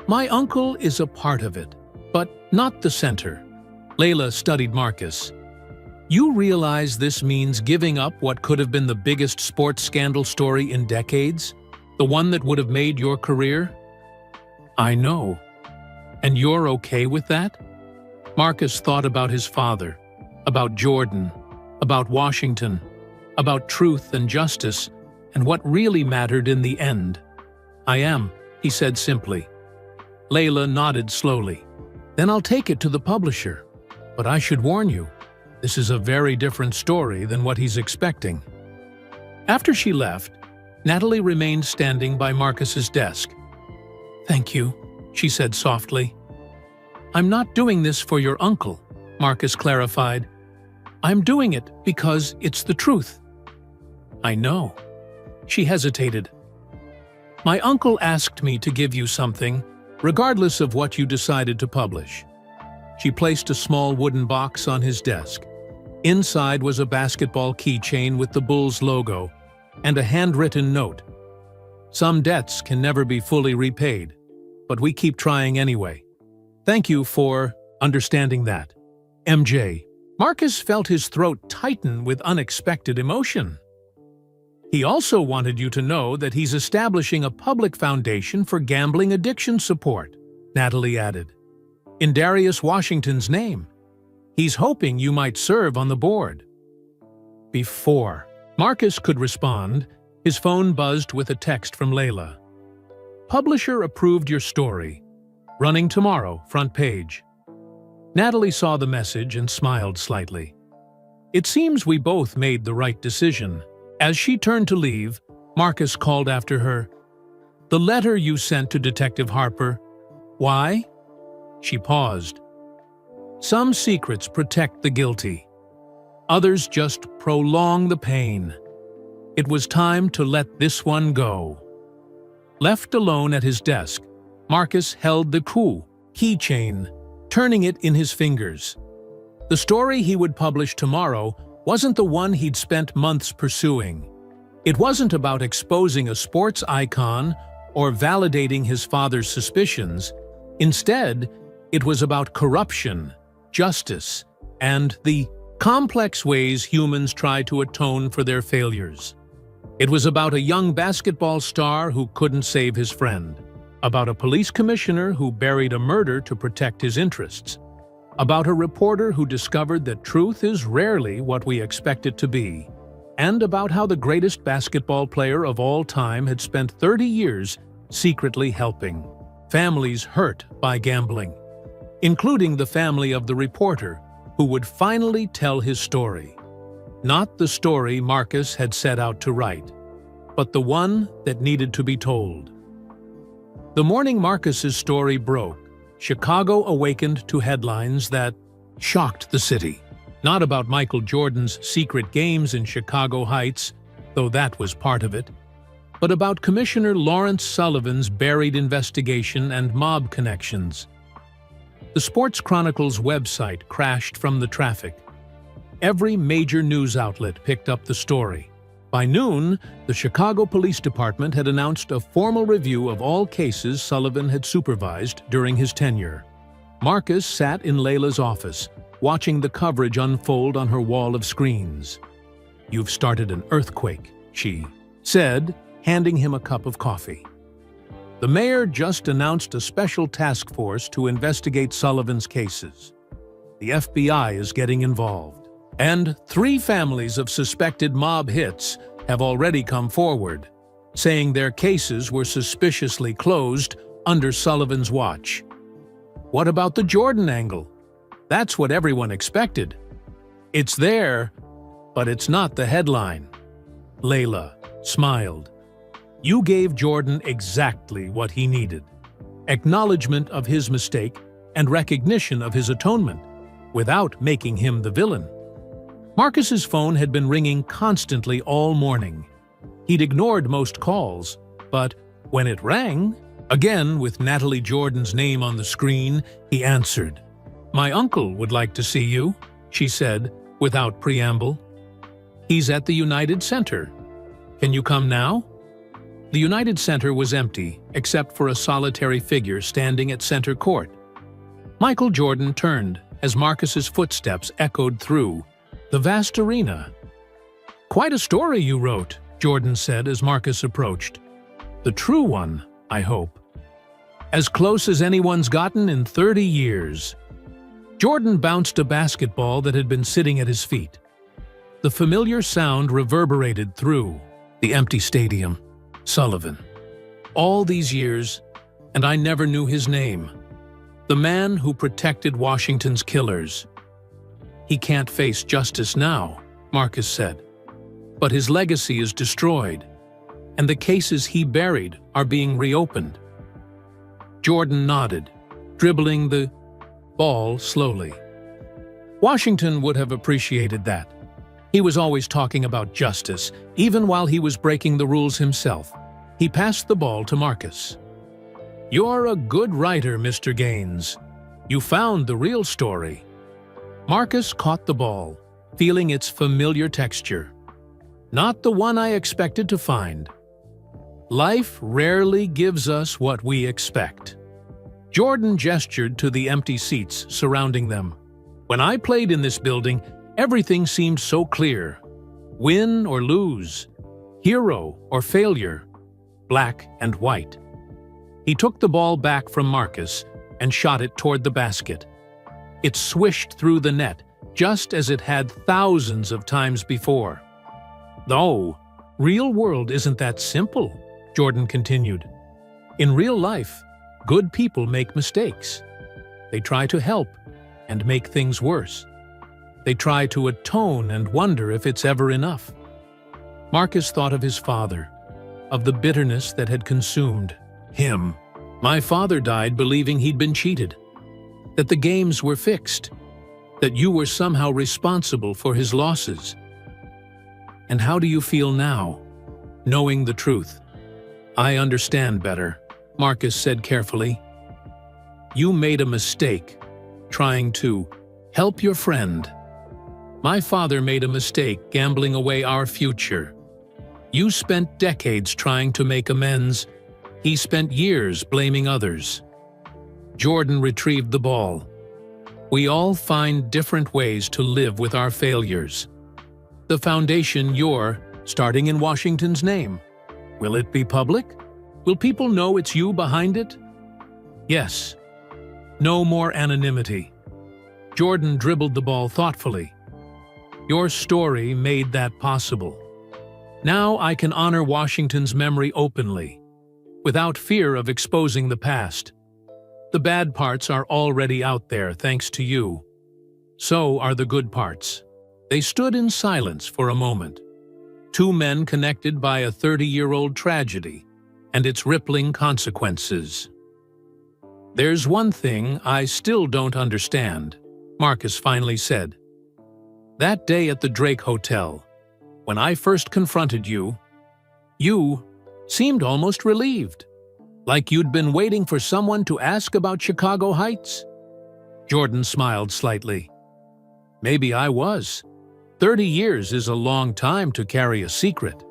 My uncle is a part of it, but not the center. Layla studied Marcus. You realize this means giving up what could have been the biggest sports scandal story in decades? The one that would have made your career? I know. And you're okay with that? Marcus thought about his father, about Jordan, about Washington, about truth and justice, and what really mattered in the end. I am, he said simply. Layla nodded slowly. Then I'll take it to the publisher. But I should warn you, this is a very different story than what he's expecting. After she left, Natalie remained standing by Marcus's desk. "Thank you," she said softly. "I'm not doing this for your uncle," Marcus clarified. "I'm doing it because it's the truth." "I know." She hesitated. "My uncle asked me to give you something, regardless of what you decided to publish." She placed a small wooden box on his desk. Inside was a basketball keychain with the Bulls logo and a handwritten note. "Some debts can never be fully repaid, but we keep trying anyway. Thank you for understanding that. MJ." Marcus felt his throat tighten with unexpected emotion. "He also wanted you to know that he's establishing a public foundation for gambling addiction support," Natalie added, "in Darius Washington's name. He's hoping you might serve on the board." Before Marcus could respond, his phone buzzed with a text from Layla. "Publisher approved your story. Running tomorrow, front page." Natalie saw the message and smiled slightly. "It seems we both made the right decision." As she turned to leave, Marcus called after her. "The letter you sent to Detective Harper, why?" She paused. "Some secrets protect the guilty. Others just prolong the pain. It was time to let this one go." Left alone at his desk, Marcus held the keychain, turning it in his fingers. The story he would publish tomorrow wasn't the one he'd spent months pursuing. It wasn't about exposing a sports icon or validating his father's suspicions. Instead, it was about corruption, justice, and the complex ways humans try to atone for their failures. It was about a young basketball star who couldn't save his friend, about a police commissioner who buried a murder to protect his interests, about a reporter who discovered that truth is rarely what we expect it to be, and about how the greatest basketball player of all time had spent 30 years secretly helping families hurt by gambling, including the family of the reporter who would finally tell his story. Not the story Marcus had set out to write, but the one that needed to be told. The morning Marcus's story broke, Chicago awakened to headlines that shocked the city. Not about Michael Jordan's secret games in Chicago Heights, though that was part of it, but about Commissioner Lawrence Sullivan's buried investigation and mob connections. The Sports Chronicle's website crashed from the traffic. Every major news outlet picked up the story. By noon, the Chicago Police Department had announced a formal review of all cases Sullivan had supervised during his tenure. Marcus sat in Layla's office, watching the coverage unfold on her wall of screens. "You've started an earthquake," she said, handing him a cup of coffee. "The mayor just announced a special task force to investigate Sullivan's cases. The FBI is getting involved. And 3 families of suspected mob hits have already come forward, saying their cases were suspiciously closed under Sullivan's watch." What about the Jordan angle? That's what everyone expected. It's there, but it's not the headline. Layla smiled. "You gave Jordan exactly what he needed. Acknowledgement of his mistake and recognition of his atonement, without making him the villain." Marcus's phone had been ringing constantly all morning. He'd ignored most calls, but when it rang, again with Natalie Jordan's name on the screen, he answered. "My uncle would like to see you," she said, without preamble. "He's at the United Center. Can you come now?" The United Center was empty, except for a solitary figure standing at center court. Michael Jordan turned as Marcus's footsteps echoed through the vast arena. "Quite a story you wrote," Jordan said as Marcus approached. "The true one, I hope. As close as anyone's gotten in 30 years. Jordan bounced a basketball that had been sitting at his feet. The familiar sound reverberated through the empty stadium. Sullivan. All these years, and I never knew his name. The man who protected Washington's killers. He can't face justice now, Marcus said. but his legacy is destroyed, and the cases he buried are being reopened. Jordan nodded, dribbling the ball slowly. Washington would have appreciated that. He was always talking about justice, even while he was breaking the rules himself. He passed the ball to Marcus. "You're a good writer, Mr. Gaines. You found the real story." Marcus caught the ball, feeling its familiar texture. "Not the one I expected to find." Life rarely gives us what we expect. Jordan gestured to the empty seats surrounding them. "When I played in this building, everything seemed so clear. Win or lose, hero or failure, black and white." He took the ball back from Marcus and shot it toward the basket. It swished through the net, just as it had thousands of times before. "Though, real world isn't that simple," Jordan continued. "In real life, good people make mistakes. They try to help and make things worse. They try to atone and wonder if it's ever enough." Marcus thought of his father, of the bitterness that had consumed him. "My father died believing he'd been cheated, that the games were fixed, that you were somehow responsible for his losses. And how do you feel now, knowing the truth?" "I understand better," Marcus said carefully. "You made a mistake, trying to help your friend. My father made a mistake gambling away our future. You spent decades trying to make amends. He spent years blaming others." Jordan retrieved the ball. "We all find different ways to live with our failures. The foundation you're starting in Washington's name. Will it be public? Will people know it's you behind it?" "Yes. No more anonymity." Jordan dribbled the ball thoughtfully. "Your story made that possible. Now I can honor Washington's memory openly, without fear of exposing the past. The bad parts are already out there thanks to you. So are the good parts." They stood in silence for a moment. Two men connected by a 30-year-old tragedy and its rippling consequences. "There's one thing I still don't understand," Marcus finally said. "That day at the Drake Hotel, when I first confronted you, you seemed almost relieved, like you'd been waiting for someone to ask about Chicago Heights." Jordan smiled slightly. "Maybe I was. 30 years is a long time to carry a secret."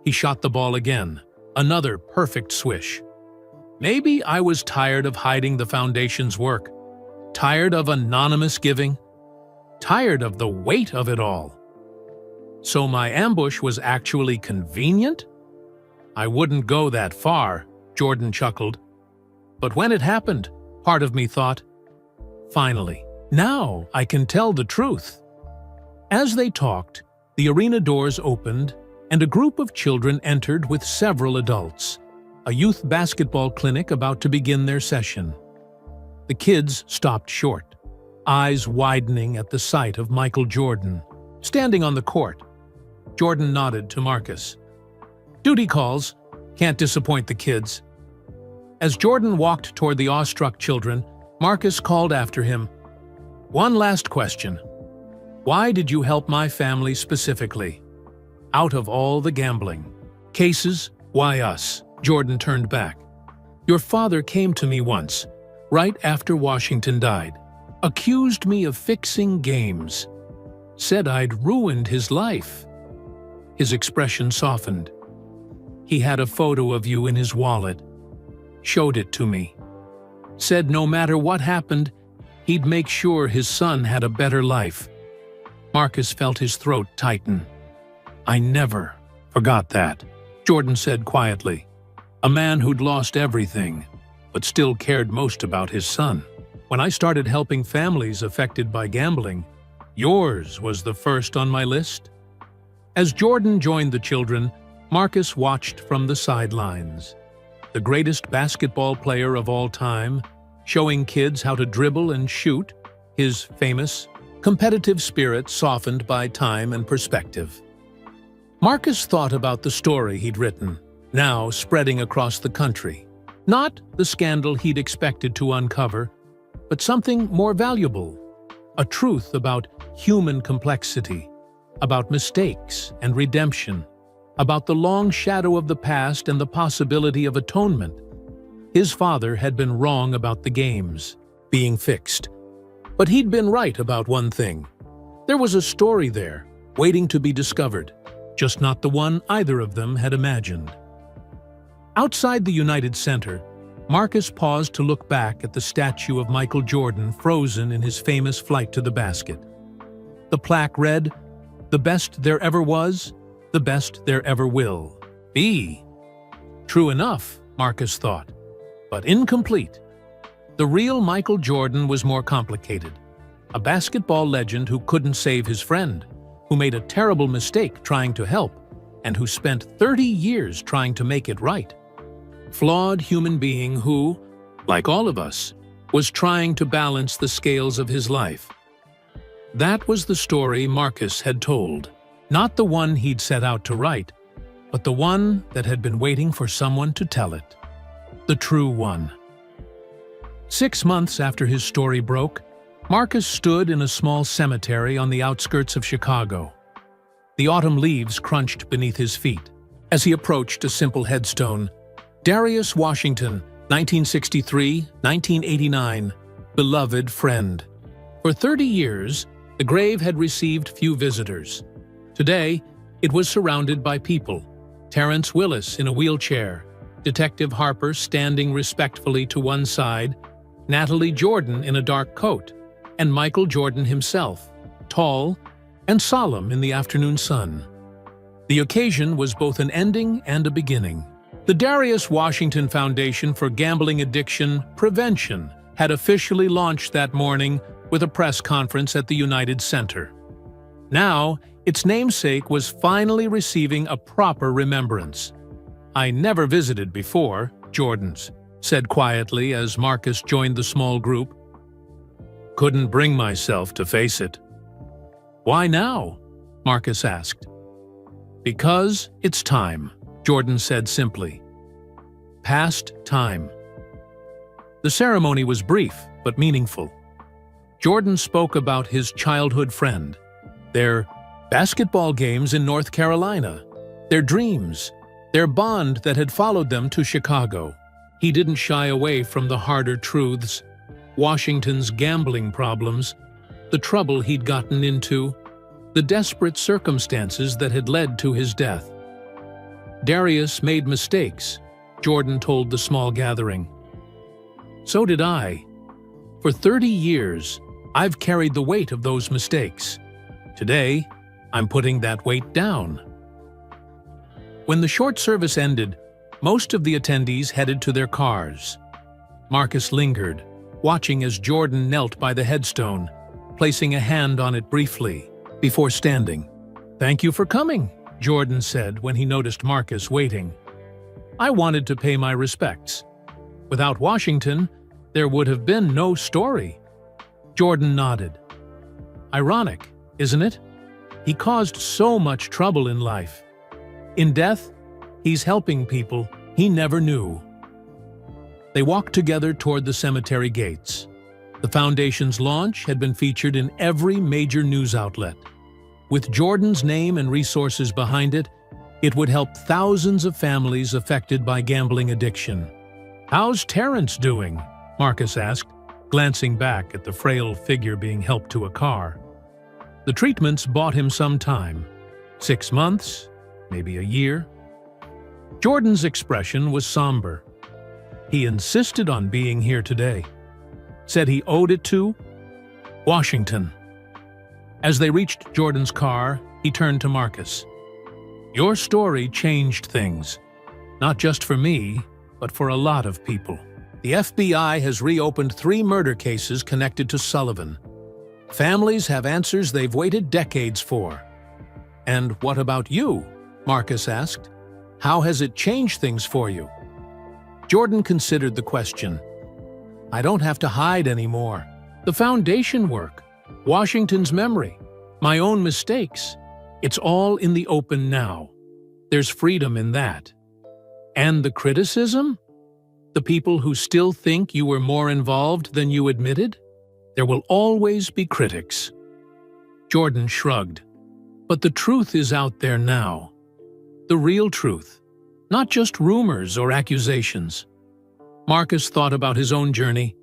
He shot the ball again, another perfect swish. "Maybe I was tired of hiding the foundation's work, tired of anonymous giving, tired of the weight of it all. So my ambush was actually convenient?" "I wouldn't go that far," Jordan chuckled. "But when it happened, part of me thought, finally, now I can tell the truth." As they talked, the arena doors opened and a group of children entered with several adults, a youth basketball clinic about to begin their session. The kids stopped short, eyes widening at the sight of Michael Jordan, standing on the court. Jordan nodded to Marcus. "Duty calls. Can't disappoint the kids." As Jordan walked toward the awestruck children, Marcus called after him. "One last question. Why did you help my family specifically? Out of all the gambling cases, why us?" Jordan turned back. "Your father came to me once, right after Washington died, accused me of fixing games, said I'd ruined his life." His expression softened. "He had a photo of you in his wallet, showed it to me, said no matter what happened, he'd make sure his son had a better life." Marcus felt his throat tighten. "I never forgot that," Jordan said quietly. "A man who'd lost everything, but still cared most about his son. When I started helping families affected by gambling, yours was the first on my list." As Jordan joined the children, Marcus watched from the sidelines. The greatest basketball player of all time, showing kids how to dribble and shoot, his famous, competitive spirit softened by time and perspective. Marcus thought about the story he'd written, now spreading across the country. Not the scandal he'd expected to uncover, but something more valuable. A truth about human complexity, about mistakes and redemption, about the long shadow of the past and the possibility of atonement. His father had been wrong about the games being fixed, but he'd been right about one thing. There was a story there, waiting to be discovered, just not the one either of them had imagined. Outside the United Center, Marcus paused to look back at the statue of Michael Jordan frozen in his famous flight to the basket. The plaque read, "The best there ever was, the best there ever will be." True enough, Marcus thought, but incomplete. The real Michael Jordan was more complicated. A basketball legend who couldn't save his friend, who made a terrible mistake trying to help, and who spent 30 years trying to make it right. Flawed human being who, like all of us, was trying to balance the scales of his life. That was the story Marcus had told, not the one he'd set out to write, but the one that had been waiting for someone to tell it. The true one. 6 months after his story broke, Marcus stood in a small cemetery on the outskirts of Chicago. The autumn leaves crunched beneath his feet. As he approached a simple headstone, Darius Washington, 1963-1989, beloved friend. For 30 years, the grave had received few visitors. Today, it was surrounded by people. Terrence Willis in a wheelchair, Detective Harper standing respectfully to one side, Natalie Jordan in a dark coat, and Michael Jordan himself, tall and solemn in the afternoon sun. The occasion was both an ending and a beginning. The Darius Washington Foundation for Gambling Addiction Prevention had officially launched that morning with a press conference at the United Center. Now, its namesake was finally receiving a proper remembrance. "I never visited before," Jordan's said quietly as Marcus joined the small group. "Couldn't bring myself to face it." "Why now?" Marcus asked. "Because it's time," Jordan said simply. "Past time." The ceremony was brief but meaningful. Jordan spoke about his childhood friend, their basketball games in North Carolina, their dreams, their bond that had followed them to Chicago. He didn't shy away from the harder truths, Washington's gambling problems, the trouble he'd gotten into, the desperate circumstances that had led to his death. Darius made mistakes, Jordan told the small gathering. So did I. For 30 years, I've carried the weight of those mistakes. Today, I'm putting that weight down. When the short service ended, most of the attendees headed to their cars. Marcus lingered, watching as Jordan knelt by the headstone, placing a hand on it briefly, before standing. "Thank you for coming," Jordan said when he noticed Marcus waiting. "I wanted to pay my respects. Without Washington, there would have been no story." Jordan nodded. "Ironic, isn't it? He caused so much trouble in life. In death, he's helping people he never knew." They walked together toward the cemetery gates. The foundation's launch had been featured in every major news outlet. With Jordan's name and resources behind it, it would help thousands of families affected by gambling addiction. "How's Terrence doing?" Marcus asked, glancing back at the frail figure being helped to a car. The treatments bought him some time. 6 months, maybe a year. Jordan's expression was somber. He insisted on being here today. Said he owed it to Washington. As they reached Jordan's car, he turned to Marcus. "Your story changed things. Not just for me, but for a lot of people. The FBI has reopened 3 murder cases connected to Sullivan. Families have answers they've waited decades for." "And what about you?" Marcus asked. "How has it changed things for you?" Jordan considered the question. "I don't have to hide anymore. The foundation work, Washington's memory, my own mistakes, It's all in the open now. There's freedom in that. And the criticism? The people who still think you were more involved than you admitted? There will always be critics. Jordan shrugged. But the truth is out there now. The real truth. Not just rumors or accusations. Marcus thought about his own journey,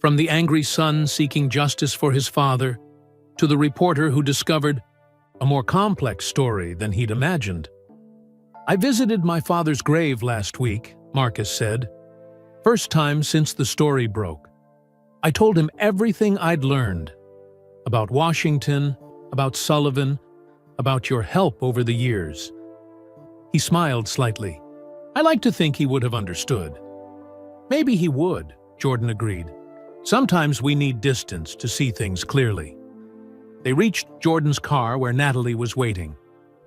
from the angry son seeking justice for his father, to the reporter who discovered a more complex story than he'd imagined. "I visited my father's grave last week," Marcus said. "First time since the story broke. I told him everything I'd learned. About Washington, about Sullivan, about your help over the years." He smiled slightly. "I like to think he would have understood." "Maybe he would," Jordan agreed. "Sometimes we need distance to see things clearly." They reached Jordan's car where Natalie was waiting.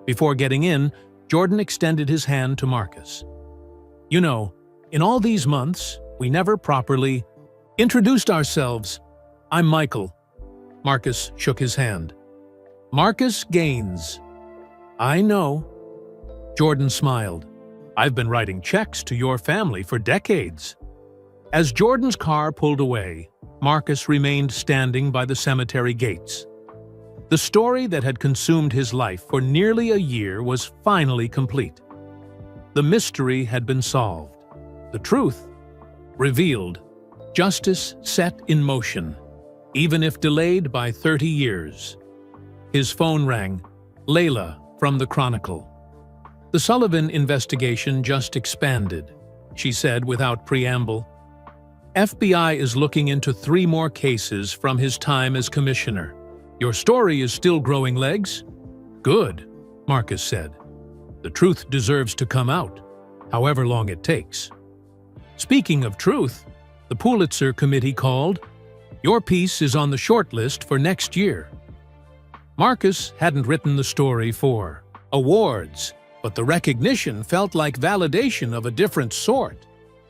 Before getting in, Jordan extended his hand to Marcus. "You know, in all these months, we never properly introduced ourselves. I'm Michael." Marcus shook his hand. "Marcus Gaines." "I know." Jordan smiled. "I've been writing checks to your family for decades." As Jordan's car pulled away, Marcus remained standing by the cemetery gates. The story that had consumed his life for nearly a year was finally complete. The mystery had been solved. The truth revealed. Justice set in motion, even if delayed by 30 years. His phone rang. Layla from the Chronicle. "The Sullivan investigation just expanded," she said without preamble. "FBI is looking into 3 more cases from his time as commissioner. Your story is still growing legs?" "Good," Marcus said. "The truth deserves to come out, however long it takes." "Speaking of truth, the Pulitzer Committee called. Your piece is on the short list for next year." Marcus hadn't written the story for awards, but the recognition felt like validation of a different sort.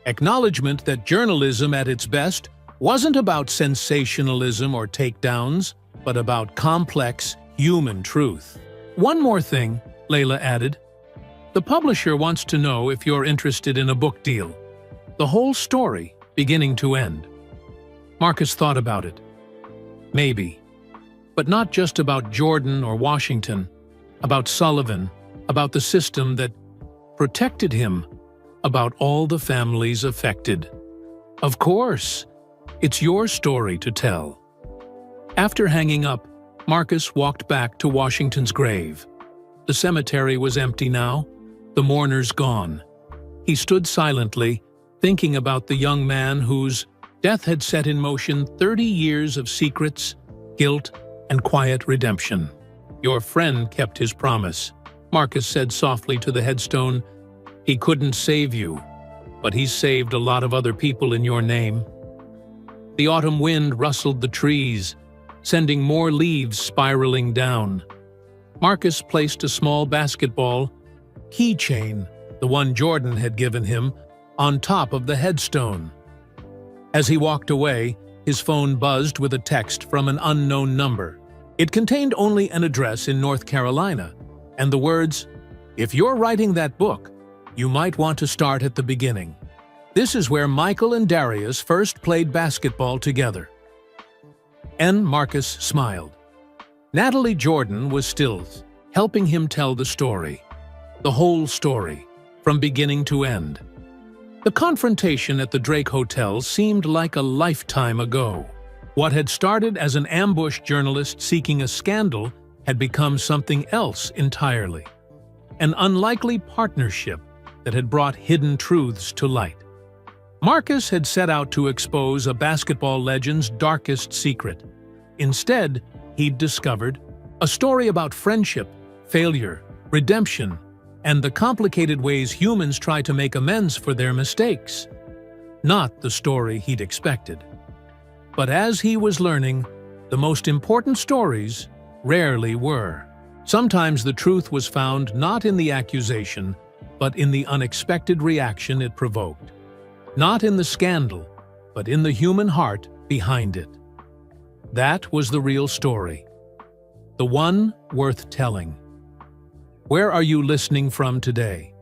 Acknowledgement that journalism at its best wasn't about sensationalism or takedowns, but about complex, human truth. "One more thing," Layla added. "The publisher wants to know if you're interested in a book deal. The whole story, beginning to end." Marcus thought about it. Maybe. But not just about Jordan or Washington, about Sullivan, about the system that protected him, about all the families affected. "Of course, it's your story to tell." After hanging up, Marcus walked back to Washington's grave. The cemetery was empty now, the mourners gone. He stood silently, thinking about the young man whose death had set in motion 30 years of secrets, guilt, and quiet redemption. "Your friend kept his promise," Marcus said softly to the headstone. "He couldn't save you, but he's saved a lot of other people in your name." The autumn wind rustled the trees, sending more leaves spiraling down. Marcus placed a small basketball keychain, the one Jordan had given him, on top of the headstone. As he walked away, his phone buzzed with a text from an unknown number. It contained only an address in North Carolina, and the words, "If you're writing that book, you might want to start at the beginning. This is where Michael and Darius first played basketball together." And Marcus smiled. Natalie Jordan was still helping him tell the story. The whole story, from beginning to end. The confrontation at the Drake Hotel seemed like a lifetime ago. What had started as an ambushed journalist seeking a scandal had become something else entirely. An unlikely partnership that had brought hidden truths to light. Marcus had set out to expose a basketball legend's darkest secret. Instead, he'd discovered a story about friendship, failure, redemption, and the complicated ways humans try to make amends for their mistakes. Not the story he'd expected. But as he was learning, the most important stories rarely were. Sometimes the truth was found not in the accusation, but in the unexpected reaction it provoked. Not in the scandal, but in the human heart behind it. That was the real story. The one worth telling. Where are you listening from today?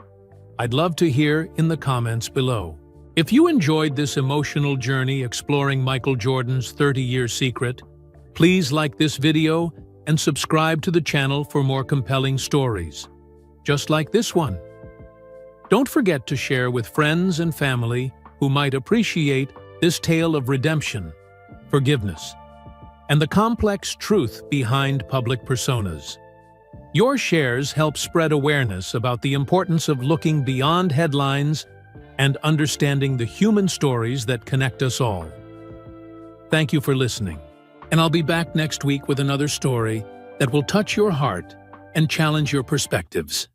I'd love to hear in the comments below. If you enjoyed this emotional journey exploring Michael Jordan's 30-year secret, please like this video and subscribe to the channel for more compelling stories, just like this one. Don't forget to share with friends and family who might appreciate this tale of redemption, forgiveness, and the complex truth behind public personas. Your shares help spread awareness about the importance of looking beyond headlines and understanding the human stories that connect us all. Thank you for listening, and I'll be back next week with another story that will touch your heart and challenge your perspectives.